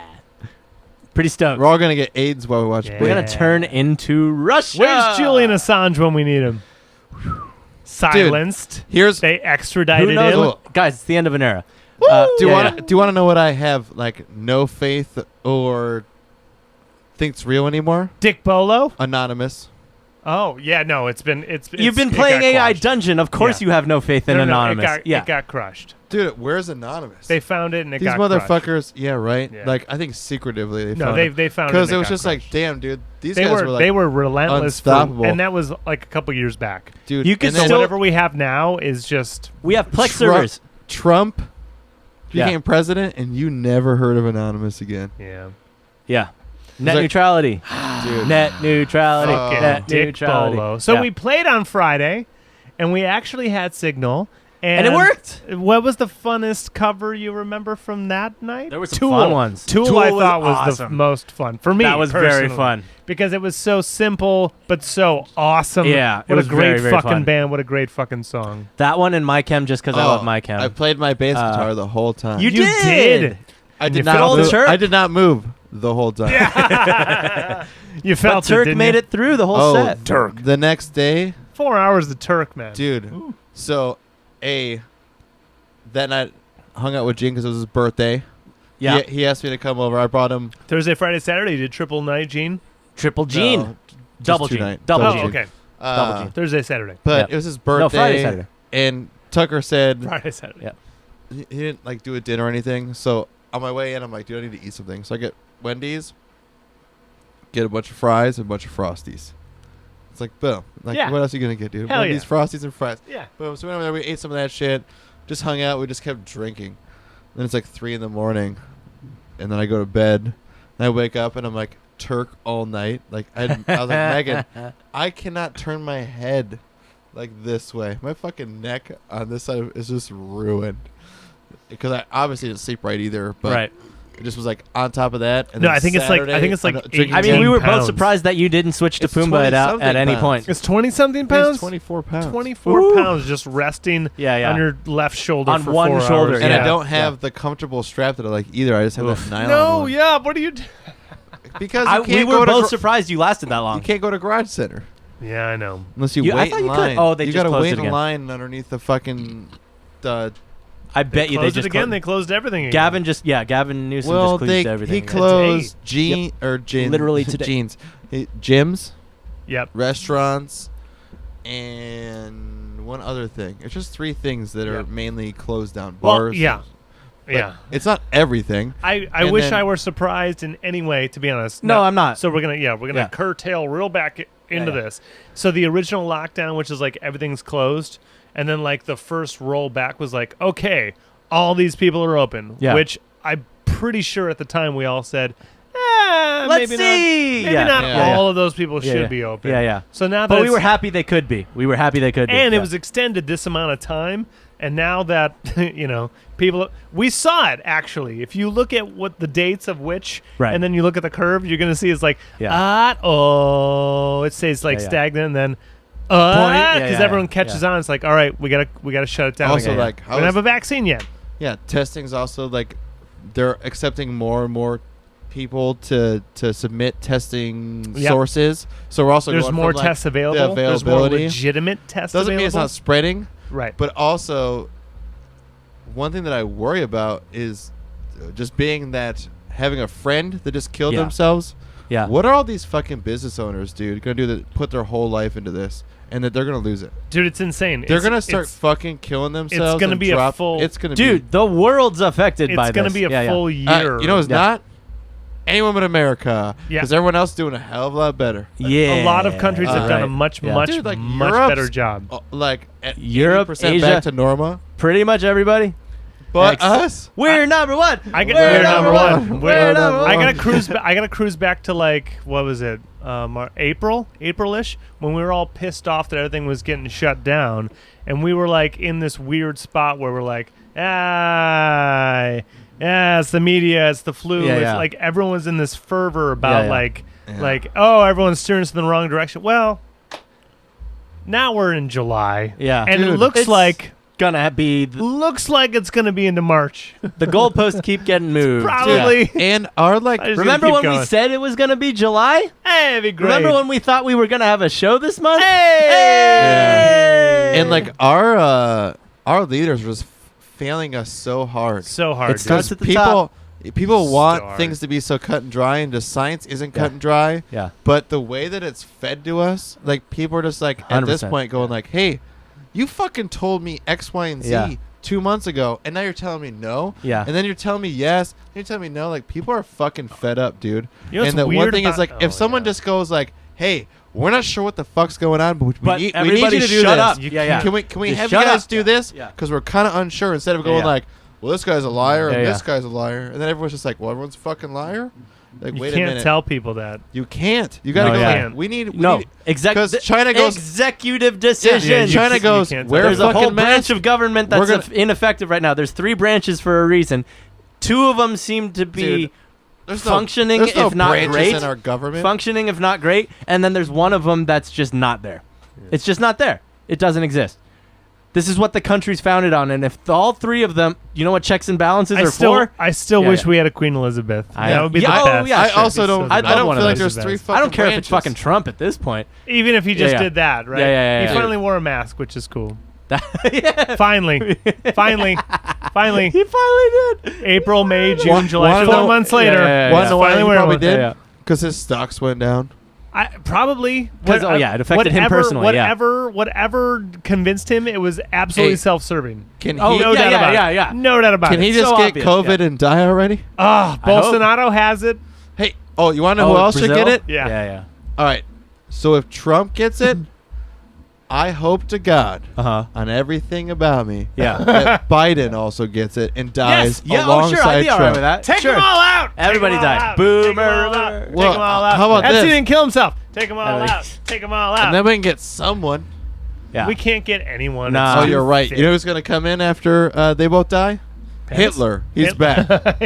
Pretty stoked. We're all going to get AIDS while we watch Yeah. We're Blade. gonna turn into Russia. Where's Julian Assange when we need him? Silenced. Here's They extradited Who knows? him. What, guys, it's the end of an era. Woo! do you Yeah, want to know what I have like no faith or think's real anymore? Dick Bolo. Anonymous. Oh yeah, no, it's You've been it playing got AI crushed. Dungeon. Of course, Yeah. you have no faith in No, Anonymous. it got crushed. Dude, where's Anonymous? They found it and it These got motherfuckers, crushed. yeah, right? Yeah. Like I think secretively they No, found they found it. because and it was got just like, crushed. damn, dude, these they guys were were like, they were relentless, unstoppable. and that was like a couple years back. dude, You could and So then still- whatever we have now is just We have Plex Trump- servers. became president, and you never heard of Anonymous again. Yeah. Yeah. Net like- neutrality. Dude. Net neutrality. Fucking Net Dick neutrality. Bolo. So Yeah. we played on Friday, and we actually had signal. And it worked. What was the funnest cover you remember from that night? There were some Tool. fun ones. Tool, Tool I was thought was the awesome. most fun for me. That was very personally, fun. because it was so simple but so awesome. Yeah, it what was a great very, very fucking fun. band. What a great fucking song. That one and My Chem just because I love My Chem. I played my bass guitar the whole time. You You did. did. I And did you not felt move. it. Turk? I did not move the whole time. You But felt Turk didn't made you? it through the whole set. The next day, 4 hours of Turk, man. dude. So, that night, hung out with Gene because it was his birthday. Yeah. He asked me to come over. I brought him. Thursday, Friday, Saturday, you did triple night, Gene? Triple Gene. No, just Double two Gene. night. Double Oh, Gene. okay. Double Gene. Thursday, Saturday. But Yep. it was his birthday. No, Friday, Saturday. And Tucker said Friday, Saturday. Yeah. he didn't like do a dinner or anything. So on my way in, I'm like, dude, I need to eat something. So I get Wendy's, get a bunch of fries and a bunch of Frosties. It's like, boom. Like, Yeah. what else are you going to get, dude? Hell Wendy's, yeah. Frosties, and fries. Yeah. Boom. So we went over there. We ate some of that shit. Just hung out. We just kept drinking. Then it's like 3 a.m. And then I go to bed. And I wake up and I'm like, Turk all night. Like, I was like, Megan, I cannot turn my head like this way. My fucking neck on this side is just ruined. Because I obviously didn't sleep right either. But Right. it just was like on top of that. And No, then I think it's like drinking I mean, 18 we were pounds. both surprised that you didn't switch to It's Pumbaa it out 20-something at any pounds. point. It's 20-something It's pounds? 24 pounds. 24 Woo. pounds just resting Yeah, yeah. on your left shoulder On for one 4 shoulder, hours. And yeah. I don't have the comfortable strap that I like either. I just have Oof. that nylon No, one. yeah, what do you do? Because you we can't were go to both gr- surprised you lasted that you long. can't go to Garage Center Yeah, I know. unless you I wait thought in you could. line. Oh, they you just gotta closed wait it in again. line underneath the fucking. I bet you they Closed just it again. clo- They closed everything again. Gavin Newsom Well, just closed everything. he again. closed Today. Literally today. jeans, gyms, Yep. restaurants, and one other thing. It's just 3 things that are Yep. mainly closed down. Well, Bars. yeah. But Yeah. It's not everything. I And wish then- I were surprised in any way, to be honest. No, I'm not. So we're gonna Yeah. curtail real back into yeah. this. So the original lockdown, which is like everything's closed, and then like the first roll back was like, okay, all these people are open. Yeah. Which I'm pretty sure at the time we all said, Let's maybe see. not. Maybe Yeah. not Yeah. all of those people Yeah, should yeah. be open. Yeah, yeah. So now that But we it's- were happy they could be. We were happy they could be. and it Yeah. was extended this amount of time, and now that people, we saw it actually. If you look at what the dates of which, Right. and then you look at the curve, you're gonna see it's like Yeah. it stays like Yeah, yeah. stagnant, and then Yeah, because yeah, everyone yeah. catches on. It's like, all right, we gotta shut it down. Also, again. like, we don't have a vaccine yet. Yeah, testing's also like they're accepting more and more people to submit testing Yep. sources. So we're also There's going more from, like, tests the available. There's more availability. legitimate tests Doesn't available. mean it's not spreading, right. but also one thing that I worry about is just being that having a friend that just killed Yeah. themselves. Yeah. What are all these fucking business owners, dude, gonna do that? Put their whole life into this, and that they're gonna lose it. Dude, it's insane. They're It's- gonna start it's- fucking killing themselves. gonna and be a drop, full- It's gonna Dude, the world's affected It's by gonna this. be a Yeah, yeah. full be. year. You know, it's Yeah. not anyone but America. Yeah. Because everyone else is doing a hell of a lot better. Yeah. A lot of countries have done a Right. much, Yeah. much, Dude, like, much Europe's- better job. Like at Europe, 80% Asia. back to normal. Pretty much everybody. But Ex- us, We're number one. I get We're we're number one. We're number one. I gotta cruise. I gotta cruise back to like what was it? April-ish, when we were all pissed off that everything was getting shut down, and we were like in this weird spot where we're like, yeah, it's the media, it's the flu. Yeah, It's yeah. like everyone was in this fervor about Yeah, yeah. like oh, everyone's steering us in the wrong direction. Well, now we're in July, Yeah. and it Dude, looks it's like be it's gonna be into March. the goalposts keep getting moved. Probably. and our like I just Remember keep when going. we said it was gonna be July? Hey, it'd be great. Remember when we thought we were gonna have a show this month? Hey! and like our leaders was failing us so hard. So hard. It dude. starts at the People want So hard. things to be so cut and dry, and just science isn't Yeah. cut and dry. Yeah. But the way that it's fed to us, like people are just like at this 100%. point going like, "Hey, you fucking told me X, Y, and Z Yeah. 2 months ago, and now you're telling me no." Yeah. And then you're telling me yes, and you're telling me no. Like people are fucking fed up, dude. You know what's and the one weird thing is about- like, if oh, someone yeah. just goes like, "Hey, we're not sure what the fuck's going on, but But we need everybody you to do shut this. up. You Yeah, yeah. Can we Just have you shut guys up. do this? Yeah. Because we're kind of unsure." Instead of Yeah, going yeah. like, well, this guy's a liar and Yeah, this guy's a liar, and then everyone's just like, well, everyone's a fucking liar. Like, You wait a can't minute. tell people that. You can't. You gotta No, go. yeah. Like, we need. Because China goes. executive Yeah, decisions. China you goes. can't Wear tell. There's a a whole fucking branch mask. of government We're that's gonna- ineffective right now. There's 3 branches for a reason. 2 of them seem to be Dude, there's functioning, there's no if not branches great. in our government. Functioning, if not great. And then there's one of them that's just not there. It's just not there. It doesn't exist. This is what the country's founded on. And if all 3 of them, you know what checks and balances are for? I still Yeah, wish yeah. we had a Queen Elizabeth. I- That would be Yeah, the oh, best. yeah, I sure. also don't. I'd I love don't one feel of like those there's 3 best. fucking I don't care if branches. it's fucking Trump at this point. Even if he just Yeah, yeah. did that, right? Yeah. He finally wore a mask, which is cool. Yeah. Finally. Finally. He finally did. April, May, June, Wanna July. know- 4 months later. Wanna know why Finally he wearing probably one. did? Yeah. Because his stocks went down. Probably. 'Cause, What- it affected him whatever- personally. Yeah. Whatever convinced him, it was absolutely Hey, self-serving. Can Oh, he? No doubt about it. yeah. No doubt about Can it. he just so get obvious, COVID yeah. and die already? Ah, I hope. Bolsonaro has it. Hey. Oh, you want to know who else should Brazil? get it? Yeah. Yeah. All right. So if Trump gets it, I hope to God Uh-huh. on everything about me Yeah. that Biden also gets it and dies Yeah, alongside sure. I'd be all right Trump. with that. Take sure. them all out. Everybody Take 'em all died. out. Boomer. Take 'em all out. Take 'em Well, all out. how about Epstein this? didn't kill himself. Take them all Everybody- out. Take them all out. And then we can get someone. Yeah. We can't get anyone. Nah. It's Oh, too you're right. thick. You know who's going to come in after they both die? Pence? Hitler. He's Hit- back.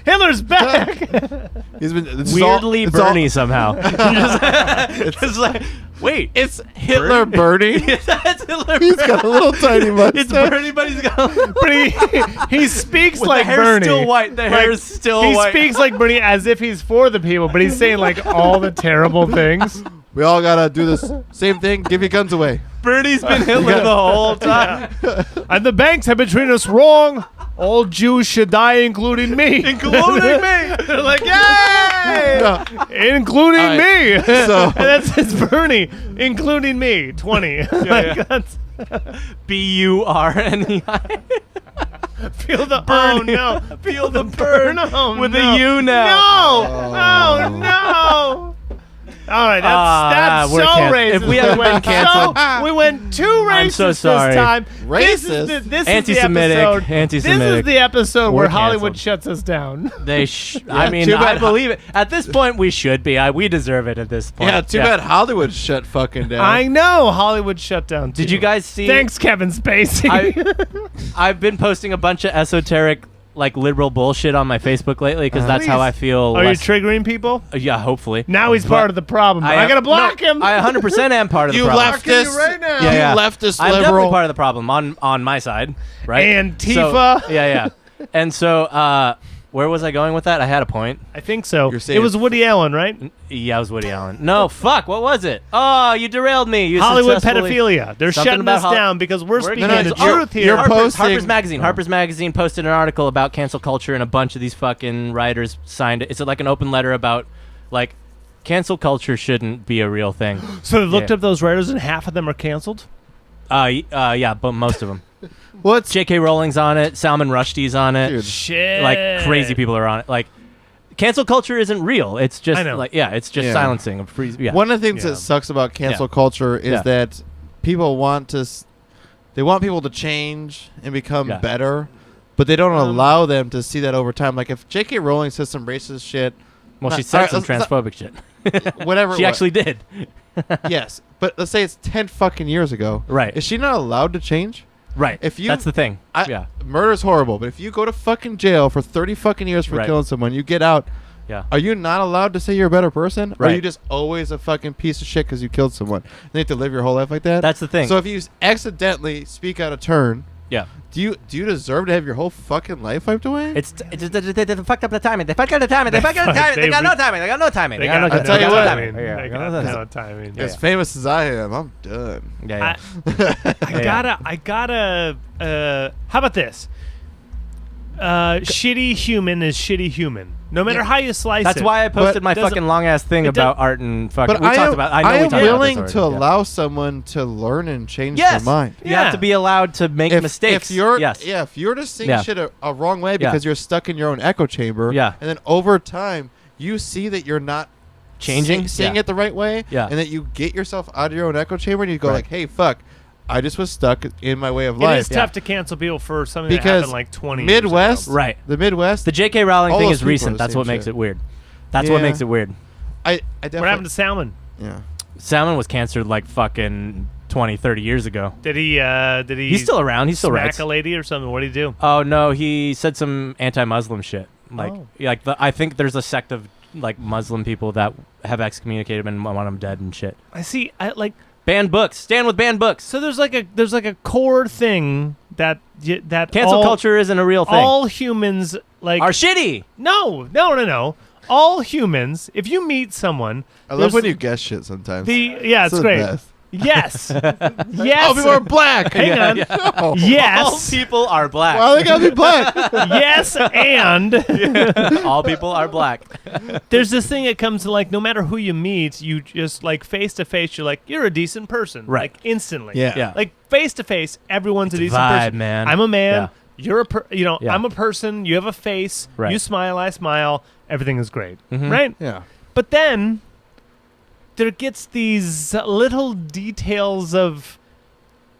Hitler's back. He's been Weirdly it's all- Bernie somehow. It's like, wait, It's Hitler Bernie. that's Hitler. He's got a little tiny mustache. It's Bernie, but he's got But he speaks with like the hair's Bernie. still white. The hair is still He white. speaks like Bernie as if he's for the people, but he's saying like all the terrible things. We all got to do this same thing. Give your guns away. Bernie's been Hitler the whole time, And the banks have been treating us wrong. All Jews should die, including me. including me. They're like, yay! No. Including All right, me. so- And that's it's Bernie, including me. 20. yeah. That's- Burnie. feel the Bernie. oh no. Feel the burn Oh, with no. a U now. No. Oh no. All right, that's we're so can- racist. if we haven't been canceled- we went too racist I'm so sorry. this time. This is Racist? this Anti-Semitic, is the episode. anti-Semitic. This is the episode We're where Hollywood canceled. shuts us down. They I mean, too I bad. believe it. At this point, we should be. We deserve it at this point. Yeah, too bad Hollywood shut fucking down. I know Hollywood shut down. Did too. you guys see? Thanks, Kevin Spacey. I've been posting a bunch of esoteric, like liberal bullshit on my Facebook lately because that's how Please. I feel. Are you less- triggering people? Yeah, hopefully. Now he's But part of the problem. I gotta block him. I 100% am part of the You problem. leftist. right now. Yeah, yeah. You leftist I'm definitely liberal. part of the problem on my side, right? Antifa. So, yeah. And so, where was I going with that? I had a point. I think so. You're It saying- was Woody Allen, right? Yeah, it was Woody Allen. No, fuck. What was it? Oh, you derailed me. You Hollywood successfully- pedophilia. They're Something shutting about us Hol- down because we're speaking gonna- the you're- truth here. you're posting- Harper's Magazine. Harper's Magazine posted an article about cancel culture, and a bunch of these fucking writers signed it. It's like an open letter about, like, cancel culture shouldn't be a real thing. So they looked Yeah. up those writers, and half of them are canceled. Yeah, but most of them. What's J.K. Rowling's on it. Salman Rushdie's on it. Dude. Shit. Like crazy people are on it. Like, cancel culture isn't real. It's just I know. like it's just Yeah. silencing. Yeah. One of the things Yeah. that sucks about cancel Yeah. culture is Yeah. that people want to, they want people to change and become Yeah. better, but they don't allow them to see that over time. Like if J.K. Rowling says some racist shit, Well, she All said right, some let's- transphobic shit. whatever. She it was. actually did. Yes, but let's say it's 10 fucking years ago. Right. Is she not allowed to change? Right. If you- That's the thing. Yeah. Murder's horrible, but if you go to fucking jail for 30 fucking years for Right. killing someone, you get out. Yeah. Are you not allowed to say you're a better person? Or are Right. you just always a fucking piece of shit because you killed someone? And you have to live your whole life like that? That's the thing. So if you accidentally speak out of turn, Yeah. do you deserve to have your whole fucking life wiped away? It's they fucked up the timing. They fucked up the timing. They fucked up the timing. They got no timing. They got no timing. They got no got, I'll tell they you got what. timing. Yeah, They yeah, got yeah. no timing. As famous as I am, I'm done. Yeah. I gotta. How about this? Shitty human is shitty human. No matter Yeah. how you slice That's it. why I posted my doesn't- fucking long ass thing it about art and fucking. But We I talked am, about. I I know we am talked willing about this to already. allow someone to learn and change Yes. their mind. You have Yeah. to be allowed to make mistakes. If you're yes. if you're just seeing Yeah. shit a wrong way Yeah. because you're stuck in your own echo chamber, Yeah. and then over time you see that you're not Changing? seeing Yeah. it the right way, Yeah. and that you get yourself out of your own echo chamber and you go Right. like, hey, fuck, I just was stuck in my way of It life. is tough to cancel people for something that Because happened like 20 Midwest, years ago. Right. the Midwest, The J.K. Rowling All thing those is people are recent. the That's same what makes shit. it weird. That's what Yeah. makes it weird. I definitely. What happened to Salmon? Yeah. Salmon was canceled like fucking 20, 30 years ago. Did he He's still around. He still smack writes. a lady or something? What did he do? Oh no, he said some anti-Muslim shit. Oh. I think there's a sect of like Muslim people that have excommunicated him and want him dead and shit. I see. I like. Banned books. Stand with banned books. So there's like a core thing that Cancel culture isn't a real thing. all humans like Are shitty. No. All humans, if you meet someone, I love there's when you guess shit sometimes. it's the great. best. Yes. Yes. Oh, people are black. Hang on. No. All Yes. people are black. Why they gotta be black? Yes, and All people are black. there's this thing that comes to like no matter who you meet, you just like face to face, you're like, you're a decent person. Right. Like instantly. Yeah. Like face to face, everyone's a decent vibe, person. man. I'm a man. Yeah. You're Yeah. I'm a person. You have a face. Right. You smile. I smile. Everything is great. Mhm. Right. Yeah. But then there gets these little details of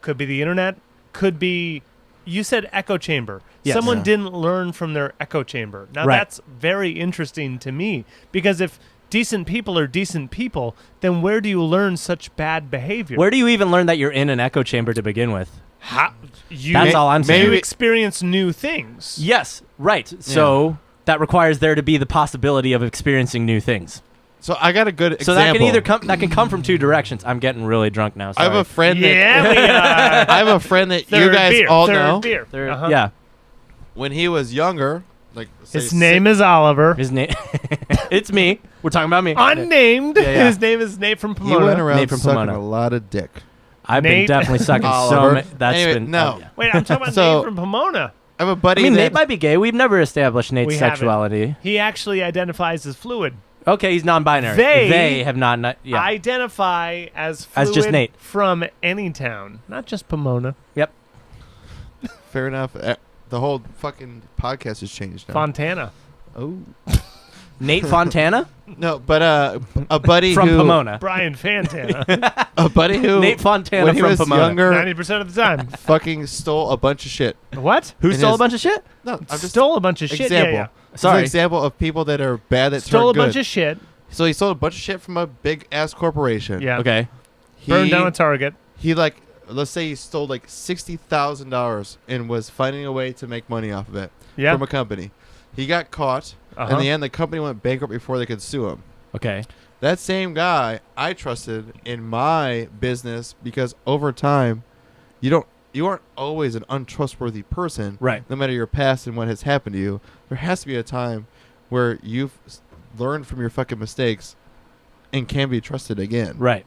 could be the internet, could be you said echo chamber. Yes. Someone Yeah. didn't learn from their echo chamber. Now Right. that's very interesting to me because if decent people are decent people, then where do you learn such bad behavior? Where do you even learn that you're in an echo chamber to begin with? How, you That's all I'm saying. You experience new things. Yes, right. So that requires there to be the possibility of experiencing new things. So I got a good So example. that can either come from two directions. I'm getting really drunk now. I Sorry. have a friend that Yeah, we are. I have a friend that Third you guys beer, all third know. Beer. There- Uh-huh. Yeah, When he was younger, like say His name is Oliver. his name. It's me. We're talking about me. Unnamed. Yeah, yeah. His name is Nate from He went Pomona. around Nate from sucking Pomona. a lot of dick. I've been Nate- definitely sucking so Oliver. many. That's Anyway, been no. yeah. Wait, I'm talking about So- Nate from Pomona. I have a buddy I mean, that Nate might be gay. We've never established Nate's We haven't. sexuality. He actually identifies as fluid. Okay, he's non-binary. They have not. Yeah. Identify as fluid As just Nate. from any town, not just Pomona. Yep. fair enough. The whole fucking podcast has changed now. Fontana. Oh Nate Fontana no, but a buddy from who Pomona. Brian Fantana. a buddy who Nate Fontana when he from was Pomona. younger 90% of the time. fucking stole a bunch of shit. What? Who in stole his- a bunch of shit? No, I'm just Stole a bunch of shit. example. Yeah, It's Sorry. an example of people that are bad that Stole a turn bunch good. of shit. So he stole a bunch of shit from a big ass corporation. Yeah. Okay. He, Burned down a Target. He like let's say he stole like $60,000 and was finding a way to make money off of it Yeah. from a company. He got caught. Uh-huh. In the end, the company went bankrupt before they could sue him. Okay. That same guy I trusted in my business because over time, you aren't always an untrustworthy person. Right. No matter your past and what has happened to you, there has to be a time where you've learned from your fucking mistakes and can be trusted again. Right.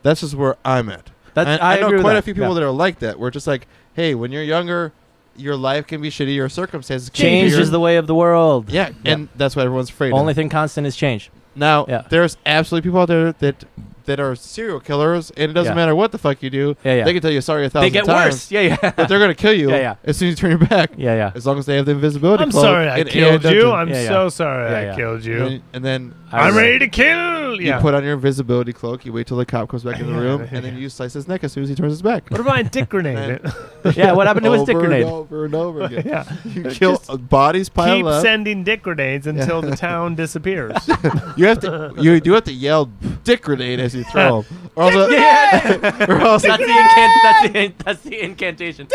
That's just where I'm at. That's, And I I know agree with quite that. a few people Yeah. that are like that. Where it's just like, hey, when you're younger, your life can be shitty, your circumstances can Change be is the way of the world. yeah, and that's what everyone's afraid Only of. thing constant is change. Now, Yeah. there's absolutely people out there that are serial killers, and it doesn't Yeah. matter what the fuck you do. Yeah, yeah. They can tell you sorry 1,000 They get times, worse. Yeah, yeah. but they're gonna kill you Yeah, yeah. as soon as you turn your back. Yeah, yeah. As long as they have the invisibility I'm cloak. sorry I and killed dungeon. you. I'm Yeah, yeah. so sorry Yeah, I yeah. killed you. And then I'm ready to kill. you Yeah. put on your invisibility cloak. You wait till the cop comes back in the Yeah, room, yeah, and then yeah. you slice his neck as soon as he turns his back. What about a dick grenade? Yeah, what happened to his dick Over grenade? and over and over again. Yeah. You kill bodies pile Keep up. sending dick grenades until the town disappears. You do have to yell dick grenade as you throw them. Or else, Yeah. or else That's the incantation.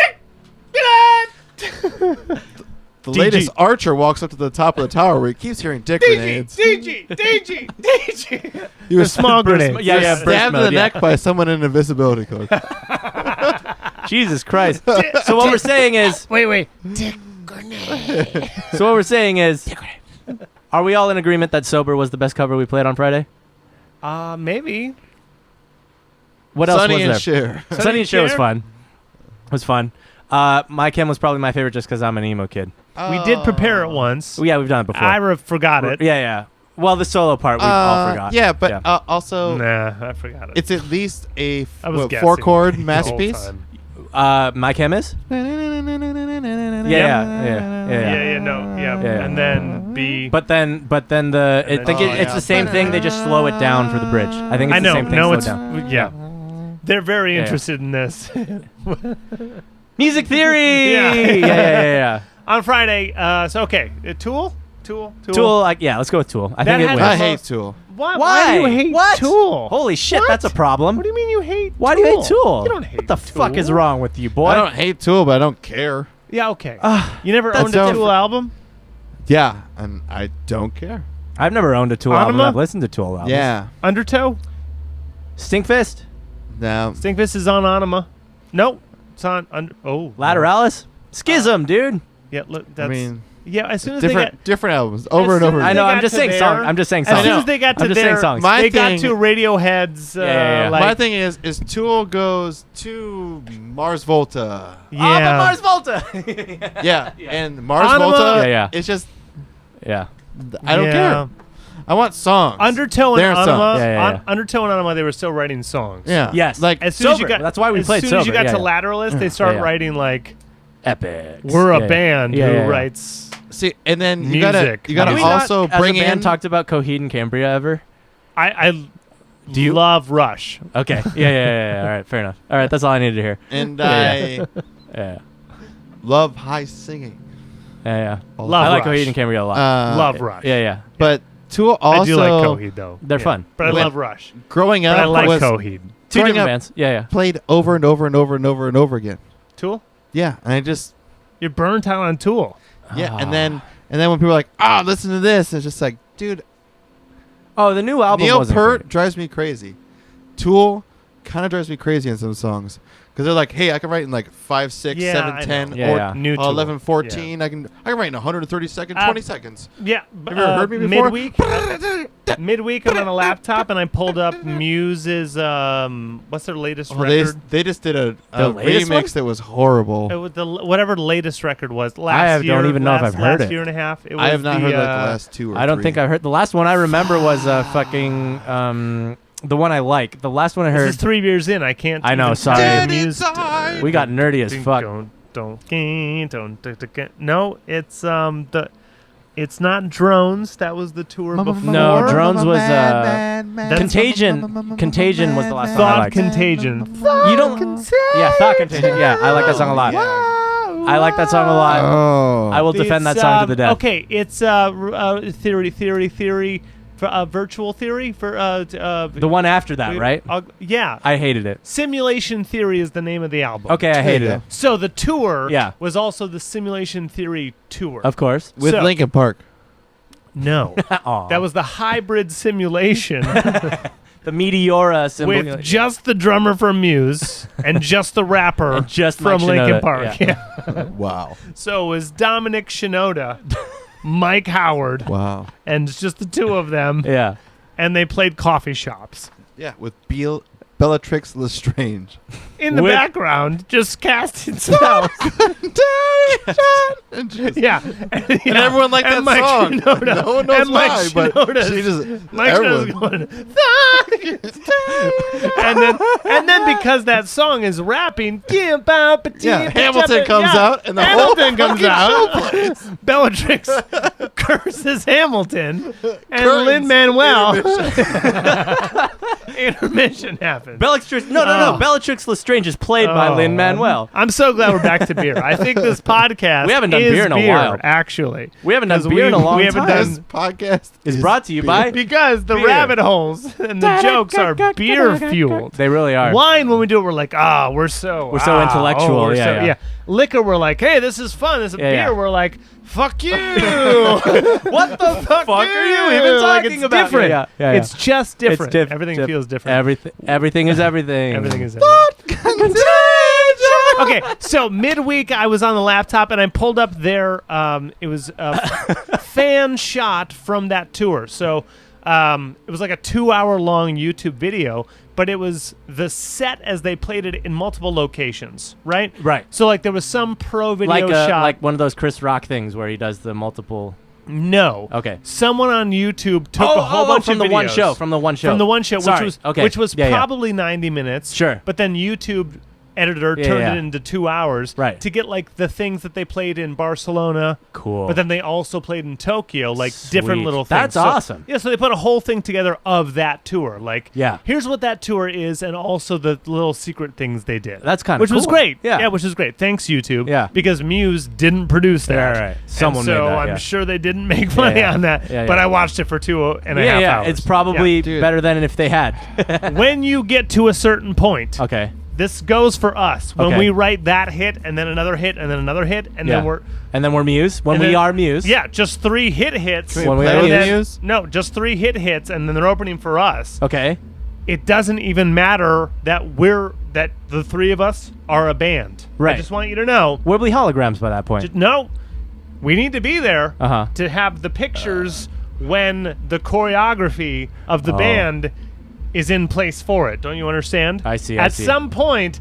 the latest archer walks up to the top of the tower where he keeps hearing dick grenades. DG. He was Small grenade. Yeah, yeah. stabbed burst in the mode, yeah. neck by someone in an invisibility cloak. Jesus Christ. So what we're saying is, Wait. so what we're saying is, are we all in agreement that Sober was the best cover we played on Friday? Maybe. What else Sonny was and there? Cher. Sunny and Cher was Cher? fun. It was fun. My Chem was probably my favorite just because I'm an emo kid. We did prepare it once. Yeah, we've done it before. I forgot it. Yeah, yeah. Well, the solo part we all forgot. Yeah, but also Nah, I forgot it. it's at least a I was guessing 4-chord the whole masterpiece. time. My Chem is? Yeah. And then B. But then And it's then- the same thing. They just slow it down for the bridge. I think it's I know. the same thing. No, slowed it's down. yeah. They're very Yeah. interested in this. Music theory. Yeah. yeah. On Friday, Tool? Tool, let's go with Tool. I That think it had wins. I hate Tool. Why do you hate What? Tool? Holy shit, What? that's a problem. What do you mean you hate Why Tool? do you hate Tool? You don't hate What the Tool. fuck is wrong with you, boy? I don't hate Tool, but I don't care. Yeah, okay. You never that's owned a different. Tool album? Yeah, and I don't care. I've never owned a Tool album. Anima? I've listened to Tool albums. Yeah. Undertow? Stinkfist? No. Stinkfist is on Anima. Nope. It's on Lateralis? Schism, dude. Yeah, look, I that's mean, as soon as they different albums over and soon over as I again. know, they I'm got just to saying there- songs. I'm just saying as songs. soon as they got to I'm just saying their, songs. My they got thing- to Radiohead's Yeah. like My thing is Tool goes to Mars Volta. Oh, but Mars Volta. Yeah, and Mars Anima- Volta. Yeah. It's just yeah. I don't care. I want songs. Undertow and Their Anima, songs. Yeah. Undertow and Anima, they were still writing songs. Yeah. Yes. Like As soon as you Sober. got, That's why we played As soon as you Sober. got Yeah, to yeah. Lateralist, they start Yeah. writing like Epic. we're a band who writes. see, and then you Music. gotta Have we also not, bring as a band in. talked about Coheed and Cambria ever? I Do you- love Rush. Okay. Yeah. All right. Fair enough. All right. That's all I needed to hear. and Yeah. I Yeah. love high singing. Yeah. Love I like Rush. Coheed and Cambria a lot. Love Rush. Yeah. But Tool also I do like Coheed though. They're fun. but I When- love Rush. growing But up I like was Coheed. Two growing different up- bands. Yeah. played over and over and over and over and over again. Tool. Yeah, and I just You're burnt out on Tool. yeah, and then when people are like, listen to this, it's just like, dude, Oh, the new album Neil wasn't Peart great. drives me crazy. Tool kind of drives me crazy in some songs because they're like, hey, I can write in like 5, 6, Yeah, 7, I 10, know. Yeah, or yeah. New Tool. 11, 14. I can write in 130 seconds, 20 seconds. Yeah. Have you ever heard me before? Midweek, I'm on a laptop and I pulled up Muse's what's their latest Oh, they, record? they just did a latest remix one? that was horrible. It was whatever the latest record was. Last year, don't even know if I've heard last it. year and a half. It was I have not heard like the uh, last 2 or I don't 3. think I've heard. The last one I remember was fucking the one I like. The last one I This heard. is 3 years in. I can't. I know, even sorry. tell you Dead Muse- inside. We got nerdy as fuck. No, it's not Drones. That was the tour before. No, Drones was That's- Contagion. Contagion was the last song I Thought liked. Contagion. You don't. Yeah, Thought Contagion. Yeah, I like that song a lot. I like that song a lot. Oh. I will defend that It's, song to the death. Okay, it's theory for virtual theory for The one after that, right? Yeah. I hated it. Simulation Theory is the name of the album. Okay, I hated it. So the tour Yeah. was also the Simulation Theory tour. Of course. with So- Linkin Park. No. Aw. That was the hybrid simulation the Meteora symbol. with just the drummer from Muse and just the rapper And just from Mike Linkin Shinoda, Park. yeah. Yeah. Wow. So it was Dominic Shinoda, Mike Howard, Wow. and it's just the two of them. Yeah. And they played coffee shops. Yeah, with Bellatrix Lestrange. In the With- background, just casting spells. and just- Yeah. And everyone liked and that Mike song. Shinoda, No one knows and Mike why, but Shinoda's- she just Mike everyone. Shinoda's going, and then because that song is rapping, Yeah, Hamilton comes out and the Hamilton whole comes fucking out. show plays. Bellatrix curses Hamilton, and Curtains. Lin-Manuel intermission happens. Bellatrix. No. Bellatrix Lestrange is played by Oh. Lin-Manuel. I'm so glad we're back to beer. I think this podcast We haven't done is beer in a while. Actually. We haven't done 'Cause beer in a long we haven't time. This podcast Is brought to you by Because the Beer. rabbit holes and the jokes are beer fueled. They really are. Wine, when we do it, we're like, we're so intellectual. we're Yeah, yeah. Liquor, we're like, hey, this is fun. This is Yeah, beer. yeah. We're like, fuck you. What the fuck are you even Like, talking it's about? different. Yeah. It's just different. It's Everything feels different. Everything is everything. Everything is everything. Okay, so midweek I was on the laptop and I pulled up their it was a fan shot from that tour. So it was like a 2-hour long YouTube video, but it was the set as they played it in multiple locations, right? Right. So like there was some pro video Like shot. like one of those Chris Rock things where he does the multiple. No. Okay. Someone on YouTube took a whole bunch from of the one videos. show. From the one show. From the one show, Sorry. which was Okay. probably 90 minutes. Sure. But then YouTube editor Yeah, turned yeah. it into 2 hours Right. to get like the things that they played in Barcelona. Cool. But then they also played in Tokyo, like different Sweet. little things. That's awesome. Yeah, so they put a whole thing together of that tour. Like, Yeah. here's what that tour is, and also the little secret things they did. That's kinda which was cool. great. Yeah. Which is great. Thanks, YouTube. Yeah. Because Muse didn't produce that. Yeah, right. Someone and so made that, I'm yeah. sure they didn't make money yeah. on that. Yeah, but yeah. I watched it for 2.5 hours. It's probably Yeah. Dude. better than if they had. When you get to a certain point, Okay. this goes for us. When Okay. we write that hit, and then another hit, and then another hit, and Yeah. then we're And then we're Muse. When and we then- are Muse. Yeah, just 3 hits. Can we When we play are with then- Muse? No, just 3 hits, and then they're opening for us. Okay. It doesn't even matter that the 3 of us are a band. Right. I just want you to know. We'll be holograms by that point. No, we need to be there Uh-huh. to have the pictures when the choreography of the Oh. band is in place for it. Don't you understand? I see, At some point,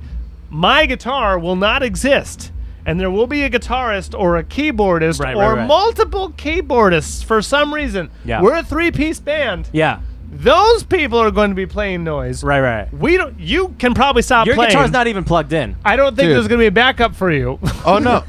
my guitar will not exist. And there will be a guitarist or a keyboardist Right, or right, right. multiple keyboardists for some reason. Yeah. We're a 3-piece band. Yeah. Those people are going to be playing noise. Right. We don't. You can probably stop Your playing. guitar's not even plugged in. I don't think Dude. there's going to be a backup for you. Oh no.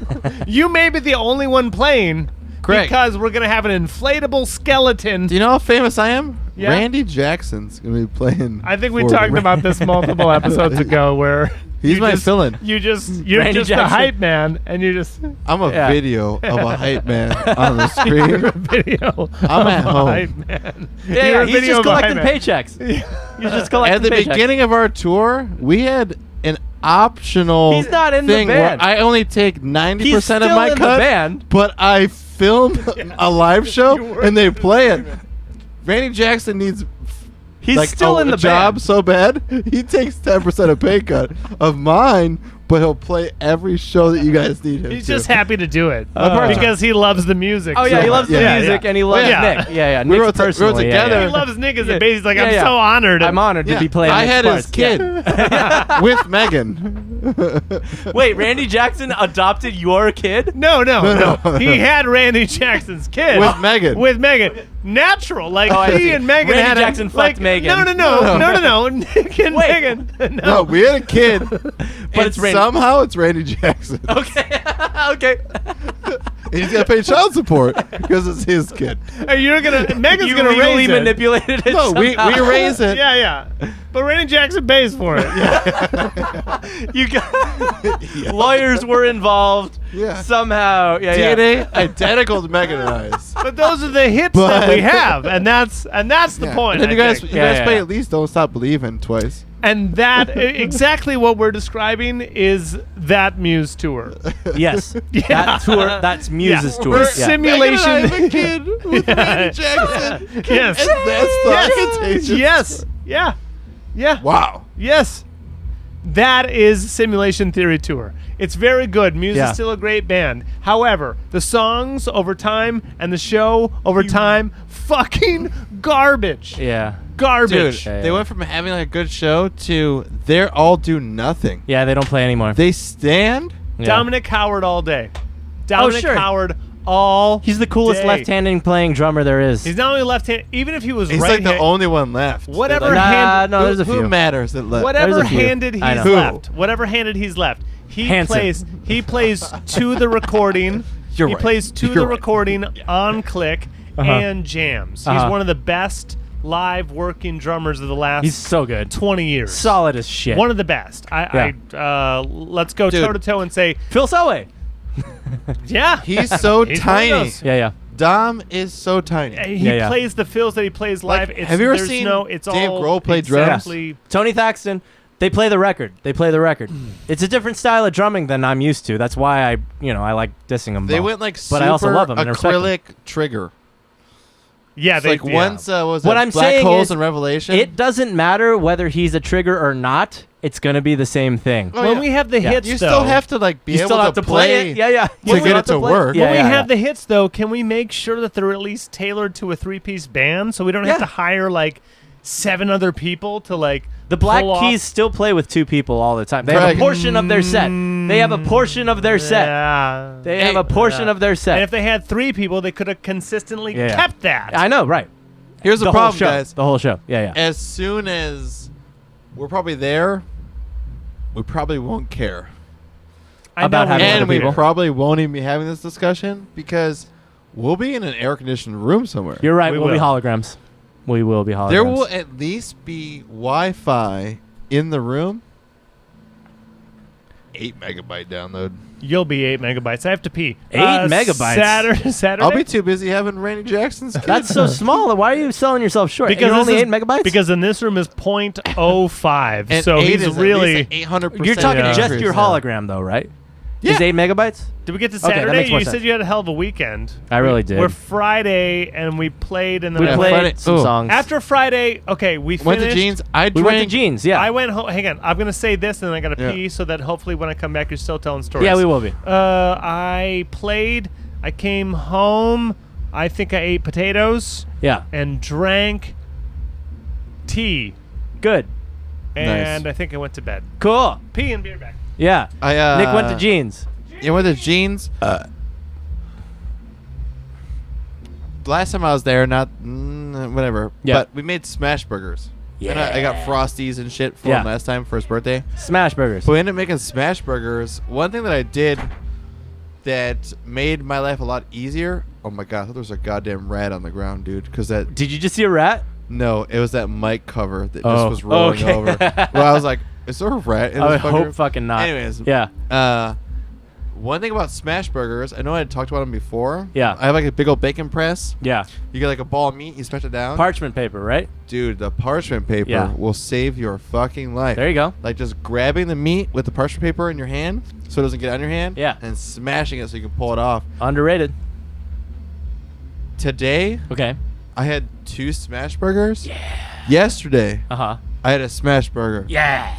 You may be the only one playing Correct. because we're going to have an inflatable skeleton. Do you know how famous I am? Yeah. Randy Jackson's gonna be playing. I think we for talked me. about this multiple episodes ago where He's you my just- fill-in. You're Randy just a Jackson. hype man, and you just I'm a Yeah. video of a hype man on the you're a screen. video I'm of at a home. hype man. Yeah, You're a he's video just of a hype collecting man. paychecks. He's just collecting At the paychecks. beginning of our tour, we had an optional He's not in the thing where band. I only take 90% He's still of my in cut, the band. but I film a live You show were and they play it. in it. Randy Jackson needs He's like still in the job band. so bad. He takes 10% of pay cut of mine, but he'll play every show that you guys need him He's to. just happy to do it part-time. because he loves the music. Oh yeah, so he loves much. the Yeah, music yeah. and he loves Yeah. Nick. Yeah. We Nick's wrote personally. together. He loves Nick as Yeah. a bass. He's like, I'm Yeah. so honored. I'm honored to be playing. I Nick's had his parts. kid with Megan. Wait, Randy Jackson adopted your kid? No. No. He had Randy Jackson's kid With Megan. With Megan, natural. Like Oh, I he see. and Megan Randy had Jackson like, fucked Megan. No. Nick and Wait. Megan. No, we had a kid, but it's Randy. somehow it's Randy Jackson. Okay. Okay. And he's gonna pay child support because it's his kid. Hey, Megan's You gonna legally raise it. manipulated it. No, we somehow. raise it. Yeah. But Randy Jackson pays for it. You got lawyers were involved. Yeah. Somehow. Yeah. DNA identical to Megan and I's. But those are the hits But- that we have, and that's the Yeah. point. And then I you guys think. play Yeah. at least "Don't Stop Believing" twice. And that exactly what we're describing is that Muse tour. Yes. Yeah. That tour. That's Muse's Yeah. tour. We're Yeah. simulation. Megan and I have a kid with Randy Jackson. Yes. And that's the contagious. Yes. Yeah. Wow. Yes. That is Simulation Theory Tour. It's very good. Muse Yeah. is still a great band. However, the songs over time and the show over time, fucking garbage. Yeah. Garbage. Dude, they went from having like a good show to they're all do nothing. Yeah, they don't play anymore. They stand. Yeah. Dominic Howard all day. Dominic sure. Howard all He's the coolest day. left-handed playing drummer there is. He's not only left-handed, even if he was He's right like the only one left. Whatever They're like, hand- no, there's a who few. matters that left? whatever There's a few. handed I he's know. left. Whatever handed he's left. He Hanson. plays to the recording. You're he right. plays to You're the right. recording on click Uh-huh. and jams. He's Uh-huh. one of the best live working drummers of the last He's so good. 20 years. Solid as shit. One of the best. Let's go Dude. toe to toe and say, Phil Selway. yeah. He's so He's one of tiny. those. Yeah. Dom is so tiny. He Yeah. plays the fills that he plays live. Like, It's, have you ever there's seen no, it's Dave all Grohl play drums? exactly- Tony Thaxton. They play the record. It's a different style of drumming than I'm used to. That's why I like dissing them. They both. went like But super I also love 'em and respect 'em. acrylic trigger. Yeah, It's they like yeah. once was What it I'm Black saying Holes is and Revelation. It doesn't matter whether he's a trigger or not. It's gonna be the same thing. Oh, when yeah. we have the Yeah. hits, You though, still have to like be You able still have to play it. Yeah. to You get still have it to play work. Yeah, when we yeah, have yeah. the hits, though, can we make sure that they're at least tailored to a three-piece band, so we don't have Yeah. to hire like 7 other people to like The Black pull off- Keys still play with 2 people all the time. They have Greg. a portion of their set. They have a portion of their set. Yeah. They have a portion of their And set. if they had 3 people, they could have consistently Yeah. kept that. I know, right? Here's the whole problem, show. guys. The whole show. Yeah. As soon as we're probably there, we probably won't care. About having And other we people. probably won't even be having this discussion because we'll be in an air-conditioned room somewhere. You're right. We We'll be will. holograms. We will be holograms. There will at least be Wi-Fi in the room. 8 megabyte download. You'll be 8 megabytes. I have to pee. 8 megabytes? Saturday. I'll be too busy having Randy Jackson's kid. That's so small. Why are you selling yourself short? Because You're only this 8 megabytes? Because in this room is 0.05. And so 8 he's is really. 800%. you're talking Yeah. just your hologram, though, right? Yeah. Is 8 megabytes? Did we get to Okay, that Saturday? makes more You sense. said you had a hell of a weekend. I really did. We're Friday and we played and then We Yeah, played Friday- some ooh. songs. after Friday. Okay, we Went finished. to Jeans. I we drank. went to Jeans, yeah. I went home. Hang on, I'm gonna say this and then I gotta Yeah. pee so that hopefully when I come back you're still telling stories. Yeah, we will be. I played. I came home. I think I ate potatoes Yeah. and drank tea. Good. And Nice. I think I went to bed. Cool. Pee and beer back. Yeah. I Nick went to Jeans. You went to Jeans. Last time I was there, not whatever. Yeah. But we made smash burgers. And I got Frosties and shit for Yeah. him last time for his birthday. Smash burgers. But we ended up making smash burgers. One thing that I did that made my life a lot easier. Oh my god, I thought there was a goddamn rat on the ground, dude. Because that Did you just see a rat? no, it was that mic cover that Oh. just was rolling Okay. over. Well, I was like, is there a rat in I this would fucker? hope fucking not. Anyways, Yeah. one thing about smash burgers, I know I had talked about them before. Yeah. I have like a big old bacon press. Yeah. You get like a ball of meat, you smash it down. Parchment paper, right? Dude, the parchment paper Yeah. will save your fucking life. There you go. Like just grabbing the meat with the parchment paper in your hand so it doesn't get on your hand. Yeah. And smashing it so you can pull it off. Underrated. Today, Okay. I had 2 smash burgers. Yeah. Yesterday, Uh-huh. I had a smash burger. Yeah.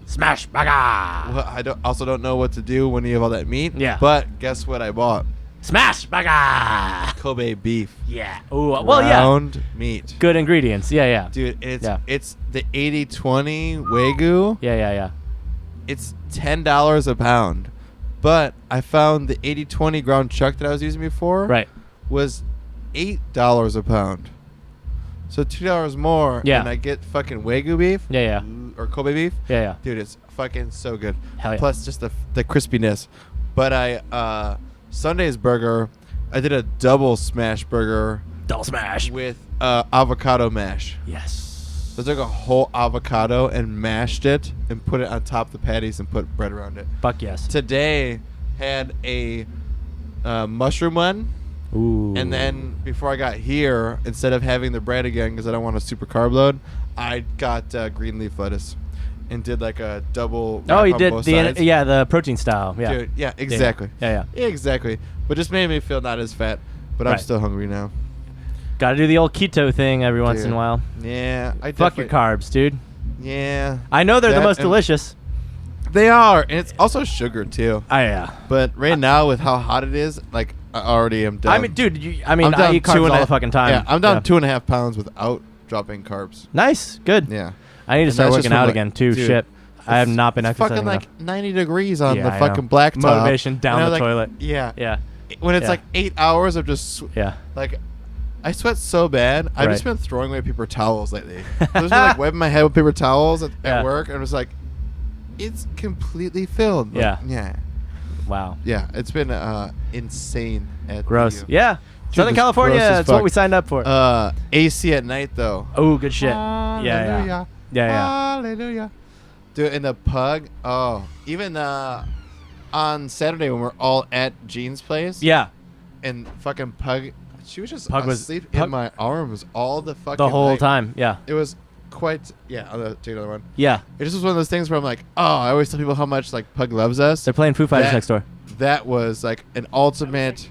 Smash burger. Well, I also don't know what to do when you have all that meat. Yeah. But guess what I bought? Smash burger. Kobe beef. Yeah. Ooh, well, yeah. Ground meat. Good ingredients. Yeah, yeah. Dude, it's Yeah. it's the 80/20 Wagyu. Yeah, yeah, yeah. It's $10 a pound. But I found the 80/20 ground chuck that I was using before Right. was $8 a pound. So $2 more. Yeah. And I get fucking Wagyu beef. Yeah, yeah. Or Kobe beef. Yeah, yeah. Dude, it's fucking so good. Hell yeah. Plus just the crispiness. But I Sunday's burger, I did a double smash burger Double smash. with avocado mash. Yes. So I took a whole avocado and mashed it and put it on top of the patties and put bread around it. Fuck yes. Today had a mushroom one. Ooh. And then before I got here, instead of having the bread again because I don't want a super carb load, I got green leaf lettuce and did like a double. Oh, wrap you on did both the sides. the protein style. Yeah. Dude, yeah, exactly. Yeah, yeah. Exactly. But just made me feel not as fat. But I'm Right. still hungry now. Got to do the old keto thing every once in Dude. a while. Yeah, I Fuck your definitely- carbs, dude. Yeah, I know they're the That most and- delicious. they are, and it's also sugar too. Yeah. But right now, with how hot it is, like I already am done. I mean, dude, I I'm I down eat carbs 2.5 all the fucking time. Yeah, I'm down 2.5 pounds without dropping carbs. Nice. Good. Yeah, I need to And start that's working just out from, again, like, too. dude, Shit. I have It's not been exercising fucking enough. like 90 degrees on Yeah, the I fucking know. blacktop. Motivation down And the I'm like, toilet. Yeah. Yeah. When it's Yeah. like 8 hours of just Yeah. like, I sweat so bad. I've just Right. been throwing away paper towels lately. So I've just been like wiping my head with paper towels at Yeah. work, and I'm just like, it's completely filled. Like, Yeah. Yeah. Wow. Yeah. It's been insane. At Gross. the, Yeah. Southern it's California. gross as That's what fuck. we signed up for. AC at night though. Oh, good shit. Hallelujah. Yeah, yeah. Hallelujah. Dude, in the Pug. Oh, even on Saturday when we're all at Jean's place. Yeah. And fucking Pug, she was just Pug was- asleep Pug- in my arms all the fucking The whole night. time. Yeah. It was quite. Yeah, I'll take another one. Yeah. It just was one of those things where I'm like, oh, I always tell people how much like Pug loves us. They're playing Foo Fighters That- next door. That was like an ultimate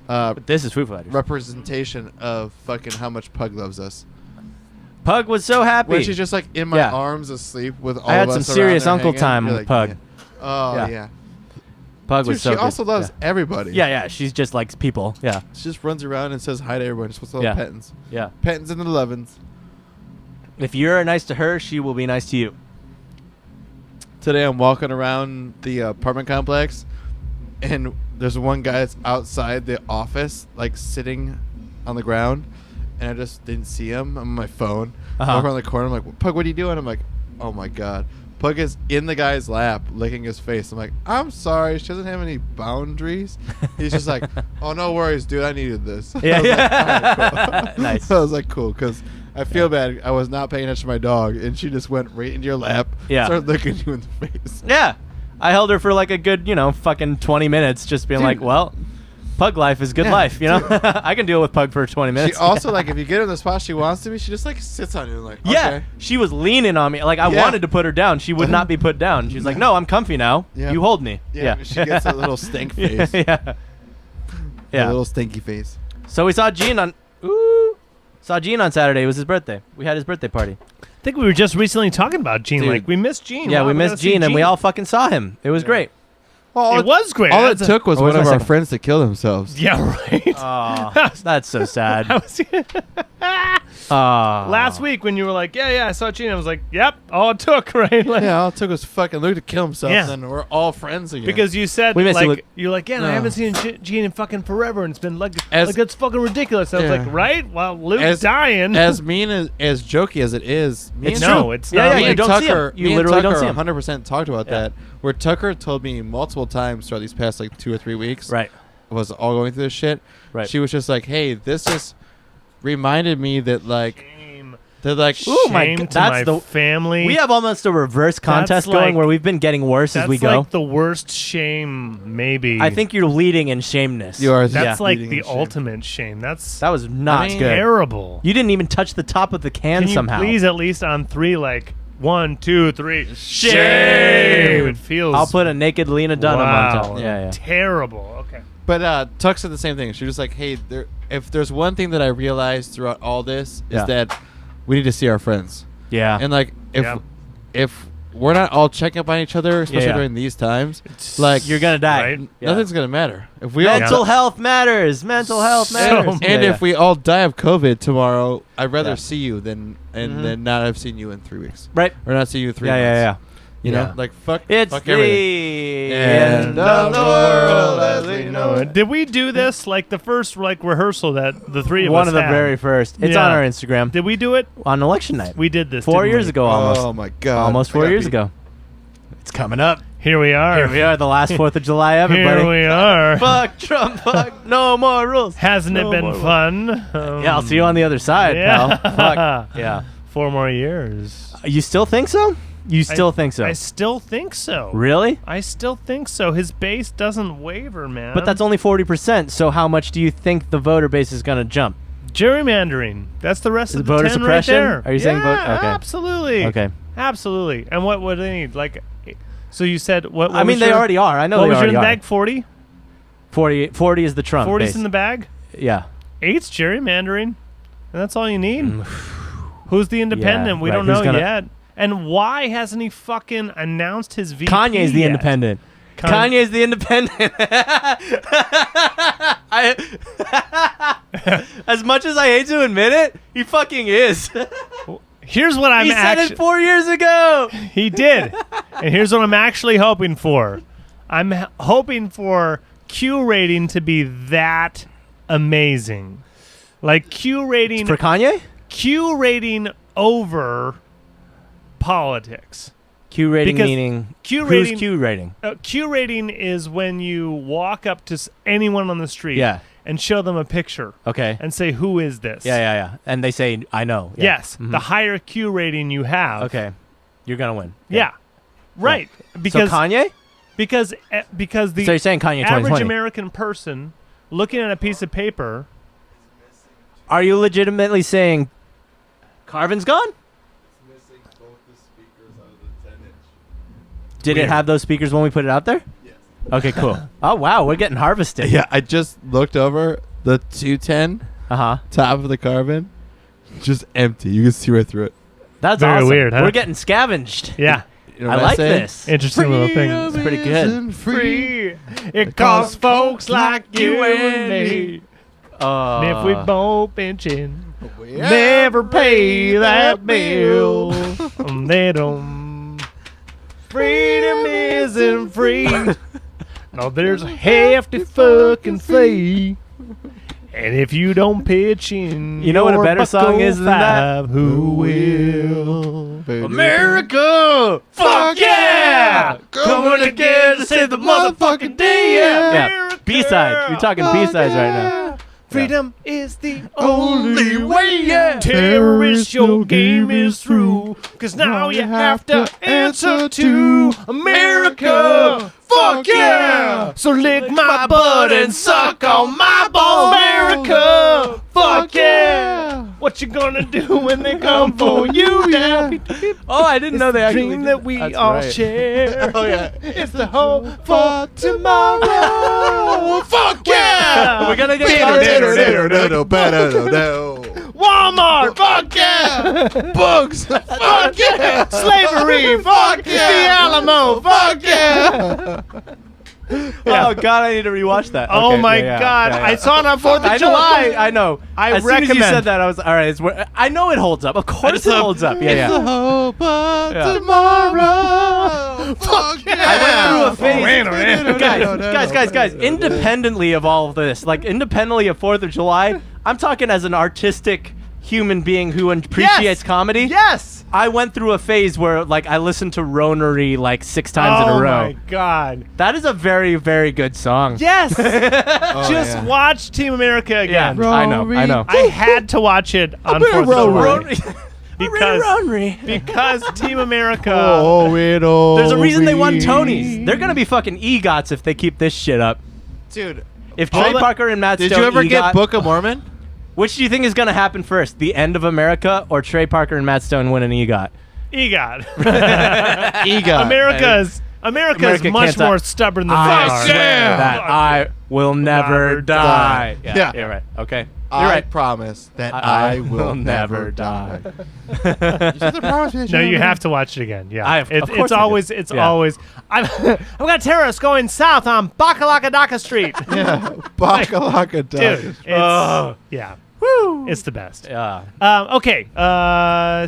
But this is Foo Fighters. representation of fucking how much Pug loves us. Pug was so happy. When she's just like in my Yeah. arms asleep with all I had of some us around serious her uncle hanging, time you're with like, Pug. yeah. Oh Yeah. yeah. Pug Dude, was so she good. also loves everybody. Yeah, yeah. She's just like people. Yeah. She just runs around and says hi to everyone. Just wants little Yeah. pettins. Yeah. Pettins in the 11s. If you're nice to her, she will be nice to you. Today I'm walking around the apartment complex, and there's one guy that's outside the office, like sitting on the ground, and I just didn't see him. I'm on my phone. Uh-huh. Walk around the corner. I'm like, Pug, what are you doing? I'm like, oh my god. Pug is in the guy's lap, licking his face. I'm like, I'm sorry, she doesn't have any boundaries. He's just like, oh, no worries, dude, I needed this. Yeah, I was yeah. like, all right, cool. Nice. I was like, cool, because I feel bad. I was not paying attention to my dog, and she just went right into your lap, started licking you in the face. Yeah. I held her for like a good, fucking 20 minutes, just being like, well, Pug life is good life, I can deal with Pug for 20 minutes. She also, like, if you get her in the spot she wants to be, she just, like, sits on you and, like, Yeah, okay. she was leaning on me. Like, I wanted to put her down. She would not be put down. She was like, no, I'm comfy now. Yeah. You hold me. Yeah, she gets a little stink face. Yeah. A little stinky face. So we saw Gene on Saturday. It was his birthday. We had his birthday party. I think we were just recently talking about Gene. Dude. Like, we missed Gene. Yeah, Wow, we gotta missed see Gene, and we all fucking saw him. It was great. It was great. All it took was Oh, one where's of my our second? friends to kill themselves. Yeah, right. Oh, that's so sad. Last week when you were like, yeah, I saw Gene, I was like, yep, all it took, right? Like, Yeah, all it took was fucking Luke to kill himself, Yeah. and then we're all friends again. because you said, We miss you, like, Luke. you're like, yeah, I haven't seen Gene in fucking forever, and it's been like it's fucking ridiculous. And I was Yeah. like, right? Well, Luke's As- dying. as mean as jokey as it is, me It's and true. no, it's Yeah, not. yeah, me you and don't see him. Tucker, You me and literally don't Tucker see him. 100% talked about Yeah. that. Where Tucker told me multiple times throughout these past like 2 or 3 weeks, Right. was all going through this shit. Right. She was just like, "Hey, this just reminded me that like Shame. that like Ooh, my Shame God, to that's my the- family. We have almost a reverse contest like- going where we've been getting worse as That's we go. like the worst shame, maybe. I think you're leading in shameness. You are. that's yeah. like leading the in shame. ultimate shame. That's That was not I mean, good. terrible. You didn't even touch the top of the can Can you somehow. please at least on 3, like 1, 2, 3, Shame! It feels. I'll put a naked Lena Dunham on top. Yeah. Terrible. Okay. But Tuck said the same thing. She was like, "Hey, if there's one thing that I realized throughout all this Yeah. is that we need to see our friends." Yeah. And like if we're not all checking up on each other, especially Yeah. during these times, like You're going to die. Right? Yeah. nothing's gonna matter. If we all Mental health matters. Mental health So matters. much. and Yeah, if we all die of COVID tomorrow, I'd rather Yeah. see you than Mhm. than not have seen you in 3 weeks, Right. or not see you in 3 Yeah, months. yeah. You Yeah. know, like fuck. It's fuck the everything. end of the world as we know it. Did we do this like the first rehearsal that the three of One us of the had? very first. It's Yeah. on our Instagram. Did we do it? On election night. We did this 4 didn't years we? ago almost. Oh my god! Almost I 4 got years beat. ago. It's coming up. Here we are. Here we are, the last 4th of July ever, Here buddy. we are. Fuck Trump, fuck. No more rules. Hasn't No it been more rules. fun? Yeah, I'll see you on the other side, Yeah. pal. Fuck. Yeah. 4 more years. You still think so? You still think so? I still think so. Really? I still think so. His base doesn't waver, man. But that's only 40%, so how much do you think the voter base is going to jump? gerrymandering. That's the rest Is of the voter 10 suppression? right there. Are you saying vote- okay. Absolutely. Okay. Absolutely. And what would they need? Like, so you said what? I mean, was they your- already are. I know What they was your already in the are. bag? 40. 40 is the Trump 40's base. in the bag. Yeah. 8's gerrymandering. And that's all you need. Who's the independent? Yeah, We right. don't Who's know gonna- yet. And why hasn't he fucking announced his VP Kanye's the yet? independent. Kanye's the independent. As much as I hate to admit it, he fucking is. Here's what I'm He said actually. it 4 years ago. He did. And here's what I'm actually hoping for. I'm hoping for Q rating to be that amazing. Like Q rating For Kanye? Q rating over politics. Q rating Because meaning Q who's rating Q rating? Q rating is when you walk up to anyone on the street Yeah. and show them a picture Okay. and say, "Who is this?" Yeah. And they say, I know. Yeah. Yes. Mhm. The higher Q rating you have. Okay. You're going to win. Yeah. Right. Because so Kanye? because the So you're saying Kanye average 2020. American person looking at a piece of paper. Are you legitimately saying Carvin's gone? Did it Weird. have those speakers when we put it out there? Yes. Okay, cool. Oh, wow. We're getting harvested. Yeah, I just looked over the 210 Uh-huh. top of the carbon, just empty. You can see right through it. That's Very awesome. weird, huh? We're getting scavenged. Yeah. You know I what like say? this. Interesting little thing. It's pretty good. Isn't free. It costs folks like you and me. And if we both benching, never pay that bill. They don't. Freedom isn't free. No, there's a hefty fucking fee. And if you don't pitch in, You know what a your better song buckle is than that? five, Who will? America, Fuck yeah! coming again to save the motherfucking day. Yeah, B-side. You're talking B-sides right now. Freedom is the Only way, yeah. Terrorist, your game is through. Cause now you have to answer to America. Fuck yeah! So lick my butt and suck on my balls. America. Fuck yeah! What you gonna do when they come for you? Yeah. Oh, I didn't know they actually Dream did that we That's all right. share. Oh yeah. It's the hope for tomorrow. Fuck yeah! We're gonna get Walmart. Fuck yeah! Bugs! Fuck yeah! Slavery. Fuck The yeah! Alamo. Fuck yeah! Oh God, I need to rewatch that. Oh Okay, my yeah, yeah, God! yeah, yeah. I saw it on 4th of I know, July. I know. I as soon as you recommend. said that, I was all right. I know it holds up. Of course, it holds up. Yeah, It's the yeah. hope of Yeah. tomorrow. Fuck yeah! I went through a phase. Guys. No. Independently of all of this, like independently of 4th of July, I'm talking as an artistic human being who appreciates comedy. Yes. I went through a phase where like I listened to Ronery like 6 times in a row. Oh my God. That is a very, very good song. Yes. Oh, Just yeah. watch Team America Yeah, again. I know. I had to watch it on 4th of July because Ronery. because Team America. There's a reason they won Tonys. They're gonna be fucking EGOTs if they keep this shit up. Dude, If All Trey the- Parker and Matt did Stone you ever EGOT, get Book of Mormon? which do you think is gonna happen first? The end of America or Trey Parker and Matt Stone win an EGOT? EGOT. EGOT. America's America much can't more stop- stubborn than I they are. swear that I will never Never die. die. Yeah, Yeah. you're right. Okay, you're I right. promise that I will never die. You said the promise. No, you have to watch it again. Yeah, Of course it's I do. always it's Yeah. always. I've got terrorists going south on Bakalakadaka Street. Yeah. Bakalaka Dude, Dude. it's yeah. Woo! It's the best. Yeah, Okay.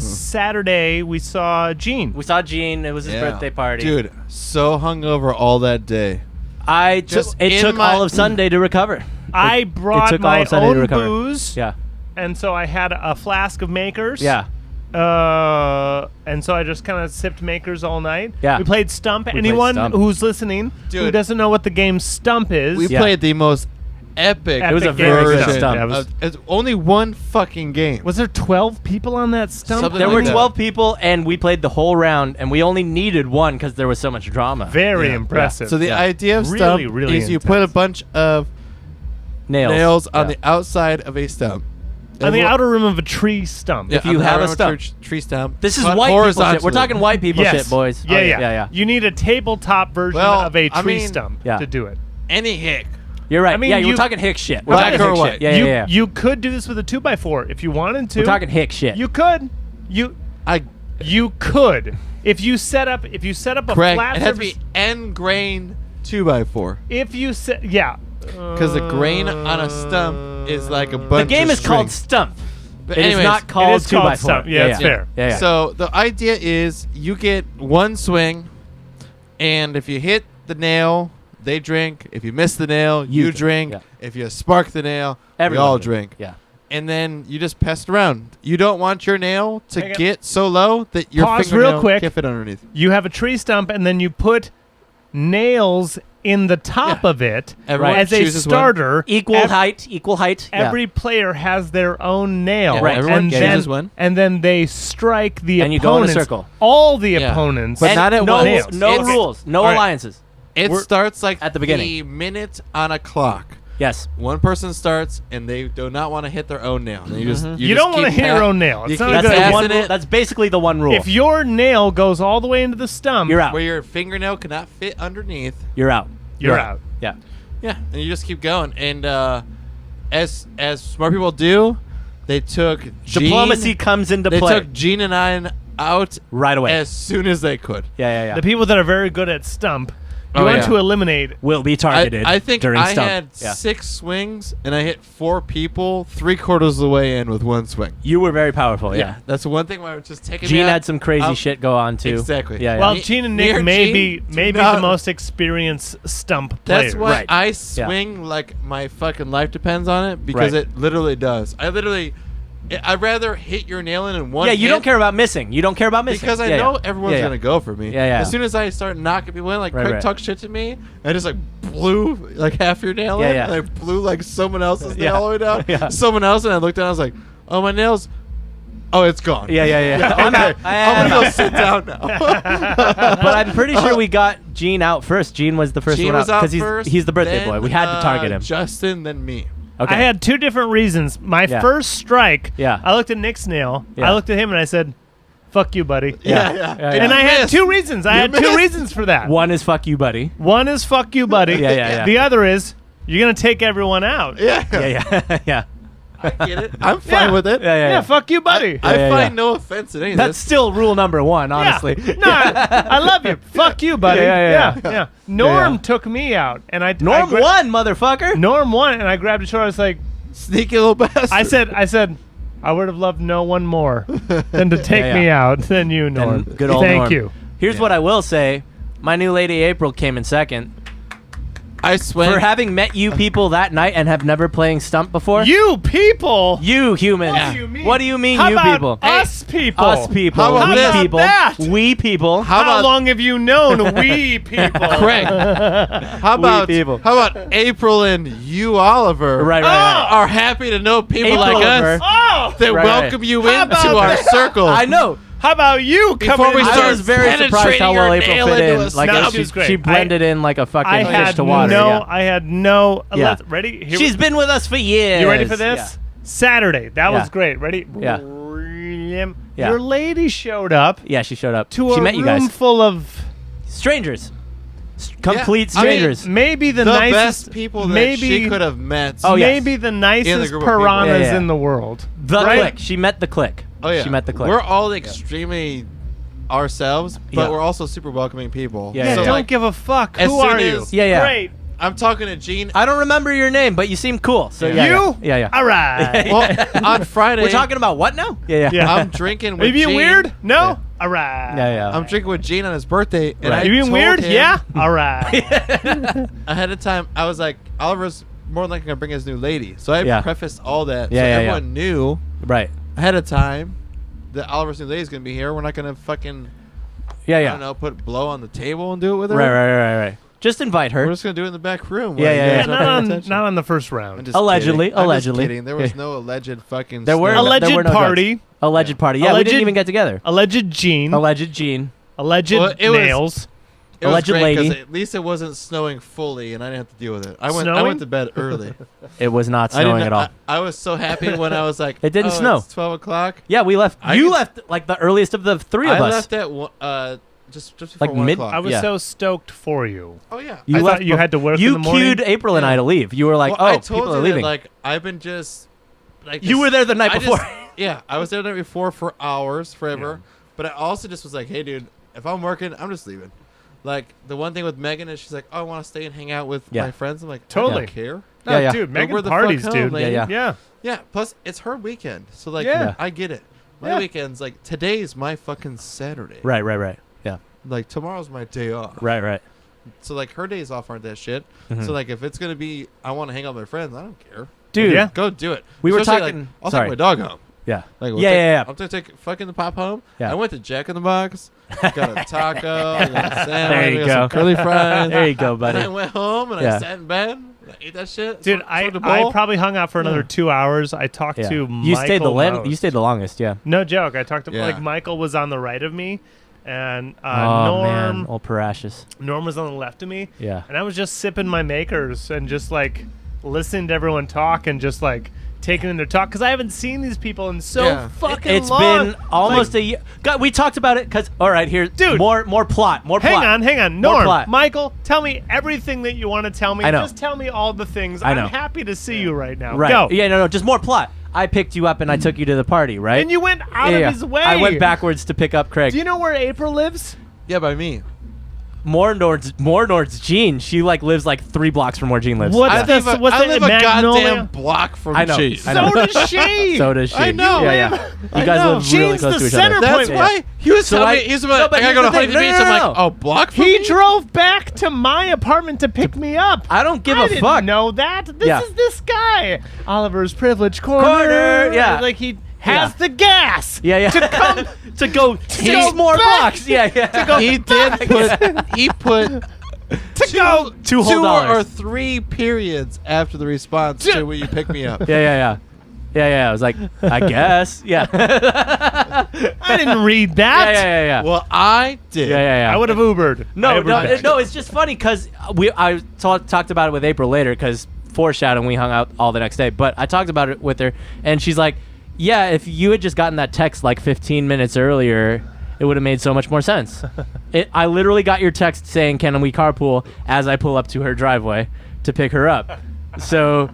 Saturday we saw Gene. we saw Gene. It was his birthday party. Dude, so hungover all that day. It Just took in my- all of Sunday to recover. I brought took all my of Sunday to own recover. booze, Yeah, and so I had a flask of Makers. yeah. And so I just kind of sipped Makers all night. Yeah. We played Stump. played Anyone Stump. who's listening who Dude. doesn't know what the game Stump is, We Yeah. played the most epic. It was a Epic very game good version. Stump. Yeah, it was- It's only one fucking game. was there 12 people on that Stump? Something There like were that. 12 people, and we played the whole round, and we only needed one because there was so much drama. Very Yeah. impressive. So the Yeah. idea of Really, stump really is you put a intense. bunch of Nails. on Yeah. the outside of a stump. on the And outer rim of a tree stump. yeah, If you on the have a outer rim stump. of tree stump. This is cut white people shit. We're horizontally. talking white people Yes. shit, boys. Yeah, Okay, yeah, yeah. You need a tabletop version Well, of a I tree mean- stump Yeah. to do it. Any hick. You're right. I mean, yeah, you- we're talking hick shit. Well, We're Black talking or hick white. shit. Yeah, you, yeah, yeah. you could do this with a 2x4 if you wanted to. We're talking hick shit. You could. You could. If you set up a Correct. flat It has to surface. be end grain 2x4. If you set, yeah. Because the grain on a stump is like a bunch the game of is called string. Stump. But It is anyways, not called it is called 2x4. Stump. Yeah, it's fair. Yeah, yeah. So the idea is you get one swing, and if you hit the nail, they drink. If you miss the nail, you drink. Yeah. If you spark the nail, Everyone we all drinks. drink. Yeah. And then you just pest around. You don't want your nail to Hang on. get so low that your Pause fingernail real quick. can't fit underneath. You have a tree stump, and then you put nails in the top Yeah. of it Everyone as a chooses one. starter. Equal height. Yeah. Every player has their own nail, Yeah, Right. Everyone and chooses then, one. and then they strike the And you go in a opponents. circle. All the Yeah. opponents, But And not at no, once. No It's- rules. No All right. alliances. It We're- starts like at the beginning. the minute on a clock. Yes. One person starts and they do not want to hit their own nail. And you just You don't want to hit your own nail. you It's not keep a That's good the passing one. idea. it. That's basically the one rule. If your nail goes all the way into the stump, You're out. Where your fingernail cannot fit underneath. You're out. you're out. Yeah. Yeah, and you just keep going. And as smart people do, they took Diplomacy comes into They play took Gene and I out right away. as soon as they could. yeah. The people that are very good at stump You want to eliminate. will be targeted. I think during I stump. had 6 swings, and I hit 4 people 3/4 of the way in with 1 swing. You were very powerful. Yeah. That's the one thing where I was just taking. Gene had some crazy shit go on too. Exactly. Yeah. Well, Me- Gene and me Nick or may Gene be do the not- most experienced stump players. That's why Right. I swing like my fucking life depends on it because Right. it literally does. I'd rather hit your nail in one. Yeah, you hit don't care about missing. You don't care about missing. because I Yeah, know yeah. everyone's Yeah, gonna go for me. Yeah, yeah. As soon as I start knocking people in, like Right, Craig right. talks shit to me, I just like blew like half your nail Yeah, in, yeah. and I blew like someone else's Yeah. nail all the way down. Yeah. Someone else, and I looked down, I was like, oh, my nail's. Oh, it's gone. Yeah, yeah, yeah. I'm Okay. out. I'm gonna go sit down now. But I'm pretty sure we got Gene out first. Gene was the first Gene one was out out because first. he's the birthday then, boy. We had to target him. Justin, then me. Okay. I had 2 different reasons. My Yeah. first strike, Yeah. I looked at Nick's nail. Yeah. I looked at him and I said, "Fuck you, buddy." Yeah. Yeah. Yeah, And yeah. I had missed. 2 reasons. I You had 2 missed. reasons for that. One is fuck you, buddy. One is "fuck you, buddy." Yeah, yeah, yeah. The other is you're gonna take everyone out. Yeah. Yeah, yeah, yeah. I get it. I'm fine Yeah. with it. Yeah, yeah, Yeah, yeah. fuck you, buddy. I yeah, find yeah. no offense in any of That's this. still rule number 1, honestly. Yeah. No, I love you. Fuck you, buddy. Yeah, yeah, yeah. Norm Yeah. took me out, and I Norm I won, motherfucker. Norm won, and I grabbed his shoulder. I was like, Sneaky little bastard. I said, I would have loved no one more than to take Yeah, me yeah. out than you, Norm. And good old Thank Norm. you. Here's what I will say. My new lady April came in second. I swear. For having met you people that night and have never playing stump before. You people. You humans. What do you mean? What do you mean, How you about people? us people? Us people. How about we this? people. that? We people. How How about long have you known we people? Craig? How about people. How about April and you, Oliver? Right, right, right. Are happy to know people April like Oliver. us Oh, that Right, welcome you How into about our that? circle. I know. how about you Before coming? we into I start was very surprised penetrating how well your April nail fit into in. us. Like No, she, she was great. she blended in like a fucking I fish had to water. no. yeah. I had no. Yeah. Let's, ready? Here She's we, been with us for years. You ready for this? Saturday. That Yeah. was great. Ready? Yeah. Brilliant. Yeah. Your lady showed up Yeah, she showed up. to she a met you room guys. full of Strangers. Complete I mean, strangers. maybe the, the nicest best people that maybe she could have met. Oh, yeah. maybe the nicest group of people. piranhas Yeah, yeah. in the world. the right? clique. She met the clique. Oh yeah, She met the clique. We're all extremely ourselves, but Yeah. we're also super welcoming people. Yeah, Yeah, yeah, don't yeah. like, give a fuck. as Who soon are you? as- Yeah, yeah. Great. I'm talking to Gene. I don't remember your name, but you seem cool. So yeah, You? yeah, yeah. All right. Well, on Friday, We're talking about what now? Yeah, yeah. Yeah. I'm drinking with Are you being Gene. weird? No? Yeah. All right. Yeah, yeah. I'm drinking with Gene on his birthday, and Right. I You being told weird? him Yeah? All right. ahead of time. I was like, Oliver's more than likely gonna bring his new lady, so I Yeah. prefaced all that, Yeah, so yeah, everyone knew Right. ahead of time that Oliver's new lady's gonna be here. We're not gonna fucking Yeah, I yeah. don't know, put blow on the table and do it with her. Right, right, right, right. Just invite We're her. just gonna do it in the back room. Yeah, while you yeah, guys yeah. aren't not, paying on, attention. not on the first I'm round. just Allegedly, kidding. I'm just allegedly. kidding. There was no alleged fucking. There were snub. Alleged there were no party. Alleged party. Yeah, we Alleged- didn't even get together. Alleged Gene. Alleged Gene. Alleged Well, it was- nails. It was alleged great lady. 'cause at least it wasn't snowing fully, and I didn't have to deal with it. I Snowing? went to bed early. It was not I snowing didn't. at all. I was so happy when I was like, It didn't "Oh, snow." It's 12 o'clock. Yeah, we left. I You could- left like the earliest of the three of I us. left at just before Like 1 mid- o'clock. I was Yeah. so stoked for you. Oh yeah. You I left thought you had to work You in the morning. cued April and I to leave. You were like, well, I "Oh, told people are you leaving." That, like I've been just like You this- were there the night I before. just- yeah, I was there the night before for hours, forever. But I also just was like, hey, dude, if I'm working, I'm just leaving. Like the one thing with Megan is she's like, oh, I want to stay and hang out with Yeah. my friends. I'm like, Totally. I don't care. No, Yeah, yeah. dude, Go Megan where the fuck parties, home, dude. lady. Yeah, Yeah. Yeah. Plus, it's her weekend, so like, Yeah. I get it. My Yeah. weekend's like today's my fucking Saturday. Right, right, right. Yeah. Like tomorrow's my day off. Right, right. So like her days off aren't that shit. Mhm. So like if it's gonna be, I want to hang out with my friends. I don't care. Dude, Yeah. Go do it. We were Especially, talking- Like, I'll sorry. take my dog home. yeah. Like, Yeah, yeah. I'm gonna take fucking the pop home. Yeah. I went to Jack in the Box. Got a taco. I got a sandwich. There you I got some go. curly fries. There you go, And I buddy. went home and Yeah. I sat in bed. I ate that shit. Dude, smoked I a bowl. probably hung out for another Yeah. 2 hours. I talked Yeah. to You stayed the Michael You most. stayed the longest, yeah. No joke. I talked to Yeah. like Michael was on the right of me, and Oh man, old Parashus. Norm was on the left of me, Yeah. and I was just sipping my makers and just like listening to everyone talk and just like taking in their talk because I haven't seen these people in so Yeah. fucking It's long. been almost a year. God, we talked about it because. All right, here, Dude. More plot. More plot. Hang on. More Norm, plot. Michael, tell me everything that you want to tell me. I know. Just tell me all the things. I know. I'm happy to see you right now. Right. Go. Yeah. No. Just more plot. I picked you up and I took you to the party. Right. And you went out Yeah, of yeah. his way. I went backwards to pick up Craig. Do you know where April lives? Yeah, by me. Mornord's Jean. She like lives like 3 blocks from where Jean lives. What's I this? What's live it? a Magnolia? goddamn block from I know. Gene. I know. So does she. So does she. I know. Yeah. I You guys know. live really Gene's close the to each center other. point. That's why he was So telling I- me. He's No, like, but I gotta here's go to the thing. Huntington No, Beach. no, I'm no, like, no. oh, block from He me? drove back to my apartment to pick me up. I don't give I a didn't fuck. know that. This Yeah. is this guy. Oliver's Privilege Corner. Corner, yeah. Like he has Yeah. the gas. Yeah. To come to go 6 more back. blocks. Yeah. He did put. He put. to go. Two whole Two dollars. or 3 periods after the response to when you pick me up. Yeah. I was like, I guess. Yeah. I didn't read that. Yeah. Well, I did. Yeah. I would have Ubered. No, I Ubered back. no. It's just funny because I talked about it with April later because foreshadowing we hung out all the next day. But I talked about it with her, and she's like, "Yeah, if you had just gotten that text like 15 minutes earlier, it would have made so much more sense." I literally got your text saying, "Can we carpool?" as I pull up to her driveway to pick her up. So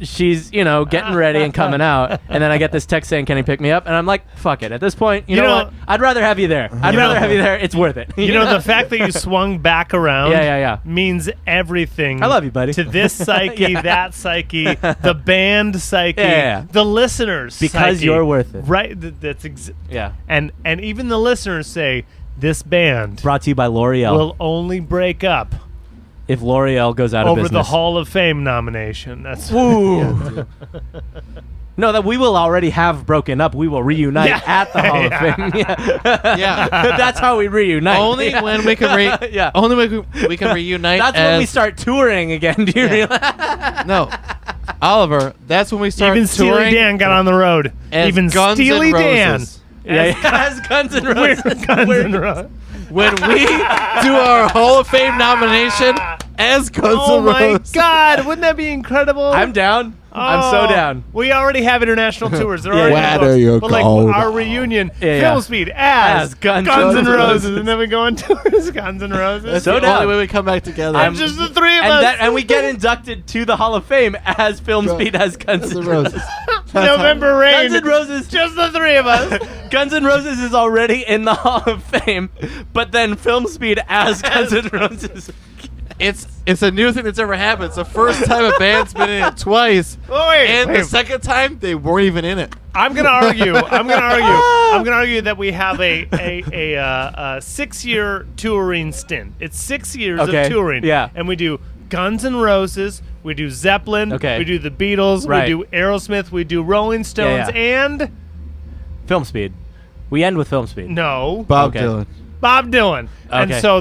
she's, getting ready and coming out, and then I get this text saying, "Can you pick me up?" And I'm like, "Fuck it." At this point, you know what? I'd rather have you there. I'd rather have you there. It's worth it. You know, the fact that you swung back around Yeah. means everything. I love you, buddy. To this psyche, Yeah. that psyche, the band psyche, Yeah. the listeners Because psyche. you're worth it. Right. That's Yeah. and even the listeners say this band Brought to you by L'Oreal. will only break up If L'Oreal goes out of over business. the Hall of Fame nomination. That's Ooh. No, that we will already have broken up. We will reunite Yeah. at the Hall of Fame. Yeah. Yeah. That's how we reunite. Only Yeah. when we can Yeah. only when we can reunite. That's when we as- start touring again. Do you realize? No, Oliver. That's when we start even Steely touring. Dan got on the road. as Even Guns N' Steely Dan. Roses. Yeah. As Guns N' We're Roses. Guns We're- N' Roses. When we do our Hall of Fame nomination as Guns Oh N' my Roses. God! Wouldn't that be incredible? I'm down. I'm so Oh, down. We already have international tours. They're Yeah, already yeah. booked. Where do you but like go our now? reunion, Yeah, yeah. Filmspeed as Guns N' N' Roses, Roses. and then we go on tours, Guns N' Roses. That's So the down. only way we come back together. and just the three of us. And we get inducted to the Hall of Fame as Filmspeed as Guns N' Roses. November Rain. Guns N' Roses. Just the three of us. Guns N' Roses is already in the Hall of Fame, but then Filmspeed as Guns N' Roses. It's a new thing that's ever happened. It's the first time a band's been in it twice, Oh wait, and wait. the second time they weren't even in it. I'm gonna argue. I'm gonna argue that we have a 6-year touring stint. It's 6 years Okay, of touring. yeah. And we do Guns N' Roses. We do Zeppelin. Okay. We do the Beatles. Right. We do Aerosmith. We do Rolling Stones. Yeah. And Filmspeed. We end with Filmspeed. no, Bob Okay. Dylan. Bob Dylan. And Okay. so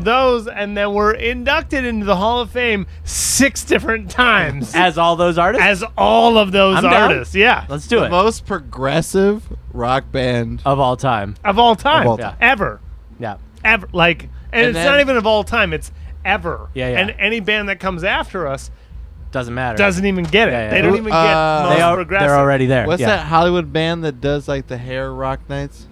and then we're inducted into the Hall of Fame 6 different times As all those artists? as all of those I'm down. artists. Yeah. Let's do The it. most progressive rock band. Of all time. Of all time. Of all time. Ever. Yeah. Ever. Like, and it's then- not even of all time. It's ever. Yeah, yeah. And any band that comes after us Doesn't matter. doesn't even get it. Yeah, yeah. They don't even get most progressive. They're already there. What's yeah. that Hollywood band that does like the hair rock nights?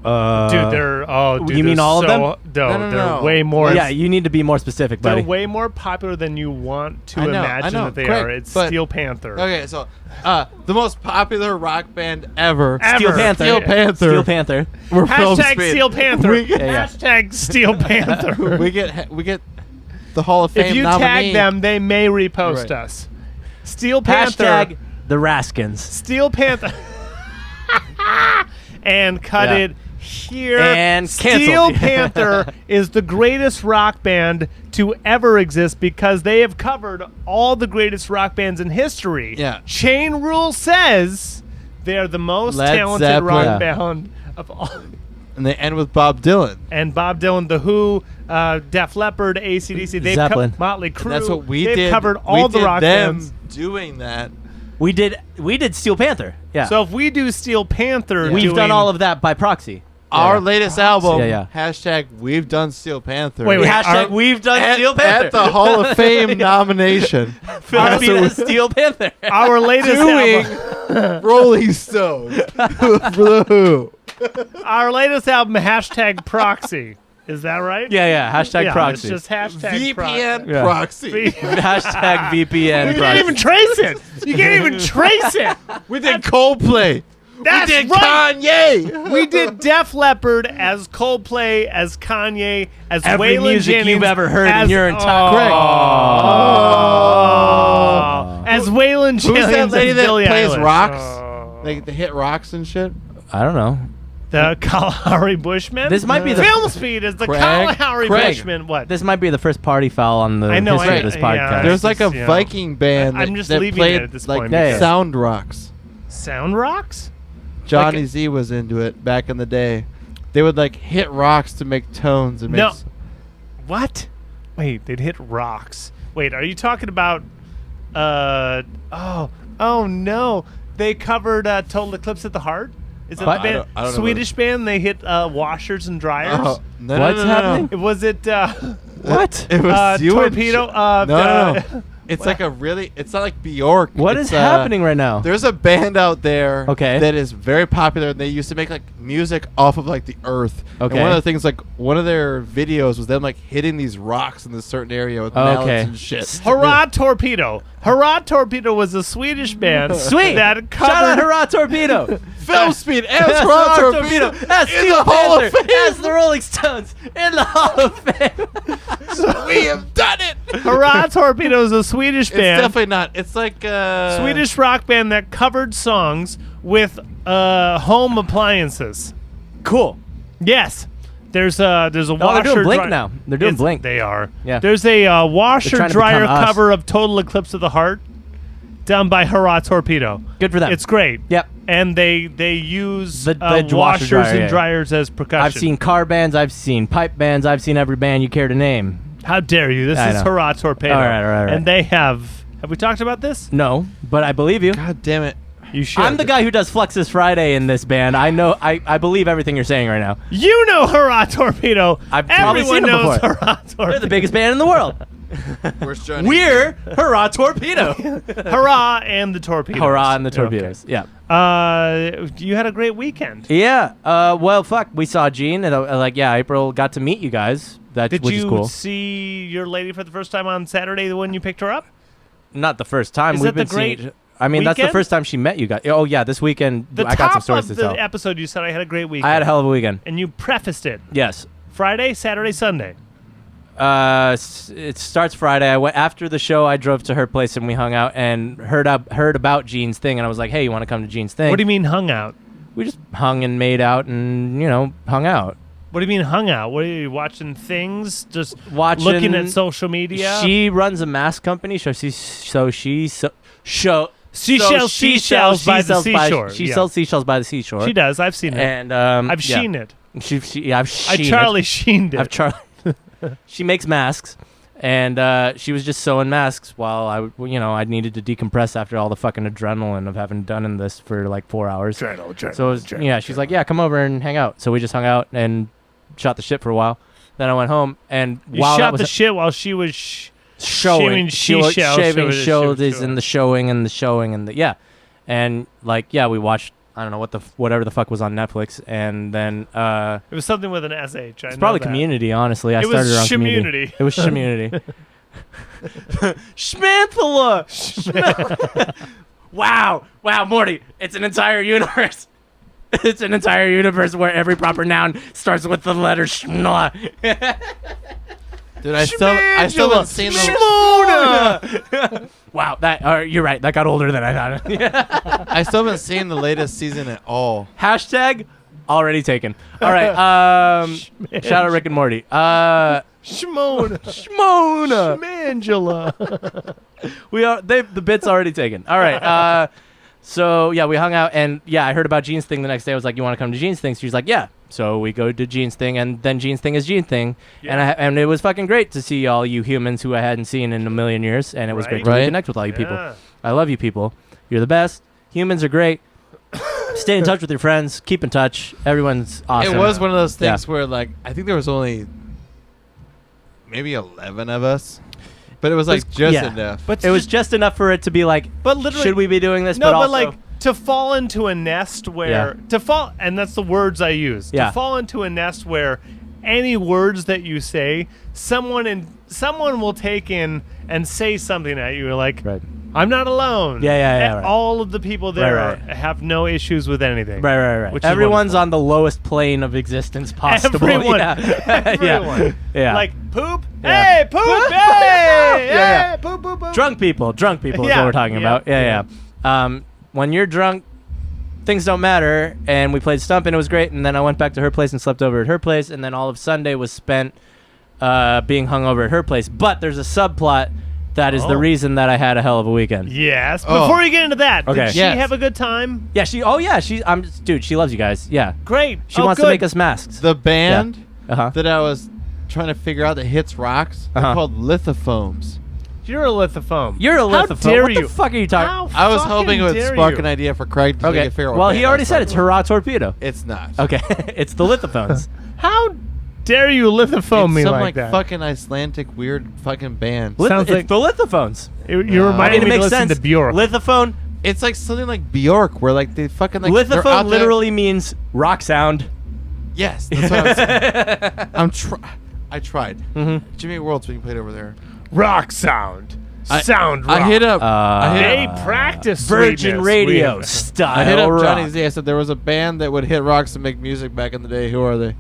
Dude, they're dude, you mean they're all of them? No, No, they're no. way more. Yeah, you need to be more specific, they're buddy. way more popular than you want to I know, imagine that they correct, are. It's but- Steel Panther. Okay, so the most popular rock band ever. Steel Ever. Panther. Steel Panther. Steel Panther. We're Hashtag Filmspeed. Steel Panther. We get, Yeah. Hashtag Steel Panther. we get the Hall of Fame If you nominee. tag them, they may repost Right. us. Steel Panther. Hashtag the Raskins. Steel Panther. And cut Yeah. it here. And Steel canceled. Panther is the greatest rock band to ever exist because they have covered all the greatest rock bands in history. Yeah. Chain Rule says they're the most Led talented Zeppelin. rock Yeah. band of all. And they end with Bob Dylan. And Bob Dylan, The Who, Def Leppard, AC/DC, they've Zeppelin. Motley Crue. That's what we they've did. covered We all the did rock them bands. doing that. We did Steel Panther. Yeah. So if we do Steel Panther, we've doing, done all of that by proxy. Our latest album, Yeah, hashtag We've Done Steel Panther. Wait, Hashtag are- we've done at, Steel Panther. at the Hall of Fame nomination. Filmspeed as Steel Panther. our latest doing album. Rolling Stones for the Who. Our latest album, hashtag Proxy. Is that right? Yeah. Hashtag Yeah, proxy. It's just hashtag VPN Yeah. proxy. Hashtag VPN You proxy. can't even trace it. You can't even trace it. We did Coldplay That's we did right. Kanye. We did Def Leppard as Coldplay, as Kanye, as Every Waylon music Jennings, you've ever heard in as, your entire- as Waylon Who's Jennings that lady and that Billie plays Eilish. rocks? Like the hit rocks and shit. I don't know. The Kalahari Bushman. This might be the Filmspeed is the Craig? Kalahari Craig. Bushman. What? This might be the first party foul on the I know, history I- of this yeah, podcast. There's like a just, you know, Viking band I'm that, just that leaving played it at this like point because- sound rocks. Sound rocks? Johnny Z was into it back in the day. They would like hit rocks to make tones and make. No. What? Wait, they'd hit rocks. Wait, are you talking about? Oh no! They covered "Total Eclipse of the Heart." Is that What? the band? I don't know Swedish band. They hit washers and dryers. Oh, no, What's no, no, no, happening? No. Was it What? It was you and Torpedo? no. It's like a really. It's not like Bjork. What It's, is happening right now? There's a band out there Okay. that is very popular, and they used to make like music off of like the earth. Okay. And one of the things, like one of their videos was them like hitting these rocks in this certain area with mallets Okay. and shit. Hurrah Torpedo! Hurrah Torpedo was a Swedish band. Sweet. That covered. Shout out Hurrah Torpedo. Filmspeed as As Hurrah Hurrah Torpedo As in Steel the Hall of Panther. Fame. As the Rolling Stones in the Hall of Fame. We have done it. Hurrah Torpedo is a Swedish It's band. definitely not. It's like Swedish rock band that covered songs with home appliances. Cool. Yes. There's a Oh, washer. they're doing Blink dry- now. They're doing It's- Blink. They are. Yeah. There's a washer trying to dryer become us. cover of Total Eclipse of the Heart done by Hurrah Torpedo. Good for them. It's great. Yep. And they use The washer washers dryer, and yeah. dryers as percussion. I've seen car bands. I've seen pipe bands. I've seen every band you care to name. How dare you? This I is know. Hurrah Torpedo. All right. And they have we talked about this? No, but I believe you. God damn it. You should. I'm the guy who does Fluxus Friday in this band. I know. I believe everything you're saying right now. You know Hurrah Torpedo. I've probably Everyone seen them knows before. Hurrah Torpedo. They're the biggest band in the world. We're Hurrah Torpedo. Hurrah and the Torpedoes. Hurrah and the Torpedoes. Yeah. You had a great weekend. Yeah. Well, fuck. We saw Gene, and April got to meet you guys. Which Did is you cool. see your lady for the first time on Saturday when you picked her up? Not the first time. Is We've that the been seeing. great I mean, that's the weekend? first time she met you guys. Oh yeah, this weekend The I got some top stories of to tell. the episode, you said I had a great weekend. I had a hell of a weekend. And you prefaced it. Yes. Friday, Saturday, Sunday. It starts Friday. I went after the show. I drove to her place and we hung out and heard about Gene's thing. And I was like, "Hey, you want to come to Gene's thing?" What do you mean hung out? We just hung and made out and hung out. What do you mean hung out? What are you watching things? Just Watching, looking at social media? She runs a mask company, so she sells seashells by the seashore. She Yeah. sells seashells by the seashore. She does. I've seen it. And I've seen it. I've I seen Charlie it. Sheened it. I've Charlie. She makes masks, and she was just sewing masks while I needed to decompress after all the fucking adrenaline of having done in this for like 4 hours. So it was, she's like, "Yeah, come over and hang out." So we just hung out and shot the shit for a while. Then I went home, and You while shot that was the shit while she was shaving seashells, shaving shoulders sure. and the showing and the and we watched I don't know whatever the fuck was on Netflix, and then It was something with an SH. it's probably Community. Honestly, I It was started on Community. It was Community. Schmanthala. Wow, Morty! It's an entire universe. It's an entire universe where every proper noun starts with the letter schmla. Dude, I still haven't seen the. Shmona. Wow, you're right. That got older than I thought. I still haven't seen the latest season at all. Hashtag already taken. All right. Shout out Rick and Morty. Shmona. Shmona. Shmangela. The bit's already taken. All right. So yeah, we hung out, and yeah, I heard about Gene's thing the next day. I was like, "You want to come to Gene's thing?" So she's like, "Yeah." So we go to Gene's thing, and then Gene's thing is Gene's thing, and it was fucking great to see all you humans who I hadn't seen in a million years, and it was great to reconnect with all you people. Yeah. I love you people. You're the best. Humans are great. Stay in touch with your friends. Keep in touch. Everyone's awesome. It was one of those things Yeah. where, like, I think there was only maybe 11 of us, but it was like just yeah. enough. But It was just enough for it to be like, but literally, should we be doing this? No, but but also, like to fall into a nest where and that's the words I use. Yeah. To fall into a nest where any words that you say, someone will take in and say something at you like, right. I'm not alone. Yeah, right. All of the people there Right. have no issues with anything. Right. Which is Everyone's wonderful. on the lowest plane of existence possible. Everyone. Yeah. Everyone. Yeah. Like, poop? Yeah. Hey, poop! Hey! Yeah. Hey, poop, poop, poop. Drunk people is Yeah. what we're talking about. Yeah. When you're drunk, things don't matter. And we played Stump, and it was great. And then I went back to her place and slept over at her place. And then all of Sunday was spent being hungover at her place. But there's a subplot that is the reason that I had a hell of a weekend. Yes. Oh. Before we get into that, Okay. did she Yes. have a good time? Yeah, dude, she loves you guys. Yeah. Great. She wants to good. make us masks. The band Uh-huh. that I was trying to figure out that hits rocks, they're Uh-huh. called Lithophones. You're a lithophone. You're a How lithophone. dare What you? the fuck are you talking? How I was fucking hoping it would dare spark you? an idea for Craig to Okay. figure out what Well, band he I already was said it's talking hurrah torpedo. It's not. Okay. It's the lithophones. How dare you lithophone It's me some like that? fucking Icelandic weird fucking band. Sounds It's like- the lithophones. You're I I reminding mean, it me to makes listen sense. to Bjork. Lithophone. It's like something like Bjork, where like they fucking like they're out Lithophone there- literally means rock sound. Yes, that's what I'm saying. I tried. Mhm. Jimmy World's being played over there. rock sound. Sound rock. I hit up. I hit They up. practice Virgin sweetness. Radio We- style. I hit up rock. Johnny Z. I said there was a band that would hit rocks and make music back in the day. Who are they?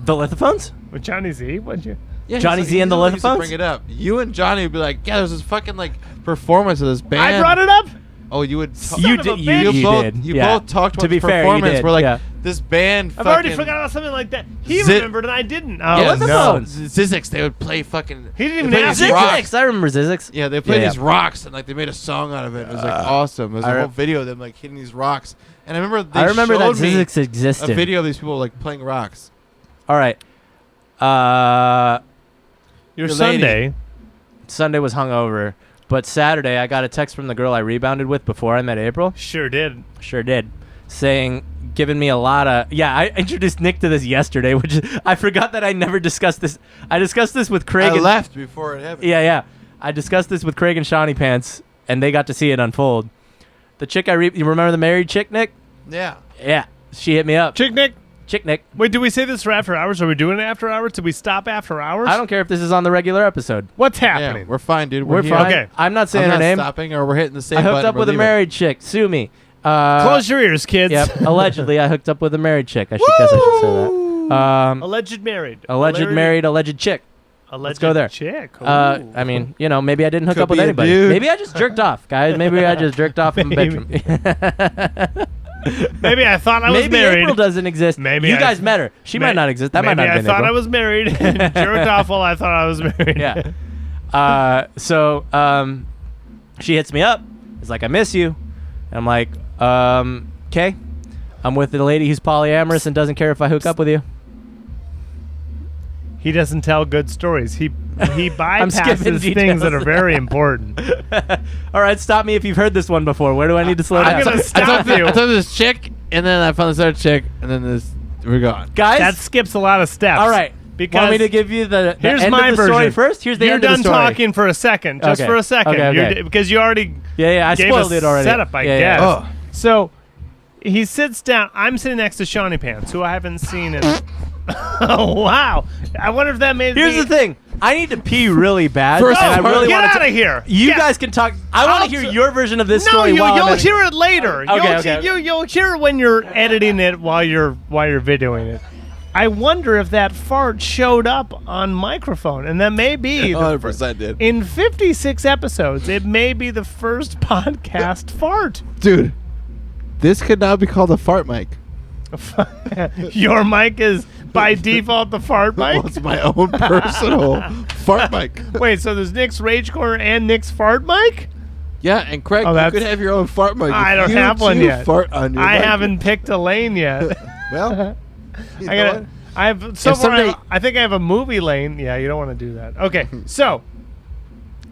The lithophones? With Johnny Z, what'd you? Yeah, Johnny he's Z and the he used to Lithophones? Bring it up. You and Johnny would be like, yeah, there's this fucking like performance of this band. I brought it up. Oh, you would. Son You of a did. bitch. You both, did. You Yeah. both talked about To be this fair, you performance. did. We're like, Yeah. this band. I've already fucking- forgot about something like that. He Zit- remembered and I didn't. Oh, Yeah, Lithophones. Zizix. They would play fucking. He didn't even they played ask these me. rocks. Zizix. I remember Zizix. Yeah, they played Yeah, these rocks and like they made a song out of it. It was like awesome. It was I a re- whole video of them like hitting these rocks. And I remember they I remember that showed me Zizix a existed. video of these people like playing rocks. All right. Your Your Sunday. Sunday was hungover, but Saturday I got a text from the girl I rebounded with before I met April. Sure did. Sure did. Saying, giving me a lot of... Yeah, I introduced Nick to this yesterday, which is, I forgot that I never discussed this. I discussed this with Craig. I and, left before it happened. Yeah. I discussed this with Craig and Shawnee Pants, and they got to see it unfold. The chick you remember the married chick, Nick? Yeah. Yeah. She hit me up. Chick Nick. Chick Nick. Wait, did we say this for after hours? Are we doing it after hours? Did we stop after hours? I don't care if this is on the regular episode. What's Yeah, happening? we're fine, dude. We're here. fine. Okay. I'm not saying I'm her not name. stopping, or we're hitting the same I hooked button. up with a married chick. Sue me. Close your ears, kids. Yep. Allegedly, I hooked up with a married chick. I guess I should say that. Alleged married. Alleged married, alleged chick. Alleged go there. chick. I mean, maybe I didn't hook Could up with be a anybody. dude. Maybe I just jerked off, guys. Maybe I just jerked off in my bedroom. Maybe I thought I was Maybe married. April doesn't exist. Maybe you I- guys met her. She might not exist. That might Maybe not have been I thought April. I was married and jerked off while I thought I was married. Yeah. She hits me up. It's like, I miss you. And I'm like, okay. I'm with the lady who's polyamorous and doesn't care if I hook up with you. He doesn't tell good stories. He skipping bypasses details. things that are very important. All right, stop me if you've heard this one before. Where do I need to slow I'm down? gonna I stop talked to you. this chick, and then I found this other chick, and then this. We're gone. Guys, That skips a lot of steps. all right. Because Want me to give you the here's end my of the version. story first? Here's the You're end of done the story. talking for a second, just Okay. for a second. Okay, okay. Because you already Yeah, I gave spoiled us it already. setup, I Yeah, guess. yeah. Oh. So he sits down. I'm sitting next to Shawnee Pants, who I haven't seen in. Oh wow! I wonder if that made. Here's the thing. I need to pee really bad, First and I of all, really get want out of here. You Get- guys can talk. I want I'll to hear t- your version of this No, story. while you'll I'm hear it later. Okay. You'll hear it when you're editing it while you're videoing it. I wonder if that fart showed up on microphone, and that may be 100% did. in 56 episodes. It may be the first podcast fart. Dude, this could now be called a fart mic. Your mic is by default the fart mic. Well, it's my own personal fart mic. Wait, so there's Nick's Rage Corner and Nick's fart mic? Yeah, and Craig, Oh, you that's- could have your own fart mic. I if don't you have one too yet. Fart on your I mic. haven't picked a lane yet. Well, you I know gotta. what? I have so If far. somebody- I think I have a movie lane. Yeah, you don't want to do that. Okay, so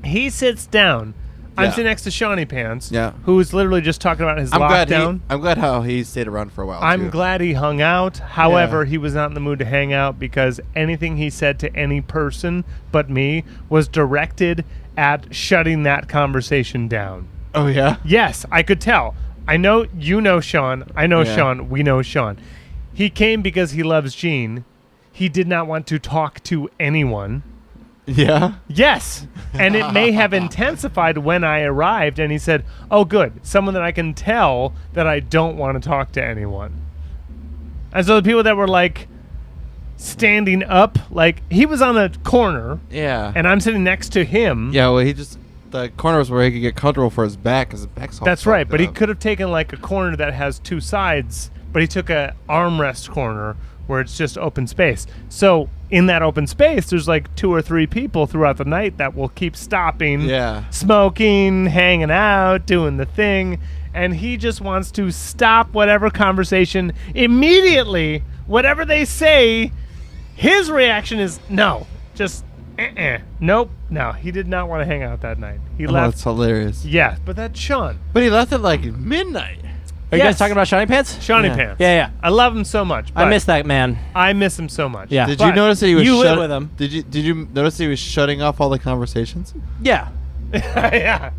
he sits down. I'm Yeah. sitting next to Shawnee Pants. Yeah. Who's literally just talking about his I'm lockdown. glad how he stayed around for a while. I'm too. glad he hung out. However, he was not in the mood to hang out because anything he said to any person but me was directed at shutting that conversation down. Oh yeah. Yes, I could tell. I know you know Sean. I know Yeah. Sean. We know Sean. He came because he loves Gene. He did not want to talk to anyone. Yeah. Yes. And it may have intensified when I arrived. And he said, oh, good. Someone that I can tell that I don't want to talk to anyone. And so the people that were like standing up, like he was on a corner Yeah. and I'm sitting next to him. Yeah, well, the corner was where he could get comfortable for his back because his back's all That's right. fucked But he up. could have taken like a corner that has two sides, but he took a armrest corner where it's just open space. So in that open space, there's like 2 or 3 people throughout the night that will keep stopping, Yeah. smoking, hanging out, doing the thing. And he just wants to stop whatever conversation immediately. Whatever they say, his reaction is no. Just, nope. No, he did not want to hang out that night. He Oh, left. that's hilarious. Yeah, but that's Sean. But he left at like midnight. Are you Yes. guys talking about Shawnee Pants? Shawnee Yeah. Pants. Yeah. I love him so much. I but miss that man. I miss him so much. Yeah. Did you notice that he was You live with him. Did you notice he was shutting off all the conversations? Yeah. yeah.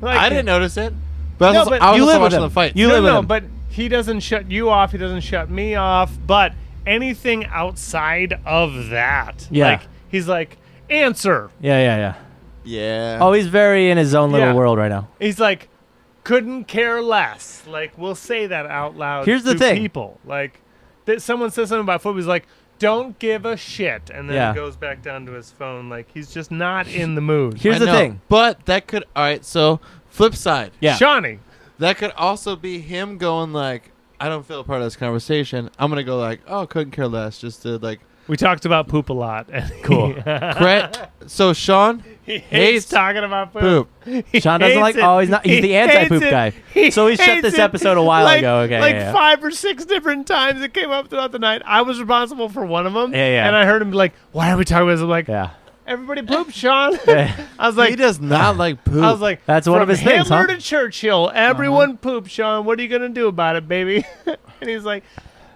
Like, I didn't notice it. But No, I was, but I was you also live with watching him. the fight. You no, live with no, him. but he doesn't shut you off. He doesn't shut me off. But anything outside of that, Yeah. like he's like, answer. Yeah. Yeah. Oh, he's very in his own little Yeah. world right now. He's like, couldn't care less. Like we'll say that out loud. Here's the to thing. people like that. Someone says something about football. He's like, don't give a shit, and then Yeah. he goes back down to his phone. Like he's just not in the mood. Here's I the know, thing. But that could. All right. So flip side. Yeah. Shawnee. That could also be him going like, I don't feel a part of this conversation. I'm gonna go like, oh, couldn't care less. Just to like, We talked about poop a lot. Cool. So Sean He hates hates talking about poop. poop. He Sean doesn't hates like. it. Oh, he's not. He's He the anti-poop hates it. guy. He So he shut hates this it. episode a while like, ago. Okay. like yeah. 5 or 6 different times it came up throughout the night. I was responsible for one of them. Yeah. And I heard him be like, "Why are we talking about this?" I'm like, Yeah. "Everybody poops, Sean." Yeah. I was like, He does not like poop. I was like, That's one of "From his things, Hitler huh? to Churchill, everyone poops, Sean. What are you gonna do about it, baby?" And he's like,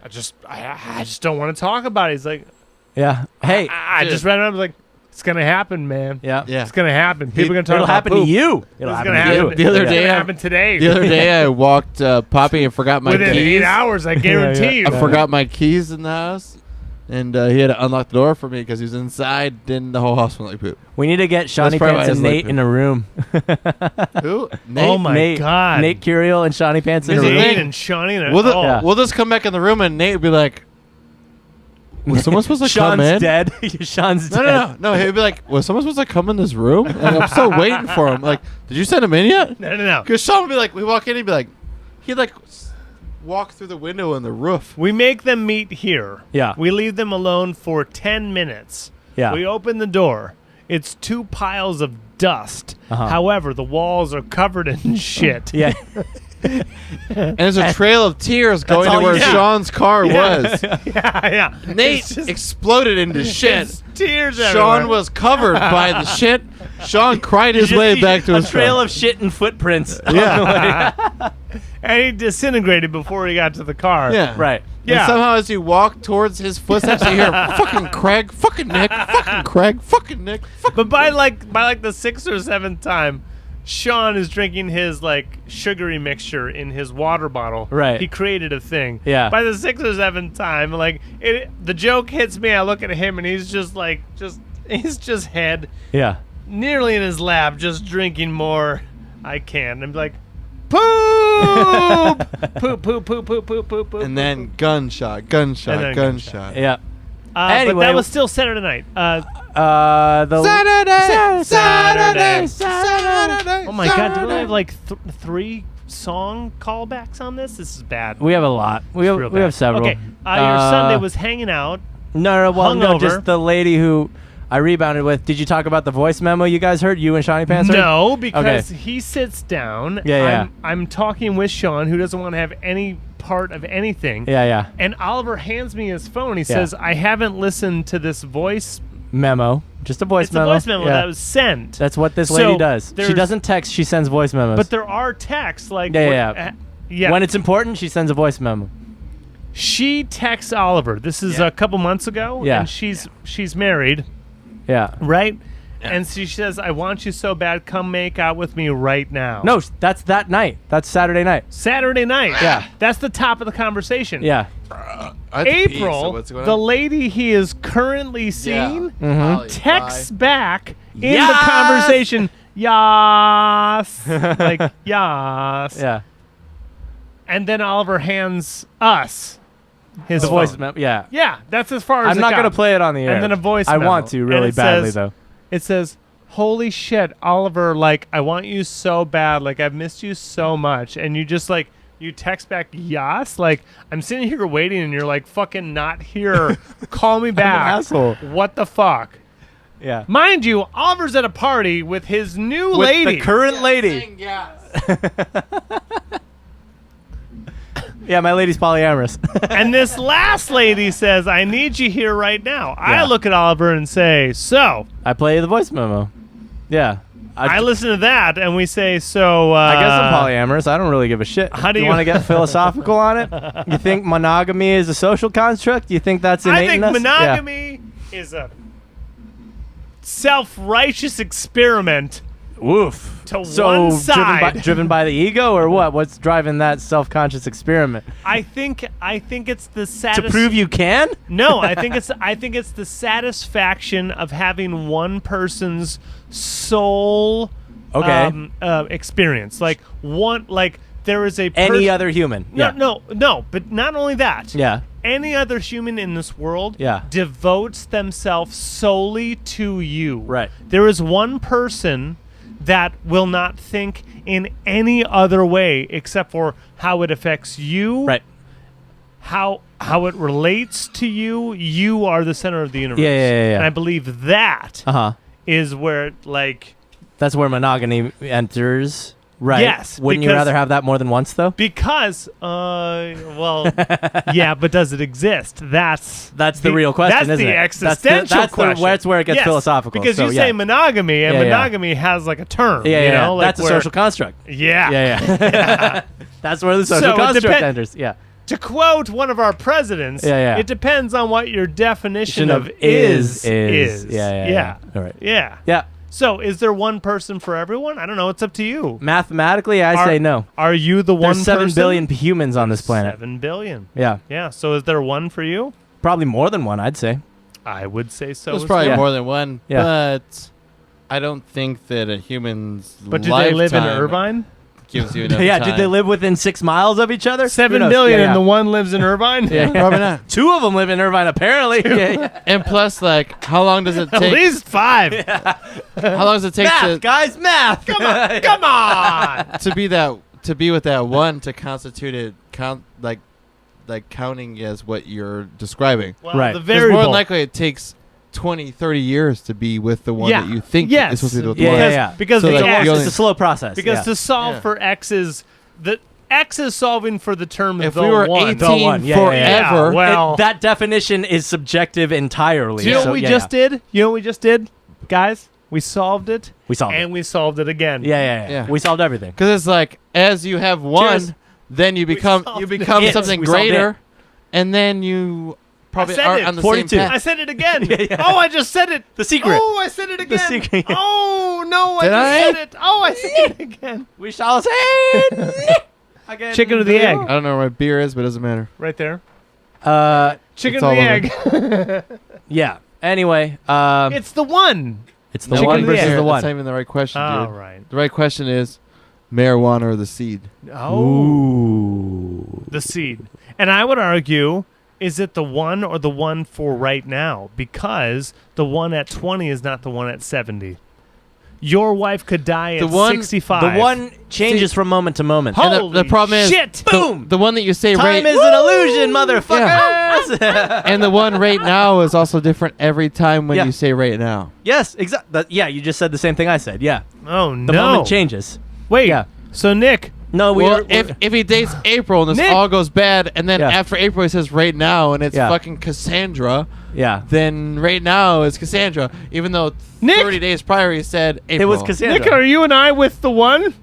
I just don't want to talk about it." He's like, Yeah. Hey. I dude. just read it. I was like, "It's gonna happen, man. Yeah. yeah. It's gonna happen. People are gonna talk It'll about happen poop. to you. It'll It's happen gonna to happen. you. The other It's day, gonna happen today. The other day, I walked Poppy and forgot my Within keys. 8 hours, I guarantee you. I forgot my keys in the house, and he had to unlock the door for me because he was inside. Then the whole house smelled like poop. We need to get Shawnee probably Pants why and I like Nate poop. in a room. Who? Oh my Nate, God. Nate Curiel and Shawnee Pants in a Here's the room. thing. Nate and Shawnee. And We'll, Yeah. we'll just come back in the room, and Nate would be like, "Was someone supposed to come Sean's in?" dead. Sean's No, dead. no. He'd be like, "Was someone supposed to come in this room?" And I'm still waiting for him. Like, did you send him in yet? No. Because Sean would be like, we walk in, he'd be like, he'd like walk through the window in the roof. We make them meet here. Yeah. We leave them alone for 10 minutes. Yeah. We open the door. It's 2 piles of dust. Uh-huh. However, the walls are covered in shit. Yeah. And there's a trail of tears going to all where you see. Sean's car was. yeah. Nate It's just- exploded into shit. it's tears Sean everywhere. was covered by the shit. Sean cried his You way see back to a his trail car. of shit and footprints. Yeah. And he disintegrated before he got to the car. Yeah. Right. And Yeah. somehow as you walk towards his footsteps, you hear, fucking Craig, fucking Nick, fucking Craig, fucking Nick, fucking But by like the 6th or 7th time, Sean is drinking his like sugary mixture in his water bottle. Right. He created a thing. Yeah. By the 6th or 7th time, like the joke hits me. I look at him and he's just like he's just head Yeah. nearly in his lap, just drinking more. I can. I'm like, poop, poop, poop, poop, poop, poop, poop, poop. And then gunshot, gunshot, And then gunshot. Yeah. but anyway, that was still Saturday night. The Saturday. Oh my God! Do we have like 3 song callbacks on this? This is bad. We have a lot. We Real have bad. several. Okay, your Sunday was hanging out. no, hungover. just the lady who I rebounded with. Did you talk about the voice memo you guys heard? You and Shawnee Pants heard? No, because he sits down. Yeah. I'm talking with Sean, who doesn't want to have any part of anything. Yeah. And Oliver hands me his phone. He says, "I haven't listened to this voice. Memo. Just a voice It's memo. a voice memo Yeah. that was sent." That's what this So, lady does. She there's- doesn't text. She sends voice memos. But there are texts like Yeah. yeah. When it's important, she sends a voice memo. She texts Oliver. This is a couple months ago. Yeah. And she's married, Yeah. right? And she says, "I want you so bad. Come make out with me right now." No, that's that night. That's Saturday night. Saturday night. Yeah. That's the top of the conversation. Yeah. I have to pee, so April, what's going the on? lady he is currently seeing, Holly, texts bye. back in the Yes! conversation, yas, like yas. Yeah. And then Oliver hands us his The phone. voice memo. Yeah. Yeah, that's as far as I'm it not got. going to play it on the air. And then a voice I memo. want to And really it badly, says- though. It says, holy shit, Oliver, like, I want you so bad. Like, I've missed you so much. And you just, like, you text back, yas? Like, I'm sitting here waiting and you're, like, fucking not here. Call me back. asshole. What the fuck? Yeah. Mind you, Oliver's at a party with his new With lady. the current lady. Yeah, my lady's polyamorous. And this last lady says, I need you here right now. I Yeah. look at Oliver and say, so, I play the voice memo. Yeah. I listen to that and we say, so, I guess I'm polyamorous. I don't really give a shit. how do you you- want to get philosophical on it? You think monogamy is a social construct? You think that's innate I think in us? monogamy is a self-righteous experiment Yeah. Woof. to So one side. driven by the ego or what? What's driving that self-conscious experiment? I think it's the To satisfaction. prove you can? No, I think it's the satisfaction of having one person's soul Okay. experience. Like there is a Any other human. Yeah. No, but not only that. Yeah. Any other human in this world Yeah. devotes themselves solely to you. Right. There is one person that will not think in any other way except for how it affects you, Right. how it relates to you. You are the center of the universe. Yeah. And I believe that is Uh-huh. where, like, That's where monogamy enters. Right. Yes, Wouldn't you because- rather have that more than once, though? because, well, yeah, but does it exist? That's the real question, That's isn't the it? existential question. That's where it gets Yes, philosophical. Because so, you yeah. say monogamy, and Yeah, yeah. monogamy has, like, a term. Yeah, you yeah. know? Like That's a where- social construct. Yeah. Yeah. That's where the social So it construct depen- enters. Yeah. To quote one of our presidents, Yeah. it depends on what your definition Of of is. Yeah. All right. Yeah. Yeah. So, is there one person for everyone? I don't know. It's up to you. Mathematically, I say no. Are you the one There's 7 person? billion humans on this planet. 7 billion. Yeah. Yeah. So, is there one for you? Probably more than one, I'd say. I would say so. There's as probably well. more than one, Yeah. but I don't think that a human's But do they live in lifetime Irvine? gives you enough Yeah, time. did they live within 6 miles of each other? 7 Who knows? billion, Yeah, and yeah. the one lives in Irvine. Yeah. Probably not. 2 of them live in Irvine, apparently. Yeah. And plus, like, how long does it At take? least 5. How long does it take Math, guys, math. Come on, come on. to be with that one to constitute it like counting as what you're describing? Well, Right. the 'Cause variable. more than likely it takes 20, 30 years to be with the one Yeah. that you think Yes. is supposed to be with Yeah, one. yeah, yeah. Because So, the like, X, you It's only- a slow process. because yeah. to solve Yeah. for X is the X is solving for the term If the we were one. 18 one, yeah, forever, yeah, Yeah, well, that definition is subjective entirely. do you know so, what we yeah, just yeah. did? You know what we just did, guys? We solved it, We solved and it. we solved it again. Yeah. Yeah. We solved everything. because it's like as you have one, Cheers. then you become solved something We solved greater, and then you probably said are it. on the 42. same I path. said it again. Yeah. Oh, I just said it. The secret. Oh, I said it again. secret, yeah. Oh no, Did I I? just said it. Oh, I said it again. We shall say. Chicken or the egg? I don't know where my beer is, but it doesn't matter. Right there. Chicken Chicken It's or all the over. egg? Yeah. Anyway, It's the one. it's the Chicken one or the versus egg. the That's one. not even the right question, All dude. right. The right question is marijuana or the seed. Oh, Ooh. the seed. And I would argue, is it the one or the one for right now? Because the one at 20 is not the one at 70. Your wife could die The at one- 65. The one changes from moment to moment. And Holy the problem is shit! Boom! the one that you say Time right is an illusion, motherfuckers. and the one right now is also different every time when Yeah. you say right now. Yes, exactly. Yeah, you just said the same thing I said. Yeah, Oh, the no. moment changes. Wait. Yeah. So, Nick, No, Well, if he dates April and this Nick! all goes bad, and then Yeah. after April he says right now and it's Yeah. fucking Cassandra, yeah, then right now is Cassandra. Even though Nick! 30 days prior he said April. it was Cassandra. Nick, are you and I with the one?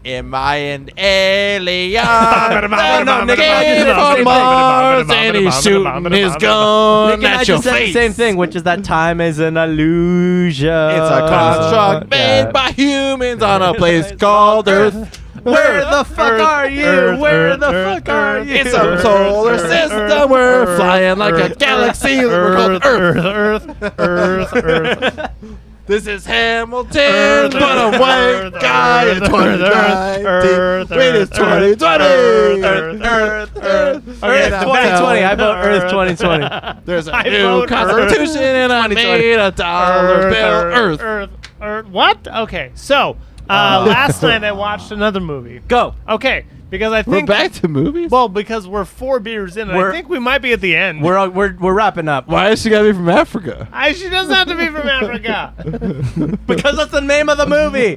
Am I an alien? No, Nick, Came from Mars and he's shooting his gun Nick and I at your just said the face. same thing, which is that time is an illusion. It's a construct Yeah. made by humans on a place called Earth. Where the fuck are you? Where the fuck are you? It's a solar system. We're flying like a galaxy. We're called Earth. Earth. This is Hamilton, but a white guy in 2019. Wait, it's 2020. Earth 2020. I vote Earth 2020. There's a I new vote constitution, and I made a dollar bill. Earth. What? Okay, so last night I watched another movie. Go. Okay, because I We're think back to movies? well, because we're 4 beers in, and I think we might be at the end. We're wrapping up. Why is she got to be from Africa? She doesn't have to be from Africa. Because that's the name of the movie.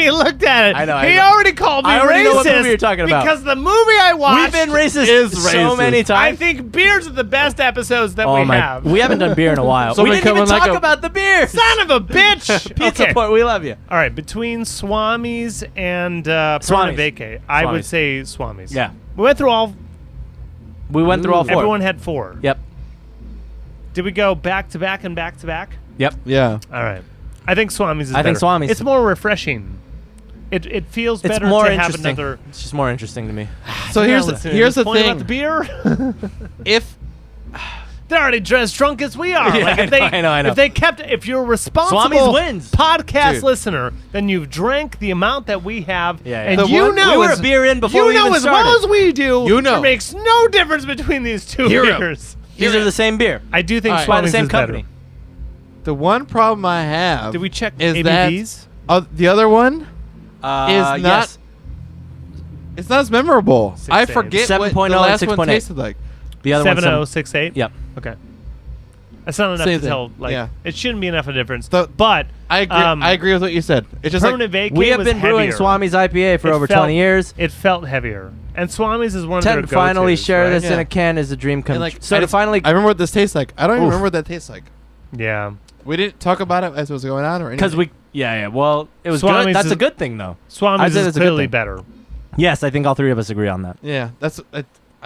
He looked at it. I know, He I know. already called me I racist. already know what movie you're talking about. Because the movie I watched We've been racist is so racist. many I times. think beers are the best episodes that Oh we my! have. We haven't done beer in a while. So we we didn't even come in talk like a- about the beer. Son of a bitch. Pizza Okay. Port, we love you. All right, between Swami's and Permanent Swami's. Vacay, I would Swami's. say Swami's. Yeah, We went through all. we went through all 4. Everyone had 4. Yep. Did we go back to back and back to back? Yep. Yeah. All right. I think Swami's is I think better. Swami's- It's more refreshing. It feels It's better more to have interesting. another. It's just more interesting to me. So here's Point the about thing. the beer. If They're already as drunk as we are. Yeah, like if I know. if you're a responsible Swami's wins. podcast Dude. listener, then you've drank the amount that we have. Yeah, yeah. And The you one- know we were as- a beer in before you we know even as well started. as we do. You know. There makes no difference between these 2 Hero. beers. These are the same beer. I do think All right. By the Swami's same is company. better. the one problem I have Did we check is ABVs? that the other one not- Yes. it's not as memorable. 6.8. I forget what 7.0 the and last one 6.8. tasted like. The other one's 7068. Yep. Okay. That's not enough Same to thing. tell. Like, Yeah. it shouldn't be enough of a difference. The- but I agree. I I agree with what you said. It's just Permanent like Vacay We have was been brewing heavier. Swami's IPA for It over felt- 20 years. It felt heavier, and Swami's is one of their To go-tos. finally share right? this in Yeah. a can is a dream come and like true. So I to just- finally, I remember what this tastes like. I don't even Oof. remember what that tastes like. Yeah. We didn't talk about it as it was going on or anything. because yeah. Well, it was Swami's good. That's is- a good thing, though. I'd Swami's say is that's a good clearly thing. better. Yes, I think all 3 of us agree on that. Yeah, that's.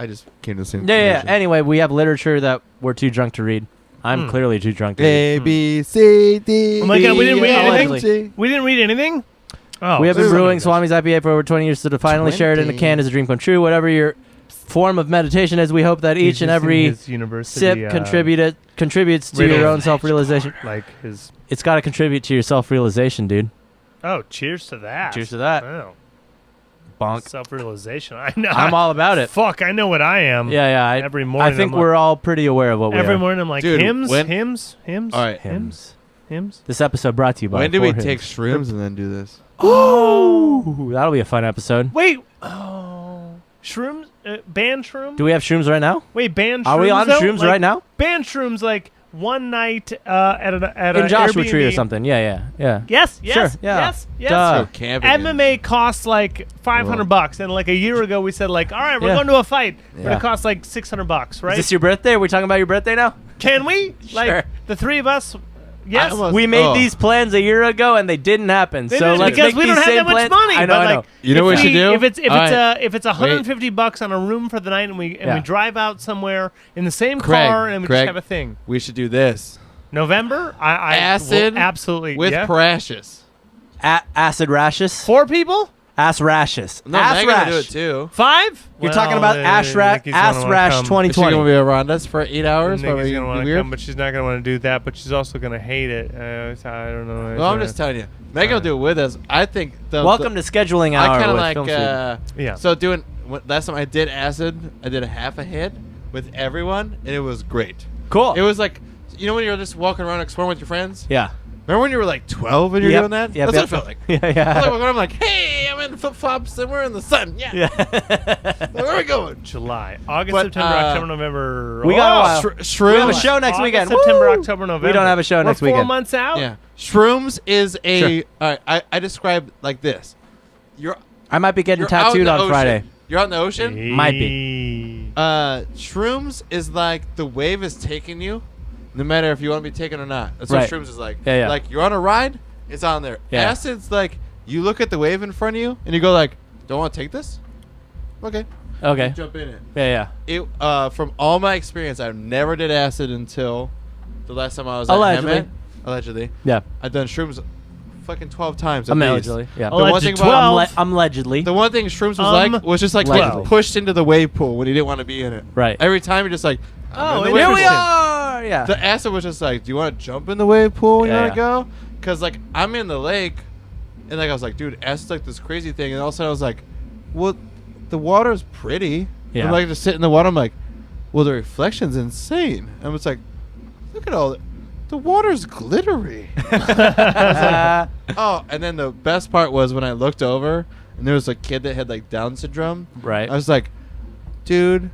I just came to the same. Yeah. conclusion. Anyway, we have literature that we're too drunk to read. I'm clearly too drunk to read. A B C D. Oh my God, we didn't read E, F, anything? G. We didn't read anything. Oh, We have been Ooh. brewing Swami's IPA for over 20 years, so to finally share it in a 20. can is a dream come true. Whatever your form of meditation is, we hope that each and every sip contributes to your own self-realization. Like his. It's got to contribute to your self-realization, dude. Oh, cheers to that. Cheers to that. Wow. Bonk. Self-realization. I know. I'm all about it. Fuck, I know what I am. Yeah. Every morning I think I'm we're all pretty aware of what we Every are. morning I'm like, Dude, hymns. when- All All right. Hymns. This episode brought to you by When did we Four take Hymns. shrooms and then do this? Oh, that'll be a fun episode. Wait. Oh. Shrooms? Band shrooms? Do we have shrooms right now? Wait, band shrooms? Are we on though? shrooms Like, right now? Band shrooms like one night at In a Joshua Tree or Airbnb. something. Yeah. Yes, Sure, yes, yeah. yes, yes. Duh. Go camping. MMA costs like $500, and like a year ago we said like, all right, we're Yeah. going to a fight, but Yeah. it costs like $600, right? Is this your birthday? Are we talking about your birthday now? Can we? Like Sure. the 3 of us? Yes. I almost- We made Oh. these plans a year ago and they didn't happen. They So didn't, let's because make we these don't have same that much plans. money. I know. but I know. like, You know if what we should do? If it's All right. if it's $150 on a room for the night, and we Yeah. drive out somewhere in the same Craig, car, and we Craig. just have a thing. We should do this November, I Acid will absolutely with yeah. Precious. Acid rashes. 4 people, Ass rashes. No, ass Megan rash. will do it too. 5. You're talking about ass rash 2020. Is she gonna be around us for 8 hours? While Nikki's we gonna do want to weird? come, but she's not gonna want to do that. But she's also gonna hate it. I don't know. Well, I'm just telling you. Megan will do it with us. I think. Welcome to scheduling hour I kind of with like. Filmspeed. Yeah. So last time I did acid, I did a half a hit with everyone, and it was great. Cool. It was like, you know, when you're just walking around exploring with your friends. Yeah. Remember when you were like 12 and you're Yep. doing that? Yep, That's yep. what it felt like. Yeah. I'm like, hey, I'm in flip flops and we're in the sun. Yeah. Yeah. Where are we going? July, August, But, September, October, November. we got a while. Shrooms. We have a show next August, weekend. September, Woo! October, November. We don't have a show next We're 4 weekend. months out. Yeah. Shrooms is a. Sure. All right. I describe like this. You're I might be getting you're out in tattooed the on ocean. Friday. You're out in the ocean. Might be. Shrooms is like the wave is taking you, no matter if you want to be taken or not. That's Right. what shrooms is like. Yeah. Like you're on a ride, it's on there. Yeah. Acid's like you look at the wave in front of you and you go like, "Don't want to take this." Okay. Okay. Jump in it. Yeah. From all my experience, I never did acid until the last time I was Allegedly. at Hemet. Allegedly. Yeah. I've done shrooms fucking 12 times. At least. Allegedly, yeah. The one thing about I'm allegedly. the one thing Shrooms was like was just like Allegedly. getting pushed into the wave pool when he didn't want to be in it. Right. Every time you're just like, I'm in the Here wave we pool. are. Yeah. The acid was just like, do you want to jump in the wave pool when you Yeah, want to go? Because like I'm in the lake, and like I was like, dude, acid's like this crazy thing, and all of a sudden I was like, well, the water's pretty. Yeah. I'm like just sitting in the water. I'm like, well, the reflection's insane. And it's like, look at all the water's glittery. Oh, and then the best part was when I looked over and there was a kid that had like Down syndrome. Right. I was like, dude,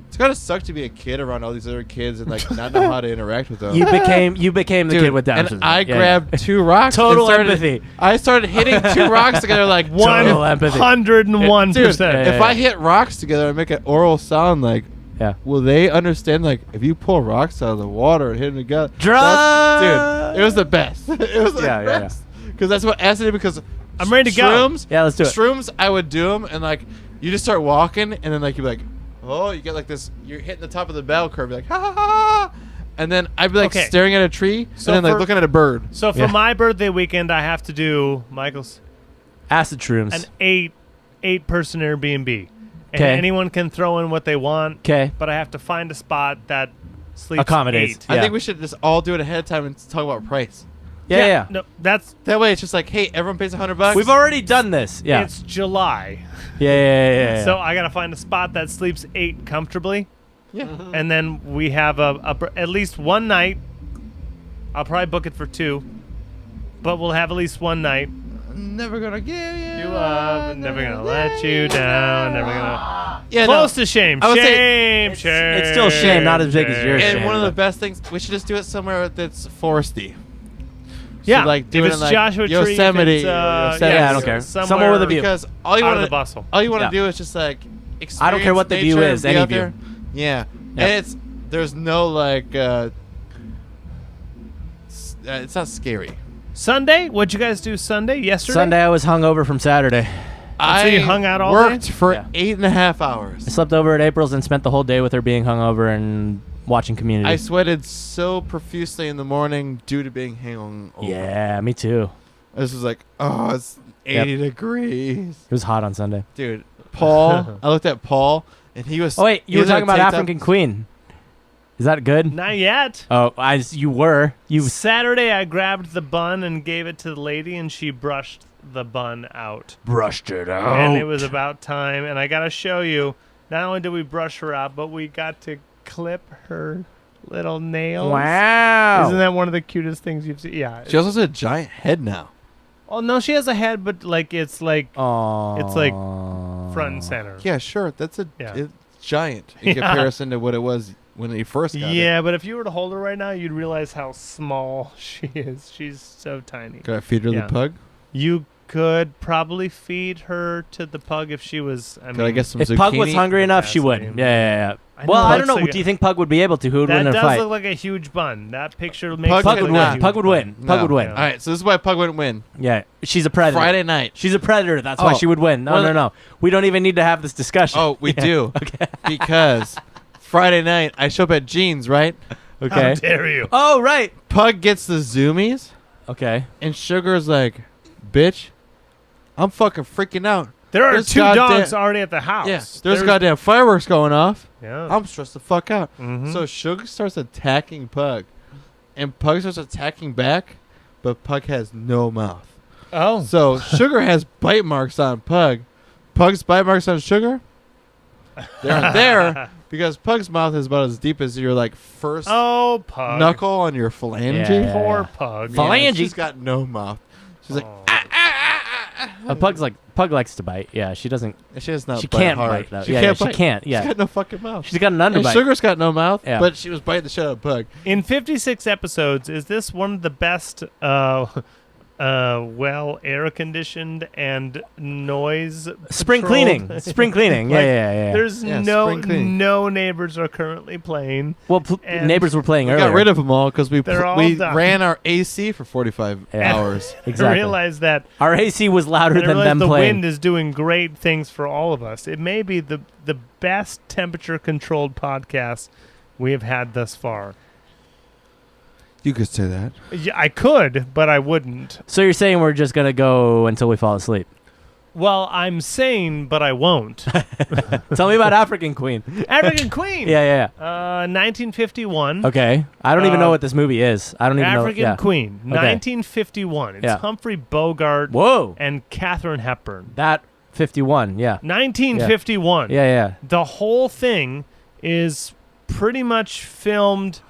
it's gotta suck to be a kid around all these other kids and like not know how to interact with them. You became the Dude, kid with Down and syndrome. I Yeah, grabbed 2 rocks. Total and started- empathy. I started hitting 2 rocks together like Total empathy. 101%. Dude, Yeah, if I hit rocks together, I make an oral sound like. Yeah. Will they understand, like, if you pull rocks out of the water and hit them together? Drugs! Dude, it was the best. It was the best. Because that's what acid did, because I'm ready to go. shrooms, Yeah, let's do it. Shrooms, I would do them, and, like, you just start walking, and then, like, you'd be like, oh, you get, like, this, you're hitting the top of the bell curve, you're like, ha, ha, ha. And then I'd be, like, Okay. staring at a tree, So and then, like, for- looking at a bird. So for Yeah. my birthday weekend, I have to do, Michael's, Acid shrooms. an eight-person Airbnb. And 'Kay. anyone can throw in what they want, Okay. but I have to find a spot that sleeps Accommodates. 8. I Yeah. think we should just all do it ahead of time and talk about price. Yeah. No, that's That way, it's just like, hey, everyone pays $100. We've already done this. Yeah. It's July. Yeah. So I got to find a spot that sleeps 8 comfortably. Yeah. And then we have at least one night. I'll probably book it for 2, but we'll have at least one night. Never gonna give You up, never gonna let you down, never gonna. Yeah, Close to shame. I would say Shame, it's- shame. it's still shame, not as big as yours. And shame, one of the but- best things, we should just do it somewhere that's foresty. Yeah, like do if it it's in like Joshua Tree, if Yosemite, it's, or Yosemite. Yeah, I don't care. Somewhere Somewhere with a view. Because all you out of want the bustle. all you want to Yeah. do is just like experience I don't care what the view nature is, and be any out view. there. Yeah, Yep. and there's no like it's not scary. Sunday? What'd you guys do Sunday? Yesterday? Sunday I was hungover from Saturday. So you hung out all worked day? for Yeah. 8.5 I hours. slept over at April's and spent the whole day with her being hungover and watching Community. I sweated so profusely in the morning due to being hungover. Yeah, me too. This was like, oh, it's 80 degrees. It was hot on Sunday. Dude, Paul, I looked at Paul, and he was. Oh wait, he you were was talking about taped up- African Queen. Is that good? Not yet. Oh, you were. You Saturday, I grabbed the bun and gave it to the lady, and she brushed the bun out. brushed it out. And it was about time. And I got to show you, not only did we brush her out, but we got to clip her little nails. Wow. Isn't that one of the cutest things you've seen? Yeah. She also has a giant head now. Oh, no, she has a head, but like it's like Aww. It's like front and center. Yeah, sure. That's Yeah. it's giant in Yeah. comparison to what it was when you first got it. Yeah, but if you were to hold her right now, you'd realize how small she is. She's so tiny. Could I feed her Yeah. the pug? You could probably feed her to the pug if she was. Could I get some If zucchini? Pug was hungry enough, she would. Fascinating. Yeah. I know, Well, I it don't know. looks like Do you think Pug would be able to? Who would that win in a does fight? look like a huge bun. That picture makes Pug it Pug look would like a win. huge Pug would bun. win. Pug would win. Yeah. All right, so this is why Pug wouldn't win. Yeah, she's a predator. Friday night. She's a predator. That's why Oh. she would win. Well, No. We don't even need to have this discussion. Oh, we Yeah. do. Okay. Because Friday night, I show up at Jeans, right? How Okay. dare you? Oh, right. Pug gets the zoomies, Okay. and Sugar's like, bitch, I'm fucking freaking out. There are There's 2 goddamn- dogs already at the house. Yeah, there's goddamn fireworks going off. Yeah. I'm stressed the fuck out. Mhm. So Sugar starts attacking Pug, and Pug starts attacking back, but Pug has no mouth. Oh. So Sugar has bite marks on Pug. Pug's bite marks on Sugar, they aren't there because Pug's mouth is about as deep as your like first Oh, pug. knuckle on your phalange. Yeah. Poor pug. Phalange. Phalange. She's got no mouth. She's like, Oh. Pug likes to bite. Yeah, she doesn't. she does not She bite can't hard. bite, though. She Yeah, can't she bite. can't, yeah. She's got no fucking mouth. She's got an And underbite. Sugar's got no mouth, Yeah. but she was biting the shit out of Pug. In 56 episodes, is this one of the best well air conditioned and noise Spring patrolled- cleaning. Spring cleaning. Like, Yeah. There's Yeah, no spring cleaning. no neighbors are currently playing. Well, and- neighbors were playing We earlier. got rid of them all because They're all we done. ran our AC for 45 Yeah. hours. I Exactly. realize that Our AC was louder and I than realize them the playing. wind is doing great things for all of us. It may be the best temperature controlled podcast we have had thus far. You could say that. Yeah, I could, but I wouldn't. So you're saying we're just gonna go until we fall asleep? Well, I'm sane, but I won't. Tell me about African Queen. African Queen. Yeah. 1951. Okay. I don't even know what this movie is. I don't even know. African Queen. 1951. It's Humphrey Bogart Whoa. and Katharine Hepburn. That 51. Yeah. 1951. Yeah. The whole thing is pretty much filmed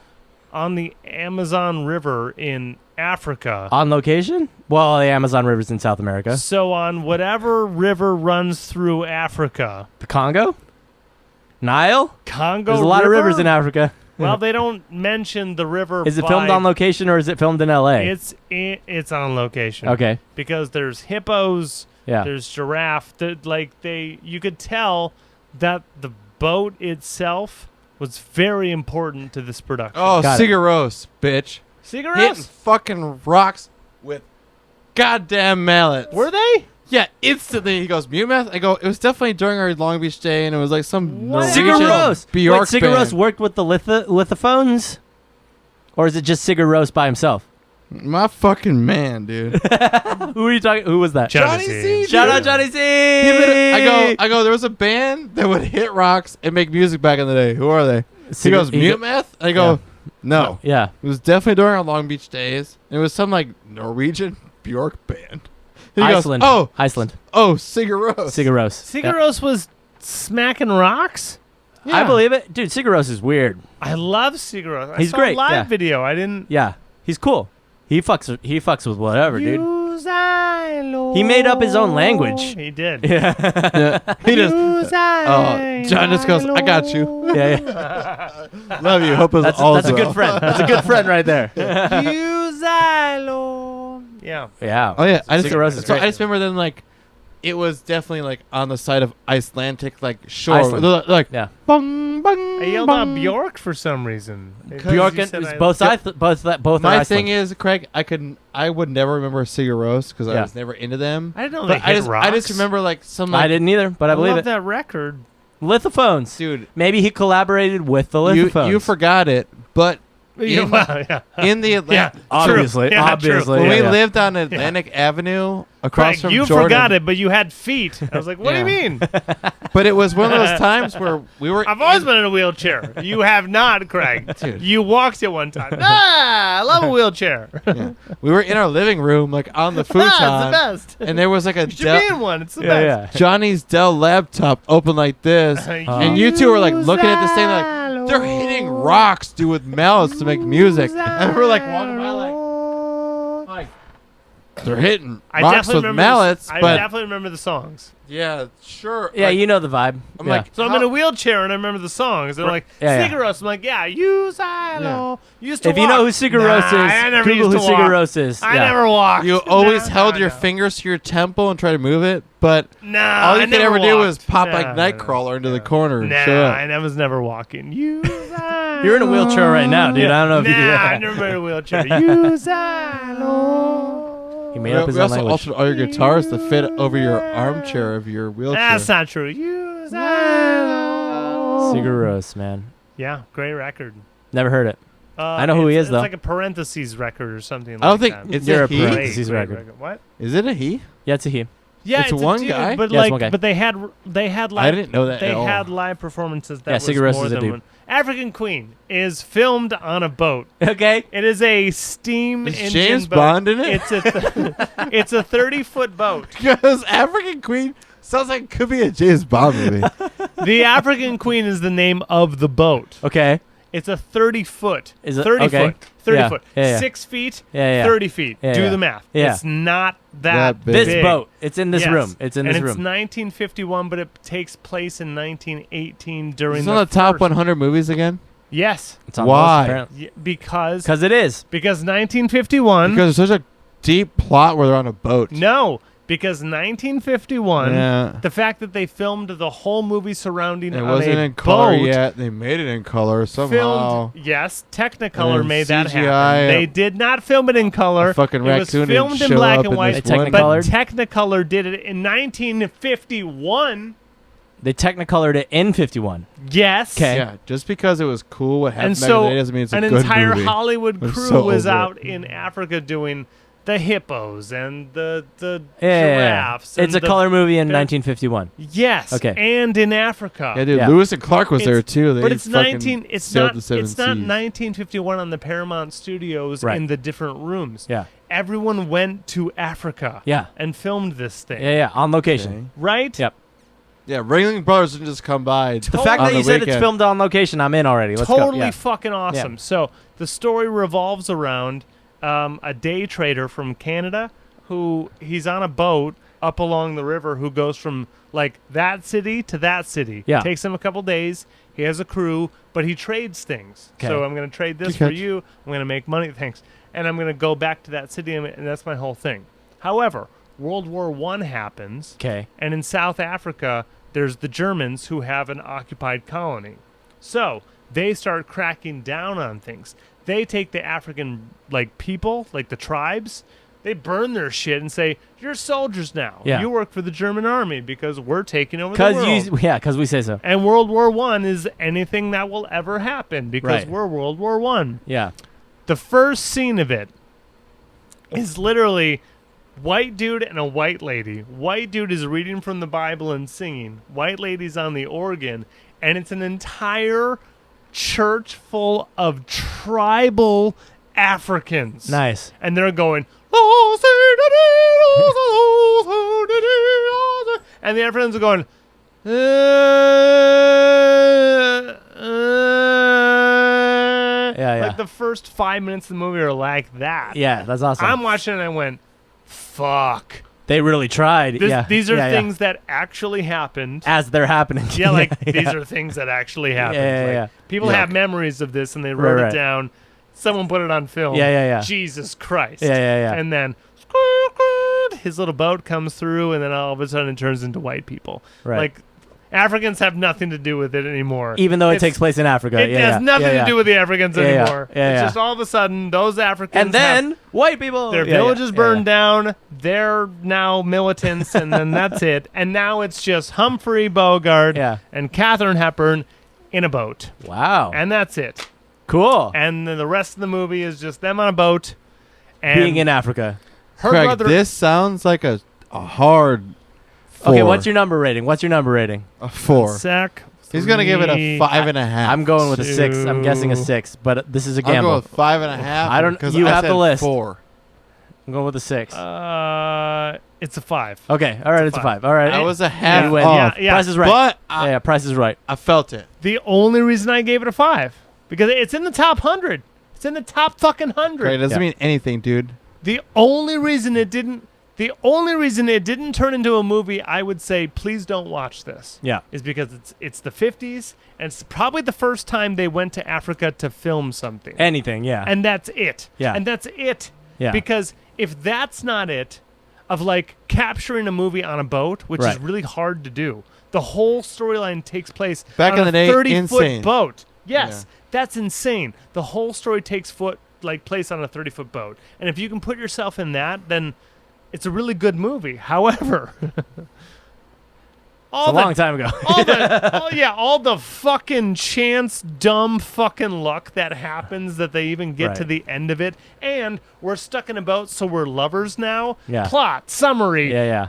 on the Amazon River in Africa. On location? Well, the Amazon River's in South America. So on whatever river runs through Africa. The Congo? Nile? Congo There's a lot of River? rivers in Africa. Well, they don't mention the river. Is it filmed on location or is it filmed in L.A.? It's on location. Okay. Because there's hippos. Yeah. There's giraffe. You could tell that the boat itself was very important to this production. Oh, Got it. cigaros, bitch. Hitting Cigarettes? fucking rocks with goddamn mallets. Were they? Yeah, instantly he goes, mute meth? I go, it was definitely during our Long Beach stay, and it was like some What? Norwegian Cigaros. Bjork Wait, Cigaros band. worked with the lithophones? Or is it just Cigaros by himself? My fucking man, dude. Who are you talking? Who was that? Johnny C. Shout out Johnny C. I go, there was a band that would hit rocks and make music back in the day. Who are they? He goes, mute meth? I go, no. Yeah. It was definitely during our Long Beach days. It was some like Norwegian Bjork band. He Iceland. goes, Iceland. Cigaros. Cigaros. Cigaros was smacking rocks? Yeah. I believe it. Dude, Cigaros is weird. I love Cigaros. He's I saw great, a live yeah. video. I didn't. Yeah. He's cool. He fucks with whatever, dude. He made up his own language. He did. Yeah. He just, John just goes, I got you. Yeah. Love you. Hope it's That's all a good friend. That's a good friend right there. Yeah. Yeah. Oh yeah, I Cigaros is great. just remember then like it was definitely like on the side of Icelandic like shore. Iceland. Like Yeah. bung bung. I yelled out bung. Bjork for some reason. Bjork and both are My Iceland. thing is, Craig, I would never remember Cigaros because I Yeah. was never into them. I didn't know But they hit I just rocks. remember like some like I didn't either, but I believe love it. that record. Lithophones. dude. Maybe he collaborated with the lithophones. You forgot it, but in, Yeah. in the Atlantic, True. Obviously. Yeah, Obviously. when yeah, we yeah. lived on Atlantic Avenue across Craig, from you Jordan, forgot it, but you had feet. I was like, what do you Yeah. mean? But it was one of those times where we were. I've always been in a wheelchair. You have not, Craig. Dude. You walked it one time. I love a wheelchair. Yeah. We were in our living room, like on the It's the futon, best. and there was like a You should be in one. It's the Yeah, best. yeah. Johnny's Dell laptop open like this, and you two were like looking at this thing like they're hitting rocks, dude, with mallets to make music, and we're like walking by like they're hitting I rocks definitely with remember mallets, I but definitely remember the songs. yeah, sure, Yeah, like, you know the vibe. I'm Yeah. like, So I'm in a wheelchair and I remember the songs. They're like, Yeah, yeah. Cigaros. I'm like, yeah, you Silo. Used to If you walk. know who Cigaros Nah, is, I never Google who used to walk. Cigaros is. I Yeah. never walked. you always Nah, held nah, your nah. fingers to your temple and tried to move it, but Nah, all you I could never ever do was walked. pop Nah, like nah, Nightcrawler into the nah. corner and Nah, shut up. I was never walking. You You're in a wheelchair right now, dude. I don't know if you do Nah, that. I never been in a wheelchair. You Silo. He made up his We own also language. altered all your guitars to fit over your armchair of your wheelchair. That's not true. You Silo. Cigaros, man. Yeah, great record. Never heard it. I know who he is, it's though. like a parentheses record or something. I don't like think that. it's You're a a he. parentheses Great record. What? Is it a he? Yeah, it's a he. Yeah, It's a one dude, guy? but Yeah, it's like, one guy. but they had live. I didn't know that They at all. had live performances that Yeah, was Cigaros more is a than dude. one. African Queen is filmed on a boat. Okay. It is a steam Is engine James boat. Bond in it? It's a it's a 30-foot boat. Because African Queen sounds like it could be a James Bond movie. The African Queen is the name of the boat. Okay. It's a 30-foot. Is it- 30 okay. foot. 30 Yeah, foot. yeah, yeah. 6 feet. Yeah, yeah. 30 feet. Yeah, Do yeah. the math. Yeah. It's not that That big. big. This boat. It's in this Yes. room. It's in this and room. it's 1951, but it takes place in 1918 during It's the on the top first- 100 movies again? Yes. It's on Why? Most, apparently. Because Because it is. 1951. Because there's such a deep plot where they're on a boat. No, because 1951. Yeah. The fact that they filmed the whole movie surrounding It on wasn't a in color boat, yet. They made it in color somehow. filmed. Yes, Technicolor And made that CGI, happen. They did not film it in color. A fucking it was raccoon filmed didn't in show black up and in white. this They one. Technicolored? But Technicolor did it in 1951. They technicolored it in 51. Yes. 'Kay. Yeah, just because it was cool what happened And back so in the day doesn't mean it's a an good entire movie. Hollywood I'm crew so was over it. out in Africa doing the hippos and the Yeah. giraffes. It's and a color movie in the- 1951. Yes. Okay. And in Africa. Yeah, dude, Yeah. Lewis and Clark was there It's- too. They But it's fucking 19. It's sailed not. the seven It's not seas. 1951 on the Paramount Studios Right. in the different rooms. Yeah. Everyone went to Africa. Yeah. And filmed this thing. Yeah. On location. Okay. Right. Yep. Yeah, Ringling Brothers didn't just come by. The fact on that the you said it's weekend. filmed on location, I'm in already. Let's Totally go. Yeah. fucking awesome. So the story revolves around a day trader from Canada who he's on a boat up along the river who goes from like that city to that city. Yeah. Takes him a couple days. He has a crew, but he trades things. 'Kay. So I'm going to trade this Good for catch. you. I'm going to make money. Thanks. And I'm going to go back to that city, and that's my whole thing. However, World War I happens. Okay. And in South Africa, there's the Germans who have an occupied colony. So they start cracking down on things. They take the African people, like the tribes, they burn their shit and say, "You're soldiers now. Yeah. You work for the German army because we're taking over the world." Because we say so. And World War I is anything that will ever happen because Right. we're World War I. Yeah. The first scene of it is literally white dude and a white lady. White dude is reading from the Bible and singing. White lady's on the organ, and it's an entire church full of tribal Africans. Nice. And they're going, and the Africans are going, Yeah. like the first 5 minutes of the movie are like that. Yeah, that's awesome. I'm watching it and I went, fuck. They really tried. This, These are Yeah. things that actually happened. As they're happening. Yeah, like these are things that actually happened. Yeah, Like, yeah. people Yuck. have memories of this and they wrote Right. it down. Someone put it on film. Yeah. Jesus Christ. Yeah. And then his little boat comes through, and then all of a sudden it turns into white people. Right. Like Africans have nothing to do with it anymore. Even though it It's- takes place in Africa. It has nothing to do with the Africans Yeah, yeah. anymore. Yeah, It's yeah. just all of a sudden those Africans And then white people. their Yeah, village yeah, is yeah, burned down. They're now militants, and then that's it. And now it's just Humphrey Bogart Yeah. and Katharine Hepburn in a boat, Wow. and that's it. Cool. And then the rest of the movie is just them on a boat. And Being in Africa. her Craig, brother. this sounds like a hard 4. Okay, what's your number rating? A 4. Sec. He's gonna give it a 3. 5.5. I'm going with a 6. I'm guessing a 6, but this is a I'll gamble. go with 5.5. I don't- because you I have the said list. 4. I'm going with a 6. It's a 5. Okay, all right, it's a 5. All right. I was a half You win. off. Yeah. Price is right. But yeah, Price is right. I felt it. The only reason I gave it a 5 because it's in the top 100. It's in the top fucking 100. Craig, it doesn't Yeah. mean anything, dude. The only reason it didn't turn into a movie, I would say, please don't watch this. Yeah. Is because it's the 50s, and it's probably the first time they went to Africa to film something. Anything, yeah. And that's it. Yeah. And that's it. Yeah. Because if that's not it, of like capturing a movie on a boat, which is Right. really hard to do, the whole storyline takes place Back on in the a day, 30-foot insane. boat. Yes, Yeah. that's insane. The whole story takes place on a 30-foot boat. And if you can put yourself in that, then it's a really good movie. However, It's a long time ago. all the fucking chance, dumb fucking luck that happens that they even get to Right. the end of it. And we're stuck in a boat, so we're lovers now. Yeah. Plot, summary, Yeah.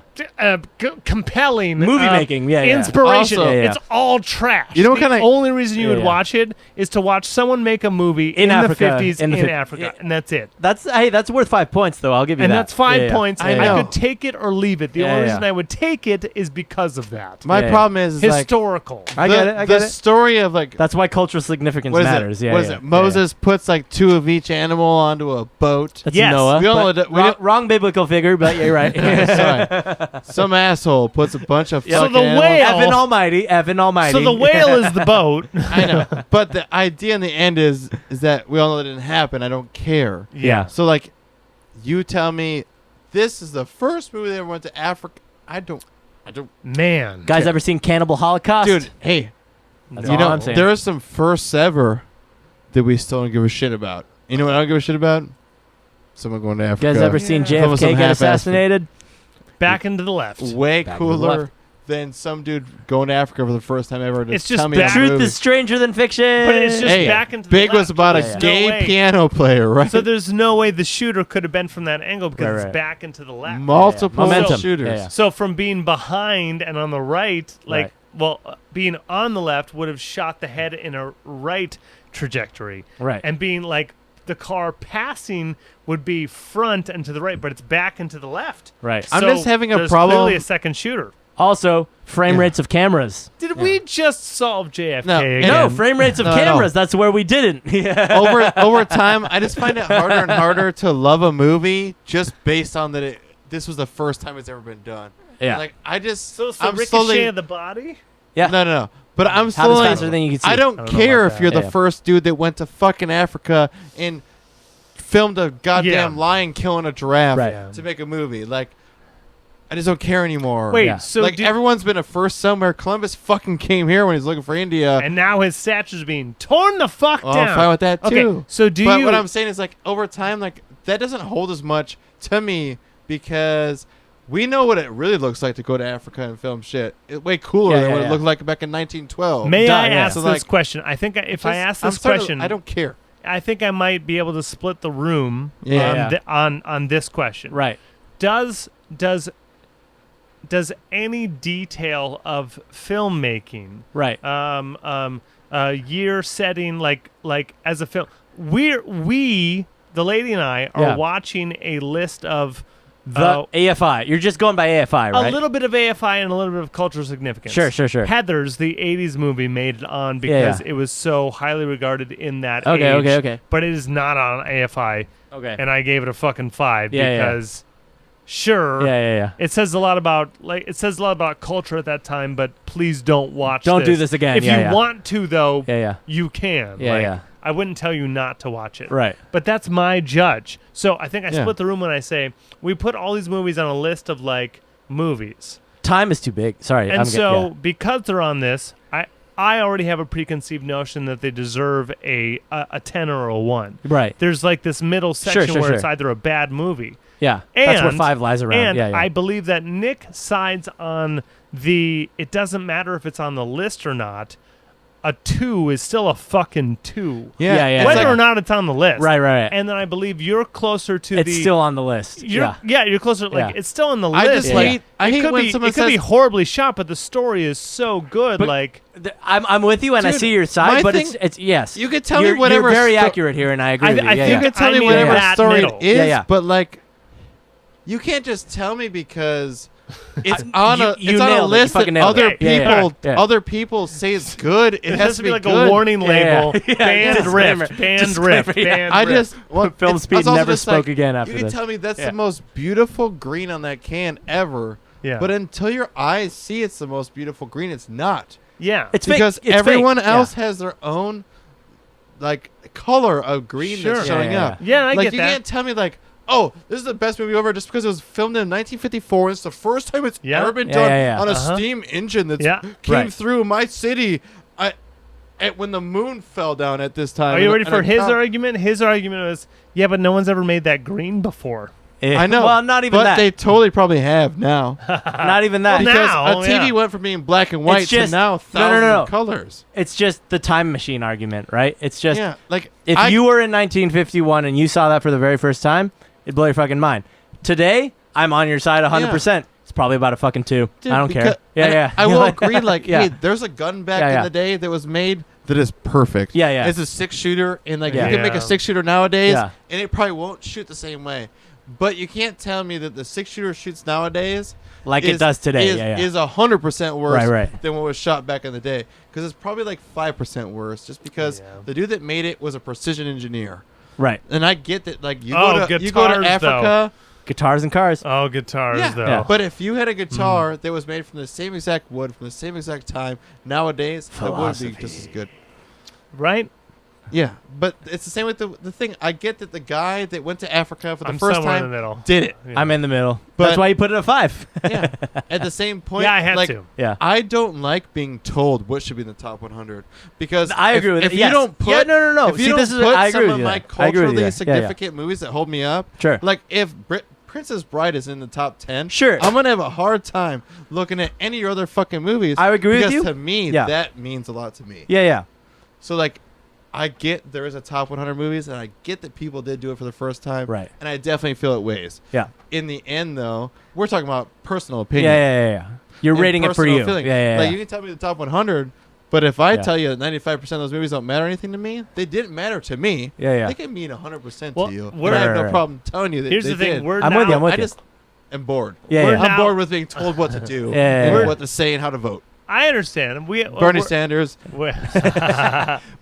compelling. Movie making, yeah. Inspiration. Also- Yeah. It's all trash. You know what the kinda- only reason you would Yeah. watch it is to watch someone make a movie In in Africa, the 50s in in, the Africa. yeah. And that's it. That's worth 5 points, though. I'll give you And that. that's 5 Yeah. points. I I know. could take it or leave it. The Yeah, only yeah. reason I would take it is because of that. My Yeah. problem is like Historical. I get it. I the get it. story of like That's why cultural significance what is matters. it? Yeah. What is yeah, it? Moses puts like 2 of each animal onto a boat. That's Yes. Noah. We all but know that- wrong biblical figure, but you're right. Sorry. Some asshole puts a bunch of So fucking the animals. whale- Evan Almighty. Evan Almighty. So the whale is the boat. I know, but the idea in the end is that we all know that didn't happen. I don't care. Yeah. So like, you tell me, this is the first movie that ever went to Africa. I don't. Man. Guys, ever seen Cannibal Holocaust? Dude, hey, That's you all know I'm saying. there are some firsts ever that we still don't give a shit about. You know what I don't give a shit about? Someone going to You Africa. guys ever seen Yeah. Some of JFK some get half-assed assassinated? Back into the left. Way Back to the cooler left. than some dude going to Africa for the first time ever. To It's just tell me back- a Truth movie. is stranger than fiction. But it's just Hey, back into Big the was left. about a Yeah, yeah. gay No way. piano player, right? So there's no way the shooter could have been from that angle because Right. it's back into the left. Multiple Momentum. shooters. Yeah, yeah. So from being behind and on the right, being on the left would have shot the head in a right trajectory. Right. And being like the car passing would be front and to the right, but it's back and to the left. Right. I'm So just having a there's problem- clearly a second shooter. Also, frame Yeah. rates of cameras. Did we just solve JFK No, again? No, frame rates of No, no. cameras. That's where we didn't. Yeah. over time, I just find it harder and harder to love a movie just based on that this was the first time it's ever been done. Yeah. Like I just So it's the I'm ricochet slowly of the body? Yeah. no. But I'm Happens slowly faster than you can see. I don't know care about if you're that. the Yeah. first dude that went to fucking Africa and filmed a goddamn Yeah. lion killing a giraffe Right. to make a movie. Like I just don't care anymore. Wait, Yeah. so like everyone's been a first somewhere. Columbus fucking came here when he's looking for India. and now his statue's being torn the fuck Well, down. I'm fine with that Okay, too. so do But you? what I'm saying is like over time, like that doesn't hold as much to me because we know what it really looks like to go to Africa and film shit. It's way cooler Yeah, than yeah, what yeah. it looked like back in 1912. May I yeah. ask So, this like, question? I think if I ask I'm this starting to- question, I don't care. I think I might be able to split the room Yeah. on this question. Right. Does any detail of filmmaking, Right. year setting, like as a film, we the lady and I are Yeah. watching a list of The AFI. You're just going by AFI, right? a little bit of AFI and a little bit of cultural significance. Sure. Heathers, the 80s movie, made it on because it was so highly regarded in that age. Okay. But it is not on AFI, Okay. and I gave it a fucking 5 Yeah, yeah. because, sure, Yeah. it says a lot about culture at that time. But please don't watch. Don't do this again. If Yeah, you yeah. want to, though, Yeah. you can. Yeah, Like, yeah. I wouldn't tell you not to watch it. Right. But that's my judge. So I think I Yeah. split the room when I say we put all these movies on a list of like movies. Time is too big. Sorry. And so because they're on this, I already have a preconceived notion that they deserve a 10 or a 1. Right. There's like this middle section sure, where it's sure. either a bad movie. Yeah. That's where And- 5 lies around. And yeah. I believe that Nick sides on it doesn't matter if it's on the list or not. A 2 is still a fucking 2. Yeah, it's Whether like- or not it's on the list. Right. And then I believe you're closer to It's still on the list. you're closer. Like Yeah. it's still on the I list. just Yeah. hate. I hate when someone it could says be horribly shot, but the story is so good. But- like I'm with you, and I Dude, see your my side, but thing- it's yes. you could tell you're, me whatever. You're very sto- accurate here, and I agree I with you. think Yeah, You yeah. can tell I me mean whatever that story middle. it is, Yeah. but like, you can't just tell me because it's on you it's on a nailed it. You list that fucking nailed other it. Yeah, people yeah. other people say it's good. It has to be like good. a warning label. Yeah. Banned Disclaimer. rift. Banned Disclaimer, rift. yeah. Banned I rift. just well, Film it's Speed also never just spoke like, again after You can this. tell me that's Yeah. the most beautiful green on that can ever. Yeah. But until your eyes see it's the most beautiful green, it's not. yeah. It's fake. Because It's everyone fake. else has their own like color of green Sure. that's Yeah, showing yeah, up. yeah, I like get you that. can't tell me like, oh, this is the best movie ever just because it was filmed in 1954. It's the first time it's Yeah. ever been Yeah, done yeah, yeah. on a Uh-huh. steam engine that Yeah. came Right. through my city. When the moon fell down at this time. Are you and- ready and for a his cop- argument? His argument was, yeah, but no one's ever made that green before. Yeah. I know. Well, not even but that. they totally probably have now. Not even that. Well, Because now, a TV yeah. went from being black and white just- to now no, thousands no. of colors. It's just the time machine argument, right? It's just Yeah, like if you were in 1951 and you saw that for the very first time, it'd blow your fucking mind. Today, I'm on your side 100%. It's probably about a fucking 2. Dude, I don't care. Yeah, and yeah. I will agree. Like, Yeah. hey, there's a gun back Yeah, in yeah. the day that was made that is perfect. Yeah, yeah. It's a 6-shooter, and like Yeah. you can make Yeah. a 6-shooter nowadays, Yeah. and it probably won't shoot the same way. But you can't tell me that the 6-shooter shoots nowadays Like it does today. Yeah, yeah. is 100% worse Right. than what was shot back in the day. Because it's probably like 5% worse, just because Yeah. the dude that made it was a precision engineer. Right. And I get that, like you Oh, go to guitars, Africa. Guitars and cars. Oh, guitars, Yeah. though. Yeah. But if you had a guitar that was made from the same exact wood from the same exact time, nowadays that would be just as good. Right? Yeah, but it's the same with the thing. I get that the guy that went to Africa for the I'm first somewhere in time the middle. did it. Yeah. I'm in the middle. But- That's why you put it at 5. Yeah. At the same point, Yeah, I had like, to. Yeah. I don't like being told what should be in the top 100 because I agree with if it. you Yes. don't put Yeah, no. If you See, don't this is put I agree some with of you my there. I agree with you culturally there. Yeah, yeah. significant movies that hold me up, Sure. like if Princess Bride is in the top 10, Sure. I'm gonna have a hard time looking at any of your other fucking movies. I agree with because you. to me, Yeah. that means a lot to me. Yeah. So like, I get there is a top 100 movies, and I get that people did do it for the first time. Right. And I definitely feel it weighs. Yeah. In the end, though, we're talking about personal opinion. Yeah. You're and rating it for personal you. feeling. Yeah. Like, you can tell me the top 100, but if I Yeah. tell you that 95% of those movies don't matter anything to me, they didn't matter to me. Yeah. They can mean 100% Well, to you. we're- And I have no Right. problem telling you that Here's they the thing. did. We're I'm now, with you. I'm with I you. just am bored. Yeah. We're Yeah. not- I'm bored with being told what to do. Yeah. And We're- what to say and how to vote. I understand. Bernie Sanders,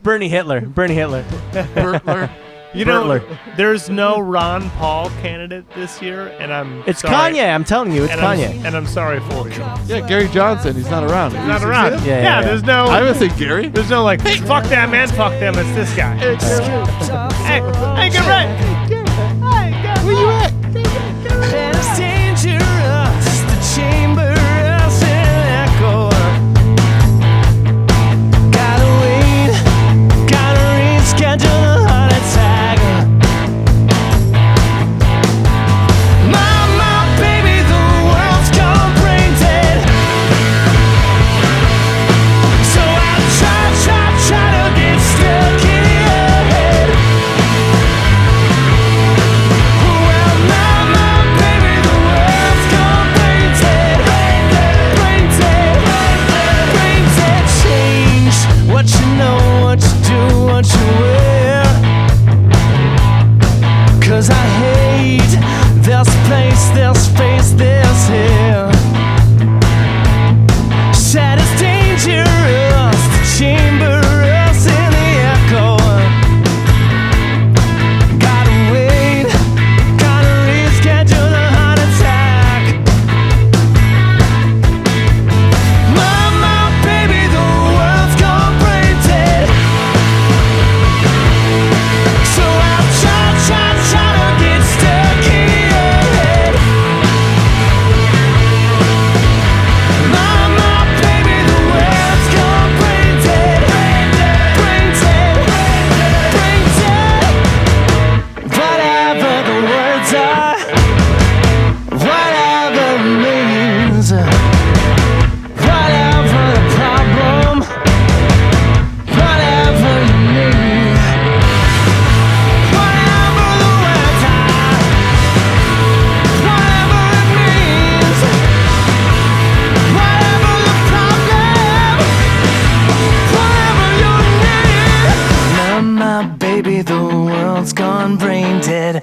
Bernie Hitler. Bertler. You know, Bertler. there's no Ron Paul candidate this year, and I'm It's sorry. Kanye. I'm telling you, it's and Kanye. and I'm sorry for you. Yeah, Gary Johnson. He's not around. He's not around. him? Yeah. There's no. I haven't seen Gary. There's no like, fuck that man, fuck them. It's this guy. Hey, get right. Where you at? It's dangerous, the chamber's an echo. Gotta wait, gotta reschedule a heart attack. Mama, baby, the world's gone brain dead. So I try to get stuck in your head. Well, mama, baby, the world's gone brain dead. Brain dead, brain dead. Change what you know, what you do, what you wear. 'Cause I hate this place, this space, this here. Said it's dangerous, the chamber's in the echo. Gotta wait, gotta reschedule a heart attack. Mama, baby, the world's gone brain dead. So I'll try to get stuck in your head. Mama, baby, the world's gone brain dead. Brain dead, brain dead. Whatever the words are, whatever it means, whatever the problem, whatever you need, whatever the words are, whatever it means, whatever the problem, whatever you need. Mama, baby, the world's gone brain dead.